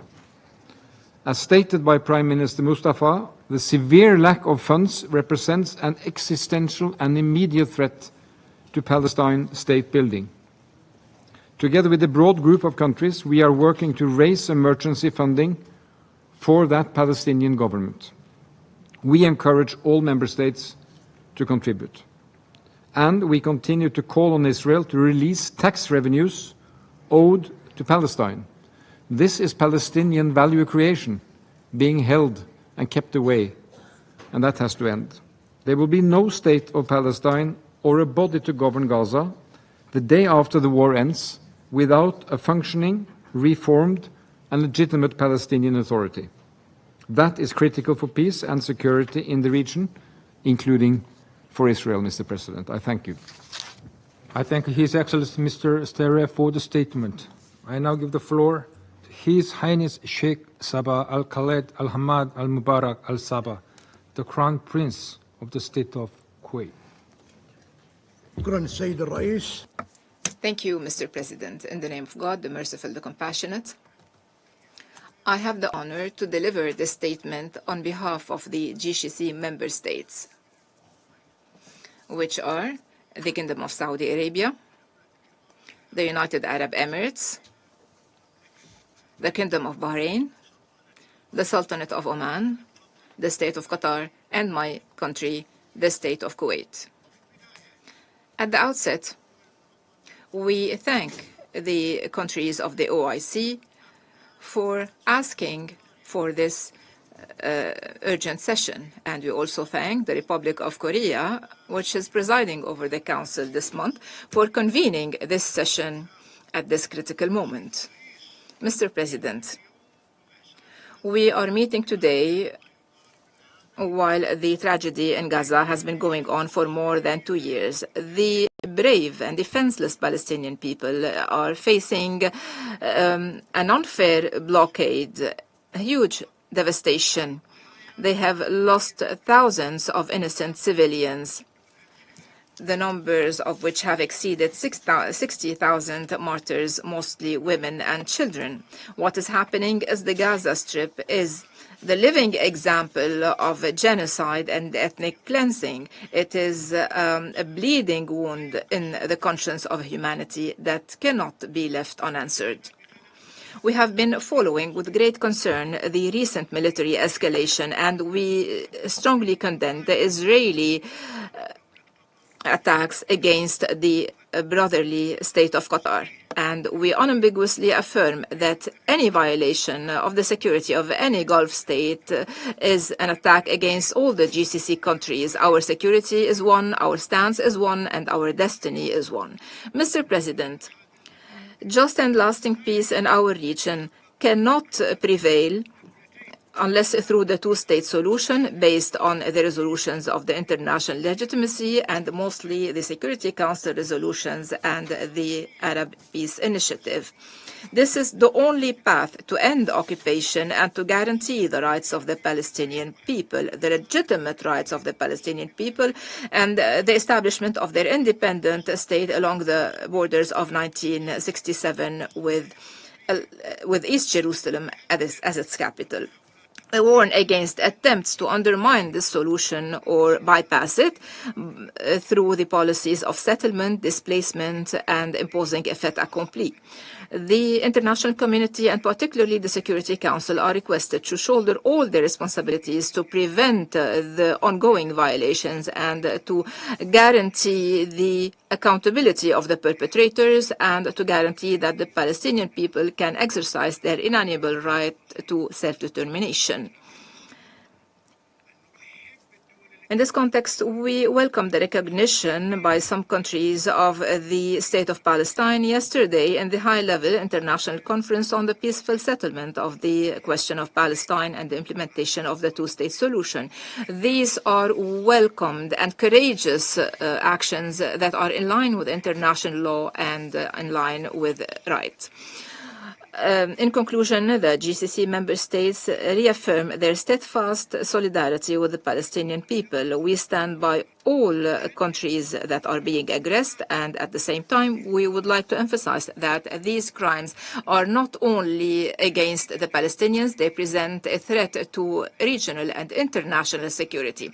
As stated by Prime Minister Mustafa, the severe lack of funds represents an existential and immediate threat to Palestine state building. Together with a broad group of countries, we are working to raise emergency funding for that Palestinian government. We encourage all member states to contribute. And we continue to call on Israel to release tax revenues owed to Palestine. This is Palestinian value creation being held and kept away, and that has to end. There will be no state of Palestine or a body to govern Gaza the day after the war ends without a functioning, reformed, and legitimate Palestinian Authority. That is critical for peace and security in the region, including for Israel, Mr. President. I thank you. I thank His Excellency Mr. Stere for the statement. I now give the floor to His Highness Sheikh Sabah Al-Khaled Al-Hamad Al-Mubarak Al-Sabah, the Crown Prince of the State of Kuwait. Thank you, Mr. President. In the name of God, the merciful, the compassionate, I have the honor to deliver this statement on behalf of the GCC member states, which are the Kingdom of Saudi Arabia, the United Arab Emirates, the Kingdom of Bahrain, the Sultanate of Oman, the State of Qatar, and my country, the State of Kuwait. At the outset, we thank the countries of the OIC for asking for this urgent session, and we also thank the Republic of Korea, which is presiding over the Council this month, for convening this session at this critical moment. Mr. President, we are meeting today while the tragedy in Gaza has been going on for more than 2 years. The brave and defenseless Palestinian people are facing an unfair blockade, a huge devastation. They have lost thousands of innocent civilians, the numbers of which have exceeded 60,000 martyrs, mostly women and children. What is happening is the Gaza Strip is the living example of genocide and ethnic cleansing. It is a bleeding wound in the conscience of humanity that cannot be left unanswered. We have been following with great concern the recent military escalation, and we strongly condemn the Israeli attacks against the brotherly state of Qatar. And we unambiguously affirm that any violation of the security of any Gulf state is an attack against all the GCC countries. Our security is one, our stance is one, and our destiny is one. Mr. President, just and lasting peace in our region cannot prevail unless through the two-state solution based on the resolutions of the international legitimacy and mostly the Security Council resolutions and the Arab Peace Initiative. This is the only path to end occupation and to guarantee the rights of the Palestinian people, the legitimate rights of the Palestinian people, and the establishment of their independent state along the borders of 1967 with East Jerusalem as its capital. I warn against attempts to undermine this solution or bypass it through the policies of settlement, displacement, and imposing a fait accompli. The international community, and particularly the Security Council, are requested to shoulder all their responsibilities to prevent the ongoing violations and to guarantee the accountability of the perpetrators and to guarantee that the Palestinian people can exercise their inalienable right to self-determination. In this context, we welcome the recognition by some countries of the State of Palestine yesterday in the high-level international conference on the peaceful settlement of the question of Palestine and the implementation of the two-state solution. These are welcomed and courageous actions that are in line with international law and in line with rights. In conclusion, the GCC member states reaffirm their steadfast solidarity with the Palestinian people. We stand by all countries that are being aggressed, and at the same time, we would like to emphasize that these crimes are not only against the Palestinians, they present a threat to regional and international security.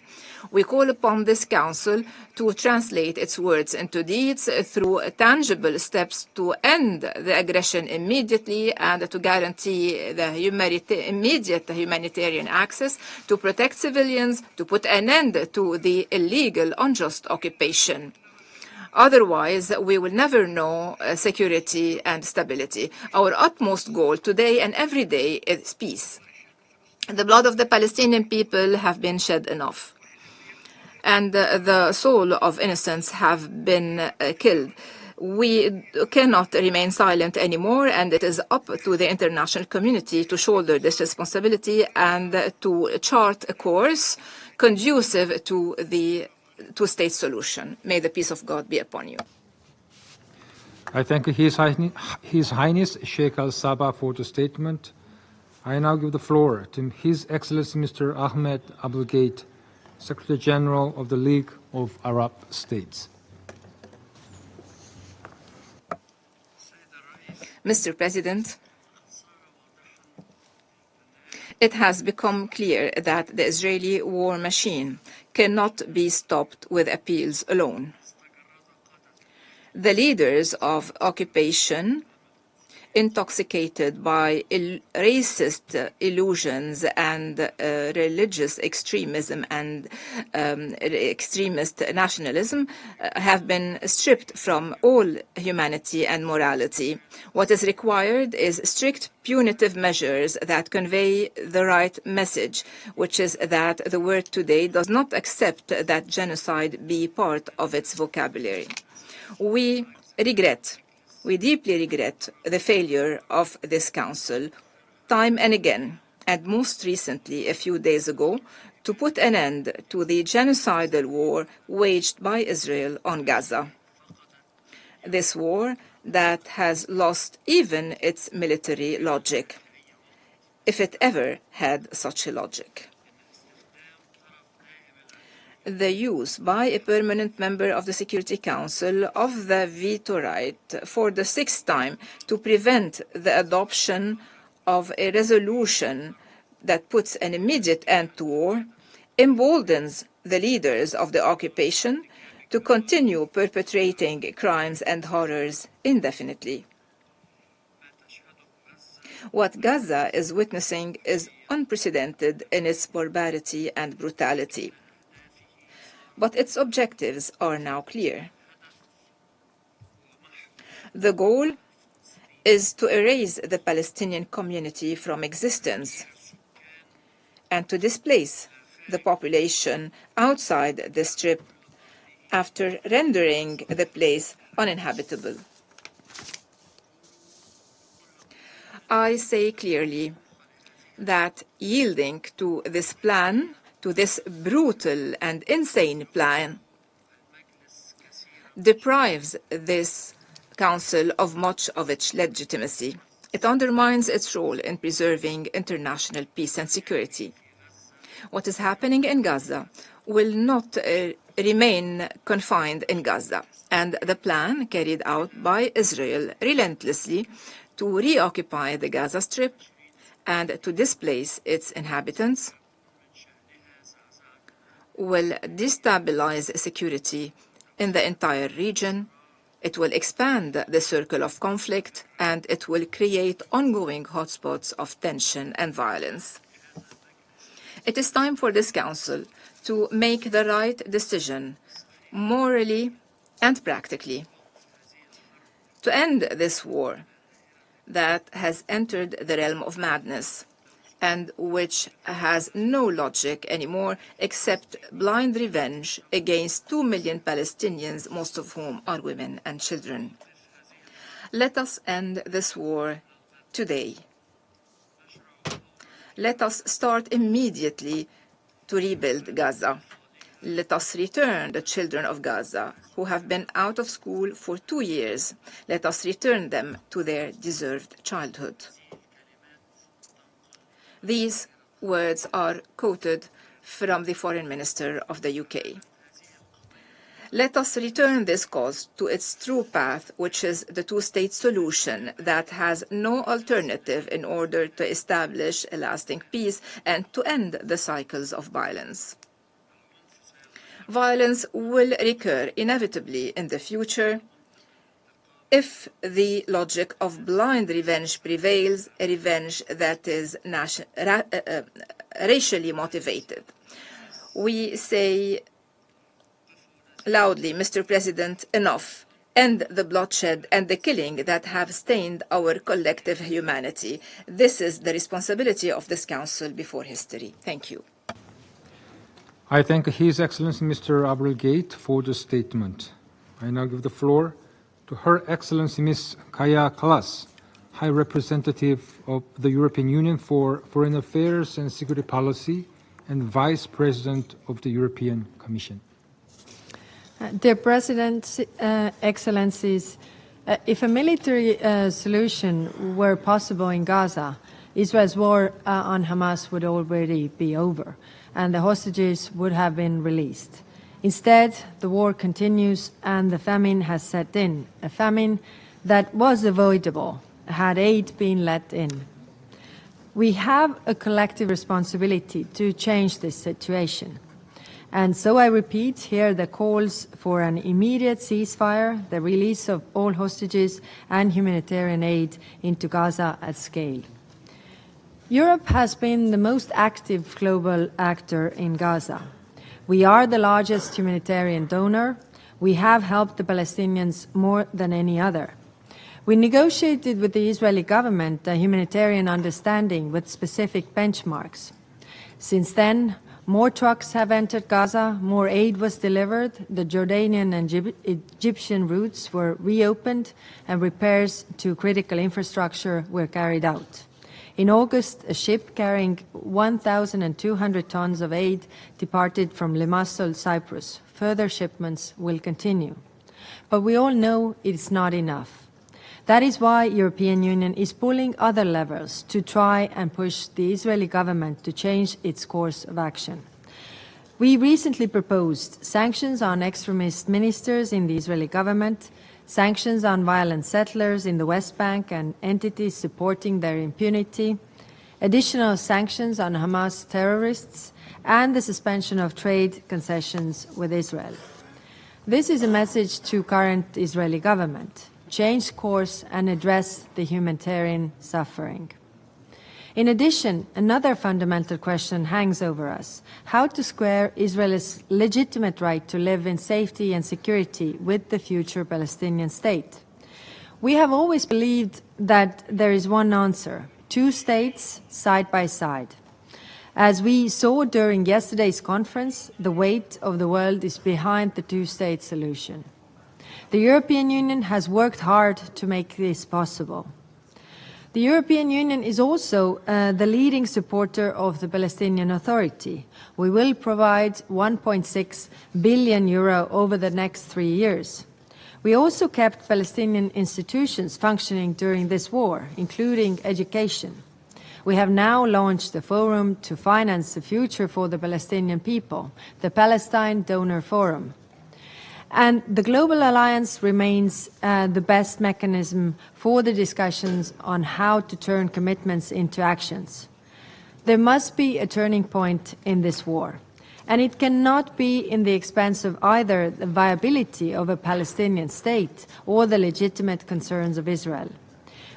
We call upon this Council to translate its words into deeds through tangible steps to end the aggression immediately and to guarantee the immediate humanitarian access, to protect civilians, to put an end to the illegal, unjust occupation. Otherwise, we will never know security and stability. Our utmost goal today and every day is peace. The blood of the Palestinian people have been shed enough, and the soul of innocents have been killed. We cannot remain silent anymore, and it is up to the international community to shoulder this responsibility and to chart a course conducive to the two-state solution. May the peace of God be upon you. I thank His Highness Sheikh Al-Sabah for the statement. I now give the floor to His Excellency Mr. Ahmed Abul-Gate, Secretary General of the League of Arab States. Mr. President, it has become clear that the Israeli war machine cannot be stopped with appeals alone. The leaders of occupation, intoxicated by racist illusions and religious extremism and extremist nationalism, have been stripped from all humanity and morality. What is required is strict punitive measures that convey the right message, which is that the world today does not accept that genocide be part of its vocabulary. We deeply regret the failure of this Council, time and again, and most recently, a few days ago, to put an end to the genocidal war waged by Israel on Gaza. This war that has lost even its military logic, if it ever had such a logic. The use by a permanent member of the Security Council of the veto right for the sixth time to prevent the adoption of a resolution that puts an immediate end to war emboldens the leaders of the occupation to continue perpetrating crimes and horrors indefinitely. What Gaza is witnessing is unprecedented in its barbarity and brutality. But its objectives are now clear. The goal is to erase the Palestinian community from existence and to displace the population outside the Strip after rendering the place uninhabitable. I say clearly that yielding to this plan, to this brutal and insane plan, deprives this Council of much of its legitimacy. It undermines its role in preserving international peace and security. What is happening in Gaza will not remain confined in Gaza, and the plan carried out by Israel relentlessly to reoccupy the Gaza Strip and to displace its inhabitants will destabilize security in the entire region. It will expand the circle of conflict, and it will create ongoing hotspots of tension and violence. It is time for this Council to make the right decision, morally and practically, to end this war that has entered the realm of madness and which has no logic anymore except blind revenge against 2 million Palestinians, most of whom are women and children. Let us end this war today. Let us start immediately to rebuild Gaza. Let us return the children of Gaza who have been out of school for 2 years. Let us return them to their deserved childhood. These words are quoted from the Foreign Minister of the UK. Let us return this cause to its true path, which is the two-state solution that has no alternative in order to establish a lasting peace and to end the cycles of violence. Violence will recur inevitably in the future if the logic of blind revenge prevails, a revenge that is racially motivated. We say loudly, Mr. President, enough. End the bloodshed and the killing that have stained our collective humanity. This is the responsibility of this Council before history. Thank you. I thank His Excellency Mr. Abulgate for the statement. I now give the floor to Her Excellency Ms. Kaja Kallas, High Representative of the European Union for Foreign Affairs and Security Policy and Vice President of the European Commission. Dear President, Excellencies, if a military solution were possible in Gaza, Israel's war on Hamas would already be over and the hostages would have been released. Instead, the war continues and the famine has set in, a famine that was avoidable had aid been let in. We have a collective responsibility to change this situation. And so I repeat here the calls for an immediate ceasefire, the release of all hostages and humanitarian aid into Gaza at scale. Europe has been the most active global actor in Gaza. We are the largest humanitarian donor. We have helped the Palestinians more than any other. We negotiated with the Israeli government a humanitarian understanding with specific benchmarks. Since then, more trucks have entered Gaza, more aid was delivered, the Jordanian and Egyptian routes were reopened, and repairs to critical infrastructure were carried out. In August, a ship carrying 1,200 tons of aid departed from Limassol, Cyprus. Further shipments will continue. But we all know it's not enough. That is why the European Union is pulling other levers to try and push the Israeli government to change its course of action. We recently proposed sanctions on extremist ministers in the Israeli government, sanctions on violent settlers in the West Bank and entities supporting their impunity, additional sanctions on Hamas terrorists, and the suspension of trade concessions with Israel. This is a message to current Israeli government: change course and address the humanitarian suffering. In addition, another fundamental question hangs over us: how to square Israel's legitimate right to live in safety and security with the future Palestinian state. We have always believed that there is one answer: two states side by side. As we saw during yesterday's conference, the weight of the world is behind the two-state solution. The European Union has worked hard to make this possible. The European Union is also the leading supporter of the Palestinian Authority. We will provide €1.6 billion over the next 3 years. We also kept Palestinian institutions functioning during this war, including education. We have now launched a forum to finance the future for the Palestinian people, the Palestine Donor Forum. And the Global Alliance remains the best mechanism for the discussions on how to turn commitments into actions. There must be a turning point in this war, and it cannot be in the expense of either the viability of a Palestinian state or the legitimate concerns of Israel.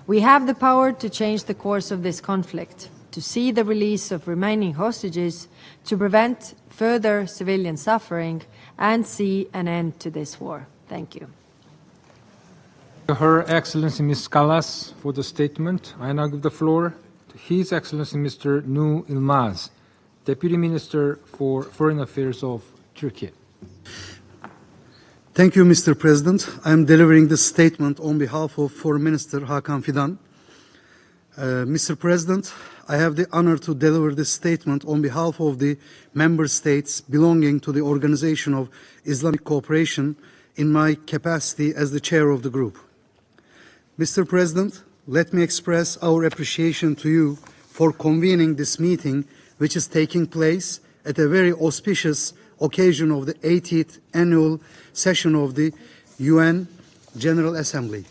We have the power to change the course of this conflict, to see the release of remaining hostages, to prevent further civilian suffering, and see an end to this war. Thank you. Her Excellency Ms. Kallas for the statement. I now give the floor to His Excellency Mr. Nu Ilmaz, Deputy Minister for Foreign Affairs of Turkey. Thank you, Mr. President. I am delivering this statement on behalf of Foreign Minister Hakan Fidan. Mr. President, I have the honor to deliver this statement on behalf of the member states belonging to the Organization of Islamic Cooperation in my capacity as the chair of the group. Mr. President, let me express our appreciation to you for convening this meeting, which is taking place at a very auspicious occasion of the 80th annual session of the UN General Assembly.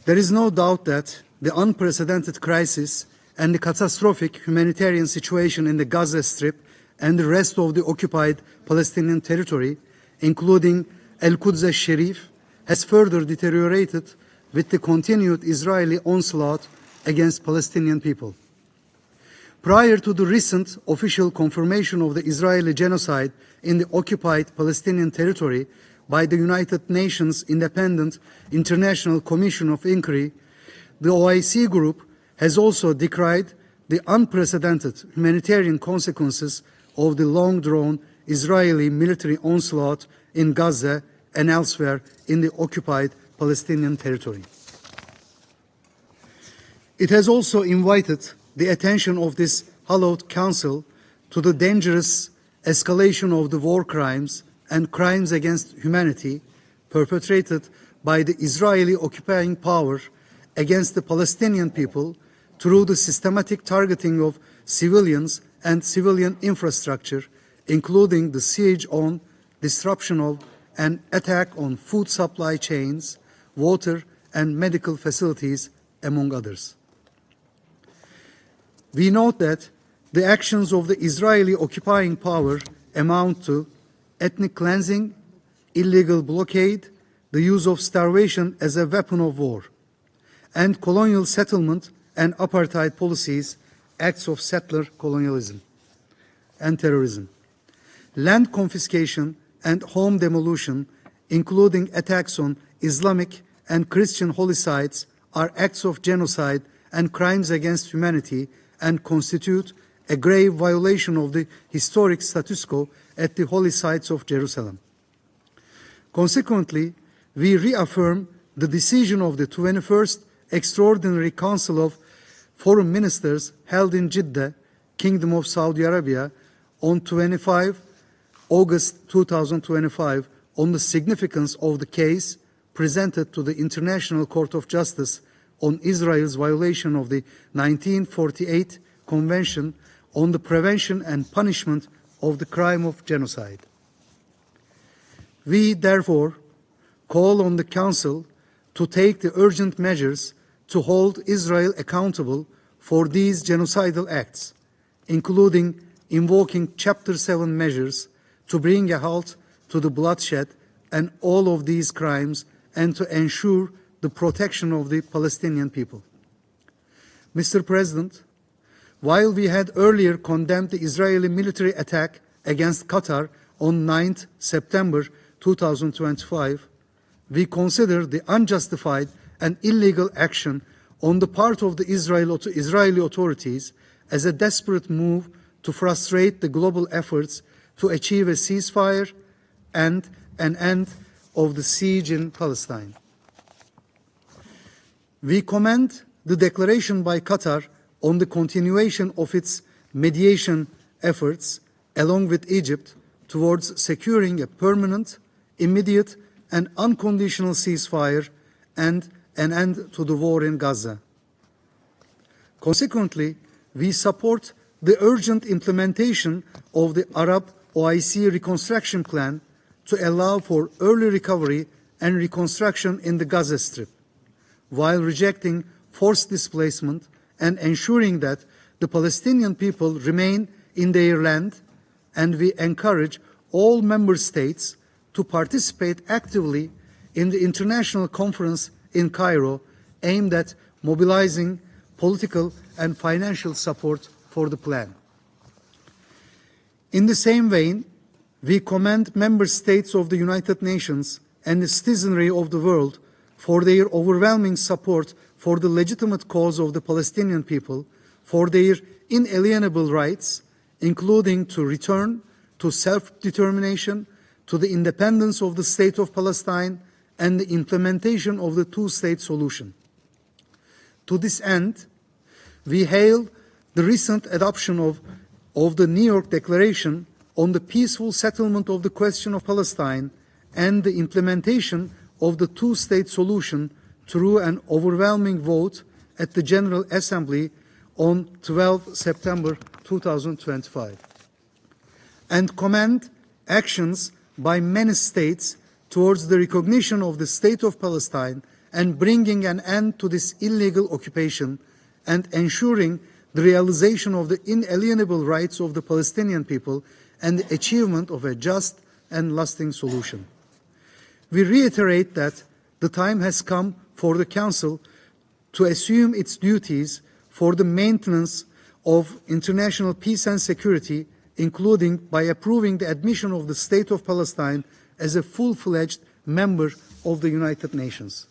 There is no doubt that the unprecedented crisis and the catastrophic humanitarian situation in the Gaza Strip and the rest of the occupied Palestinian territory, including Al-Quds al-Sharif, has further deteriorated with the continued Israeli onslaught against Palestinian people. Prior to the recent official confirmation of the Israeli genocide in the occupied Palestinian territory by the United Nations Independent International Commission of Inquiry, the OIC group has also decried the unprecedented humanitarian consequences of the long-drawn Israeli military onslaught in Gaza and elsewhere in the occupied Palestinian territory. It has also invited the attention of this hallowed council to the dangerous escalation of the war crimes and crimes against humanity perpetrated by the Israeli occupying power against the Palestinian people through the systematic targeting of civilians and civilian infrastructure, including the siege on, disruption of, and attack on food supply chains, water and medical facilities, among others. We note that the actions of the Israeli occupying power amount to ethnic cleansing, illegal blockade, the use of starvation as a weapon of war, and colonial settlement and apartheid policies, acts of settler colonialism and terrorism. Land confiscation and home demolition, including attacks on Islamic and Christian holy sites, are acts of genocide and crimes against humanity and constitute a grave violation of the historic status quo at the holy sites of Jerusalem. Consequently, we reaffirm the decision of the 21st Extraordinary Council of Foreign Ministers held in Jeddah, Kingdom of Saudi Arabia, on 25 August 2025 on the significance of the case presented to the International Court of Justice on Israel's violation of the 1948 Convention on the Prevention and Punishment of the Crime of Genocide. We, therefore, call on the Council to take the urgent measures to hold Israel accountable for these genocidal acts, including invoking Chapter 7 measures to bring a halt to the bloodshed and all of these crimes and to ensure the protection of the Palestinian people. Mr. President, while we had earlier condemned the Israeli military attack against Qatar on 9 September 2025, we consider the unjustified and illegal action on the part of the Israeli authorities as a desperate move to frustrate the global efforts to achieve a ceasefire and an end of the siege in Palestine. We commend the declaration by Qatar on the continuation of its mediation efforts, along with Egypt, towards securing a permanent, immediate, and unconditional ceasefire and an end to the war in Gaza. Consequently, we support the urgent implementation of the Arab OIC reconstruction plan to allow for early recovery and reconstruction in the Gaza Strip, while rejecting forced displacement and ensuring that the Palestinian people remain in their land, and we encourage all member states to participate actively in the international conference in Cairo aimed at mobilizing political and financial support for the plan. In the same vein, we commend member states of the United Nations and the citizenry of the world for their overwhelming support for the legitimate cause of the Palestinian people, for their inalienable rights, including to return to self-determination, to the independence of the State of Palestine, and the implementation of the two-state solution. To this end, we hail the recent adoption of the New York Declaration on the peaceful settlement of the question of Palestine and the implementation of the two-state solution through an overwhelming vote at the General Assembly on 12 September 2025, and commend actions by many states towards the recognition of the State of Palestine and bringing an end to this illegal occupation and ensuring the realization of the inalienable rights of the Palestinian people and the achievement of a just and lasting solution. We reiterate that the time has come for the Council to assume its duties for the maintenance of international peace and security, including by approving the admission of the State of Palestine as a full-fledged member of the United Nations.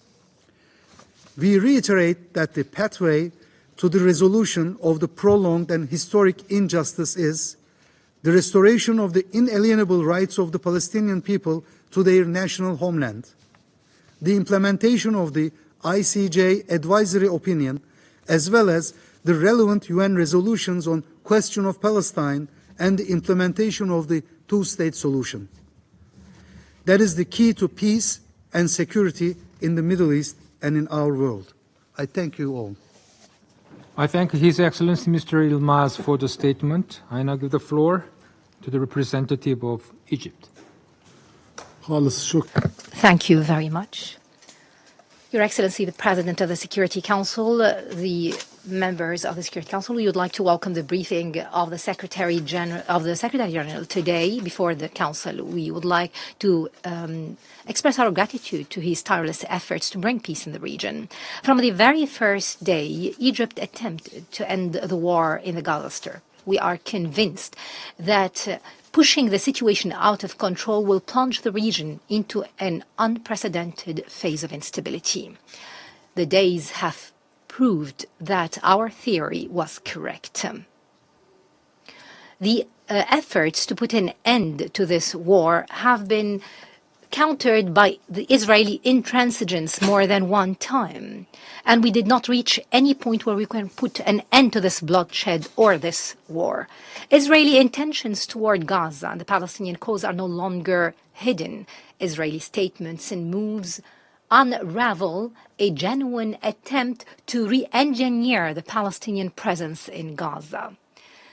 We reiterate that the pathway to the resolution of the prolonged and historic injustice is the restoration of the inalienable rights of the Palestinian people to their national homeland, the implementation of the ICJ advisory opinion, as well as the relevant UN resolutions on question of Palestine and the implementation of the two-state solution. That is the key to peace and security in the Middle East and in our world. I thank you all. I thank His Excellency Mr. Yilmaz for the statement. I now give the floor to the representative of Egypt. Thank you very much. Your Excellency, the President of the Security Council, the members of the Security Council, we would like to welcome the briefing of the Secretary General today before the Council. We would like to express our gratitude to his tireless efforts to bring peace in the region. From the very first day, Egypt attempted to end the war in the Gaza Strip. We are convinced that pushing the situation out of control will plunge the region into an unprecedented phase of instability. The days have proved that our theory was correct. The efforts to put an end to this war have been countered by the Israeli intransigence more than one time. And we did not reach any point where we can put an end to this bloodshed or this war. Israeli intentions toward Gaza and the Palestinian cause are no longer hidden. Israeli statements and moves unravel a genuine attempt to re-engineer the Palestinian presence in Gaza.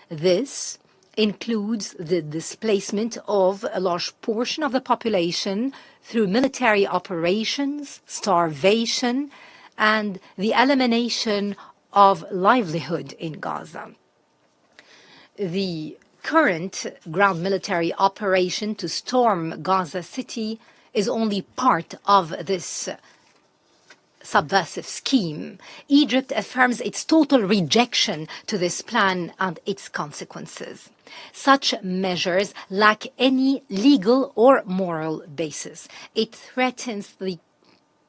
This includes the displacement of a large portion of the population through military operations, starvation, and the elimination of livelihood in Gaza. The current ground military operation to storm Gaza City is only part of this subversive scheme. Egypt affirms its total rejection to this plan and its consequences. Such measures lack any legal or moral basis. It threatens the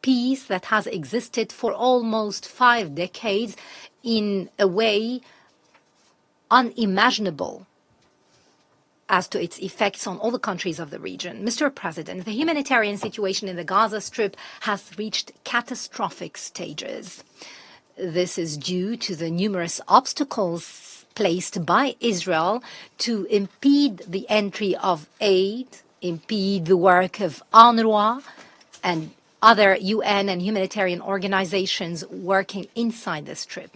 peace that has existed for almost 5 decades in a way unimaginable as to its effects on all the countries of the region. Mr. President, the humanitarian situation in the Gaza Strip has reached catastrophic stages. This is due to the numerous obstacles placed by Israel to impede the entry of aid, impede the work of UNRWA and other UN and humanitarian organizations working inside the Strip.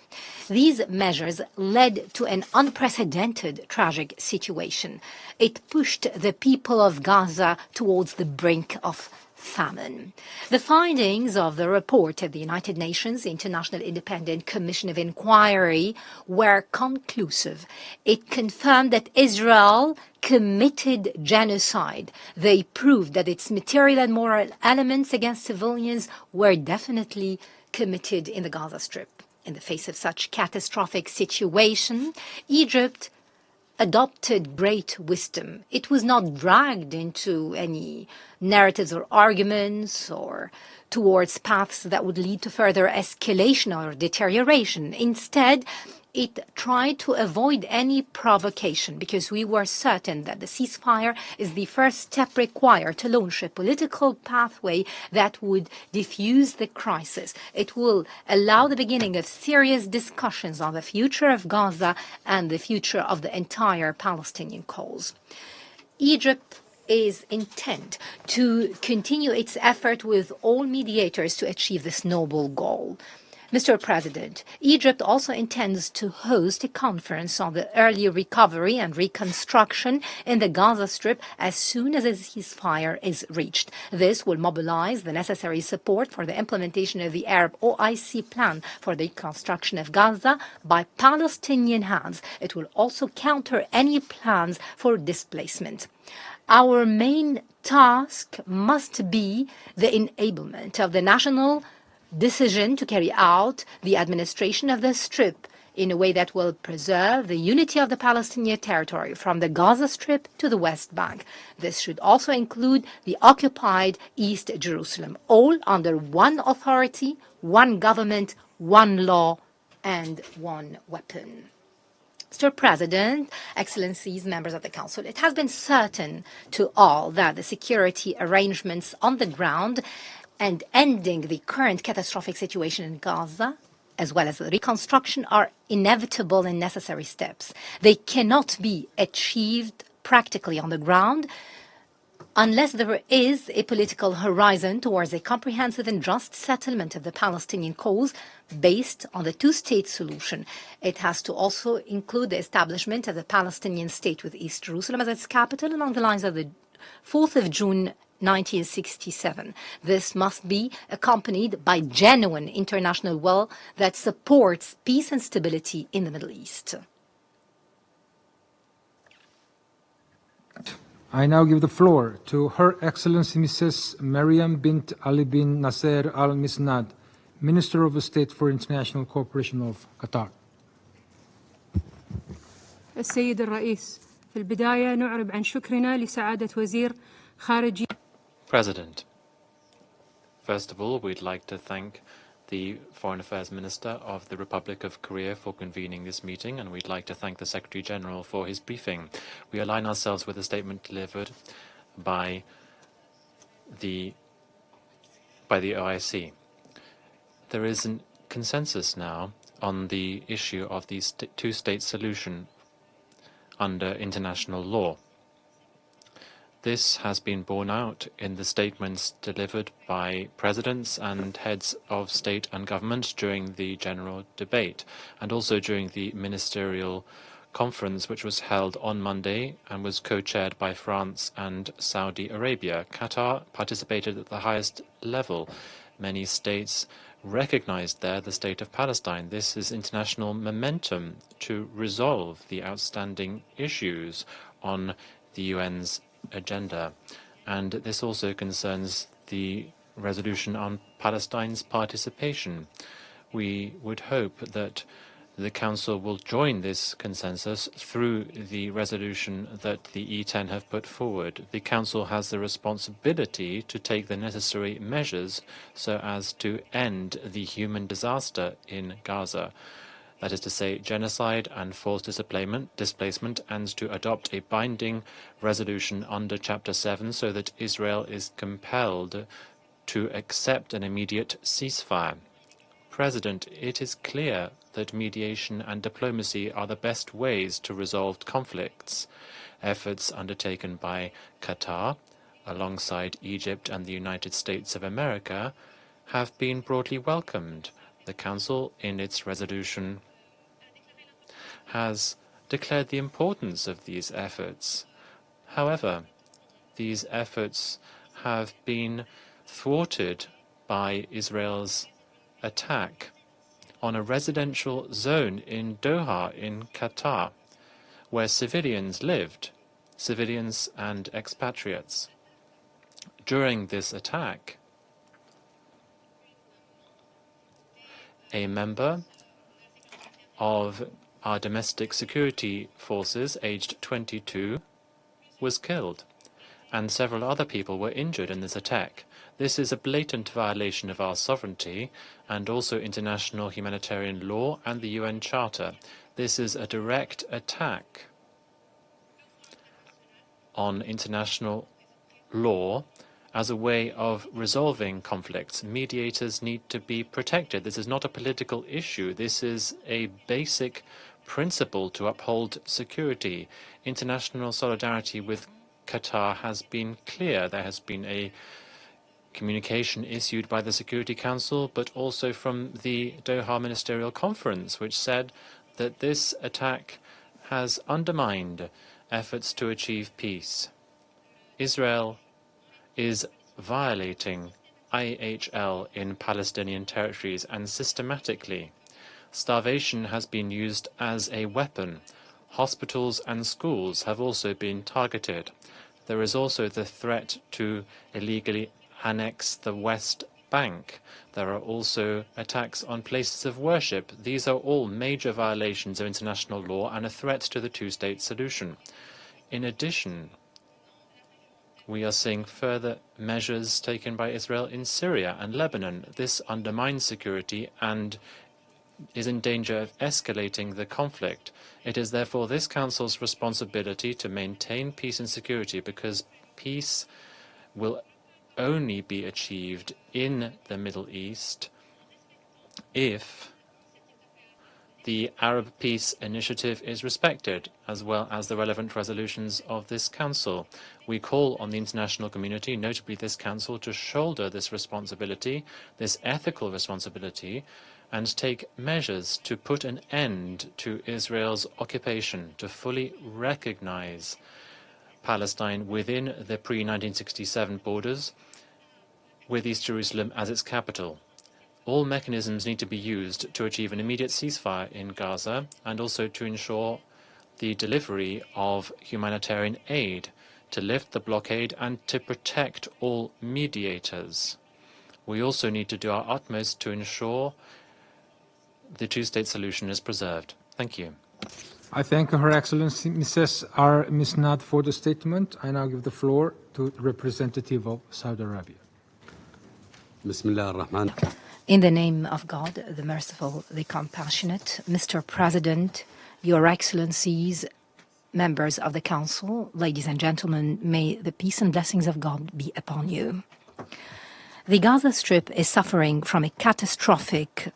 These measures led to an unprecedented tragic situation. It pushed the people of Gaza towards the brink of famine. The findings of the report of the United Nations International Independent Commission of Inquiry were conclusive. It confirmed that Israel committed genocide. They proved that its material and moral elements against civilians were definitely committed in the Gaza Strip. In the face of such catastrophic situation, Egypt adopted great wisdom. It was not dragged into any narratives or arguments or towards paths that would lead to further escalation or deterioration. Instead, it tried to avoid any provocation because we were certain that the ceasefire is the first step required to launch a political pathway that would diffuse the crisis. It will allow the beginning of serious discussions on the future of Gaza and the future of the entire Palestinian cause. Egypt is intent to continue its effort with all mediators to achieve this noble goal. Mr. President, Egypt also intends to host a conference on the early recovery and reconstruction in the Gaza Strip as soon as a ceasefire is reached. This will mobilize the necessary support for the implementation of the Arab OIC plan for the reconstruction of Gaza by Palestinian hands. It will also counter any plans for displacement. Our main task must be the enablement of the national decision to carry out the administration of the Strip in a way that will preserve the unity of the Palestinian territory from the Gaza Strip to the West Bank. This should also include the occupied East Jerusalem, all under one authority, one government, one law, and one weapon. Mr. President, Excellencies, members of the Council, it has been certain to all that the security arrangements on the ground and ending the current catastrophic situation in Gaza, as well as the reconstruction, are inevitable and necessary steps. They cannot be achieved practically on the ground unless there is a political horizon towards a comprehensive and just settlement of the Palestinian cause based on the two-state solution. It has to also include the establishment of the Palestinian state with East Jerusalem as its capital along the lines of the 4th of June 1967. This must be accompanied by genuine international will that supports peace and stability in the Middle East. I now give the floor to Her Excellency Mrs. Mariam bint Ali bin Nasser Al Misnad, Minister of State for International Cooperation of Qatar. السيد الرئيس، في البداية نعرب عن شكرنا لسعادة وزير خارجية. President, first of all, we'd like to thank the Foreign Affairs Minister of the Republic of Korea for convening this meeting, and we'd like to thank the Secretary General for his briefing. We align ourselves with the statement delivered by the OIC. There is a consensus now on the issue of the two-state solution under international law. This has been borne out in the statements delivered by presidents and heads of state and government during the general debate, and also during the ministerial conference which was held on Monday and was co-chaired by France and Saudi Arabia. Qatar participated at the highest level. Many states recognized there the state of Palestine. This is international momentum to resolve the outstanding issues on the UN's agenda. And this also concerns the resolution on Palestine's participation. We would hope that the Council will join this consensus through the resolution that the E10 have put forward. The Council has the responsibility to take the necessary measures so as to end the human disaster in Gaza. That is to say, genocide and forced displacement, and to adopt a binding resolution under Chapter 7 so that Israel is compelled to accept an immediate ceasefire. President, it is clear that mediation and diplomacy are the best ways to resolve conflicts. Efforts undertaken by Qatar, alongside Egypt and the United States of America, have been broadly welcomed. The Council, in its resolution, has declared the importance of these efforts. However, these efforts have been thwarted by Israel's attack on a residential zone in Doha in Qatar, where civilians lived, civilians and expatriates. During this attack, a member of our domestic security forces, aged 22, was killed, and several other people were injured in this attack. This is a blatant violation of our sovereignty and also international humanitarian law and the UN Charter. This is a direct attack on international law as a way of resolving conflicts. Mediators need to be protected. This is not a political issue. This is a basic principle to uphold security. International solidarity with Qatar has been clear. There has been a communication issued by the Security Council, but also from the Doha Ministerial Conference, which said that this attack has undermined efforts to achieve peace. Israel is violating IHL in Palestinian territories, and systematically. Starvation has been used as a weapon. Hospitals and schools have also been targeted. There is also the threat to illegally annex the West Bank. There are also attacks on places of worship. These are all major violations of international law and a threat to the two-state solution. In addition, we are seeing further measures taken by Israel in Syria and Lebanon. This undermines security and is in danger of escalating the conflict. It is therefore this Council's responsibility to maintain peace and security, because peace will only be achieved in the Middle East if the Arab Peace Initiative is respected, as well as the relevant resolutions of this Council. We call on the international community, notably this Council, to shoulder this responsibility, this ethical responsibility, and take measures to put an end to Israel's occupation, to fully recognize Palestine within the pre-1967 borders, with East Jerusalem as its capital. All mechanisms need to be used to achieve an immediate ceasefire in Gaza and also to ensure the delivery of humanitarian aid, to lift the blockade and to protect all mediators. We also need to do our utmost to ensure the two-state solution is preserved. Thank you. I thank Her Excellency Mrs. R. Misnad for the statement. I now give the floor to the representative of Saudi Arabia. Bismillah ar-Rahman. In the name of God, the merciful, the compassionate, Mr. President, Your Excellencies, members of the Council, ladies and gentlemen, may the peace and blessings of God be upon you. The Gaza Strip is suffering from a catastrophic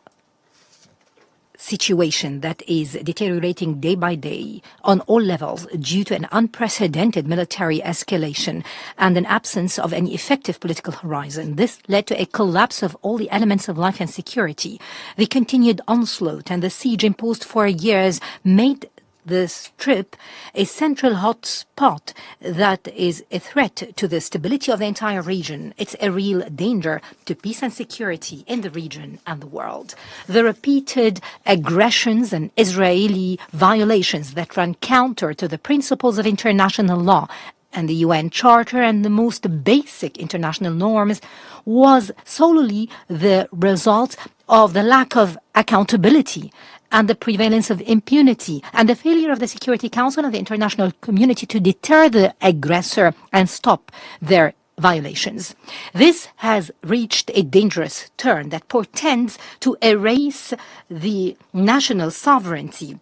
situation that is deteriorating day by day on all levels due to an unprecedented military escalation and an absence of any effective political horizon. This led to a collapse of all the elements of life and security. The continued onslaught and the siege imposed for years made the Strip a central hotspot that is a threat to the stability of the entire region. It's a real danger to peace and security in the region and the world. The repeated aggressions and Israeli violations that run counter to the principles of international law and the UN Charter and the most basic international norms was solely the result of the lack of accountability and the prevalence of impunity and the failure of the Security Council and the international community to deter the aggressor and stop their violations. This has reached a dangerous turn that portends to erase the national sovereignty.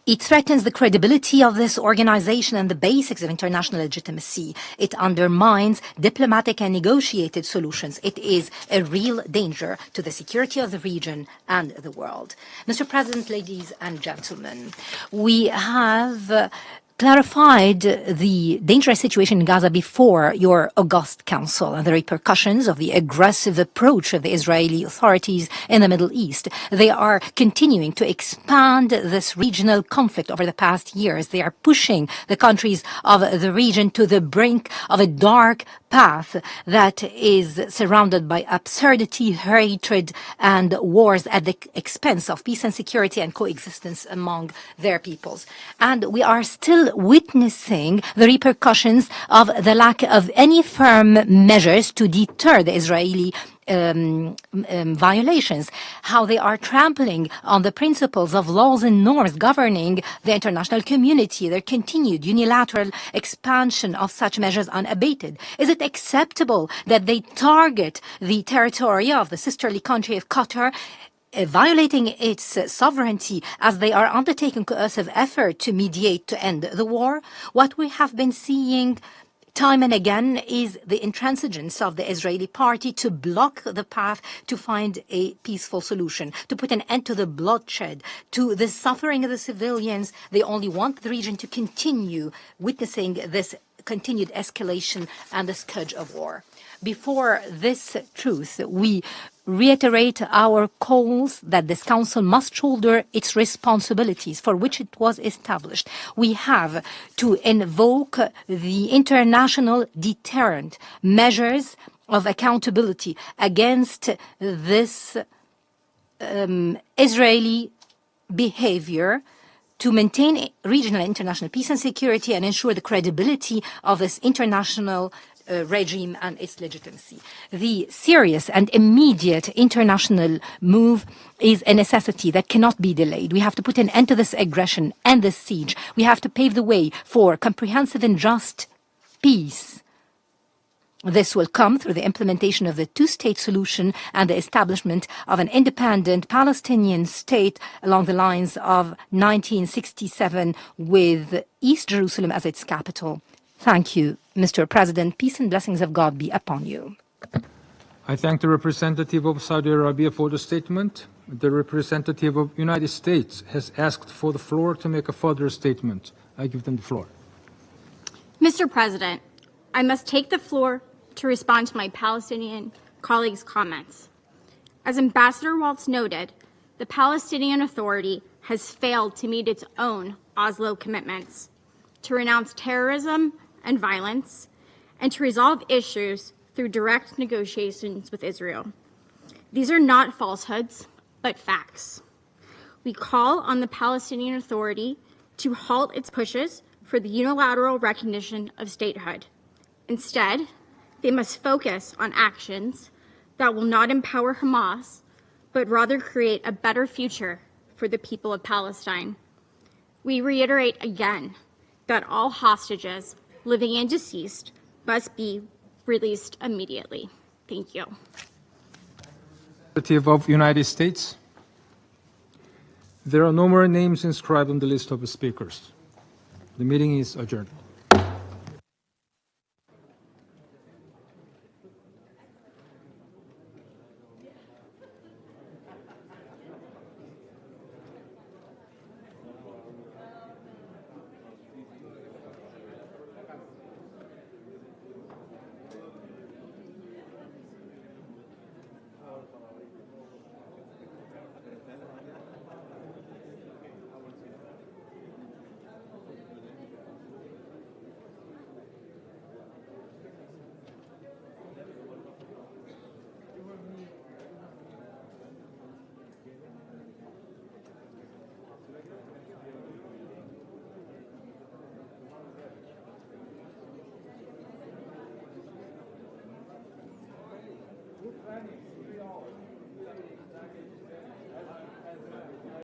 It threatens the credibility of this organization and the basics of international legitimacy. It undermines diplomatic and negotiated solutions. It is a real danger to the security of the region and the world. Mr. President, ladies and gentlemen, we have clarified the dangerous situation in Gaza before your august council and the repercussions of the aggressive approach of the Israeli authorities in the Middle East. They are continuing to expand this regional conflict over the past years. They are pushing the countries of the region to the brink of a dark path that is surrounded by absurdity, hatred, and wars at the expense of peace and security and coexistence among their peoples. And we are still witnessing the repercussions of the lack of any firm measures to deter the Israeli violations, how they are trampling on the principles of laws and norms governing the international community, their continued unilateral expansion of such measures unabated. Is it acceptable that they target the territory of the sisterly country of Qatar, violating its sovereignty as they are undertaking coercive effort to mediate to end the war? What we have been seeing time and again is the intransigence of the Israeli party to block the path to find a peaceful solution, to put an end to the bloodshed, to the suffering of the civilians. They only want the region to continue witnessing this continued escalation and the scourge of war. Before this truth, we reiterate our calls that this Council must shoulder its responsibilities for which it was established. We have to invoke the international deterrent measures of accountability against this Israeli behavior to maintain regional and international peace and security and ensure the credibility of this international regime and its legitimacy. The serious and immediate international move is a necessity that cannot be delayed. We have to put an end to this aggression and this siege. We have to pave the way for comprehensive and just peace. This will come through the implementation of the two-state solution and the establishment of an independent Palestinian state along the lines of 1967 with East Jerusalem as its capital. Thank you, Mr. President. Peace and blessings of God be upon you. I thank the representative of Saudi Arabia for the statement. The representative of the United States has asked for the floor to make a further statement. I give them the floor. Mr. President, I must take the floor to respond to my Palestinian colleagues' comments. As Ambassador Waltz noted, the Palestinian Authority has failed to meet its own Oslo commitments to renounce terrorism and violence and to resolve issues through direct negotiations with Israel. These are not falsehoods, but facts. We call on the Palestinian Authority to halt its pushes for the unilateral recognition of statehood. Instead, they must focus on actions that will not empower Hamas, but rather create a better future for the people of Palestine. We reiterate again that all hostages, living and deceased, must be released immediately. Thank you. Representative of the United States. There are no more names inscribed on the list of the speakers. The meeting is adjourned. $3.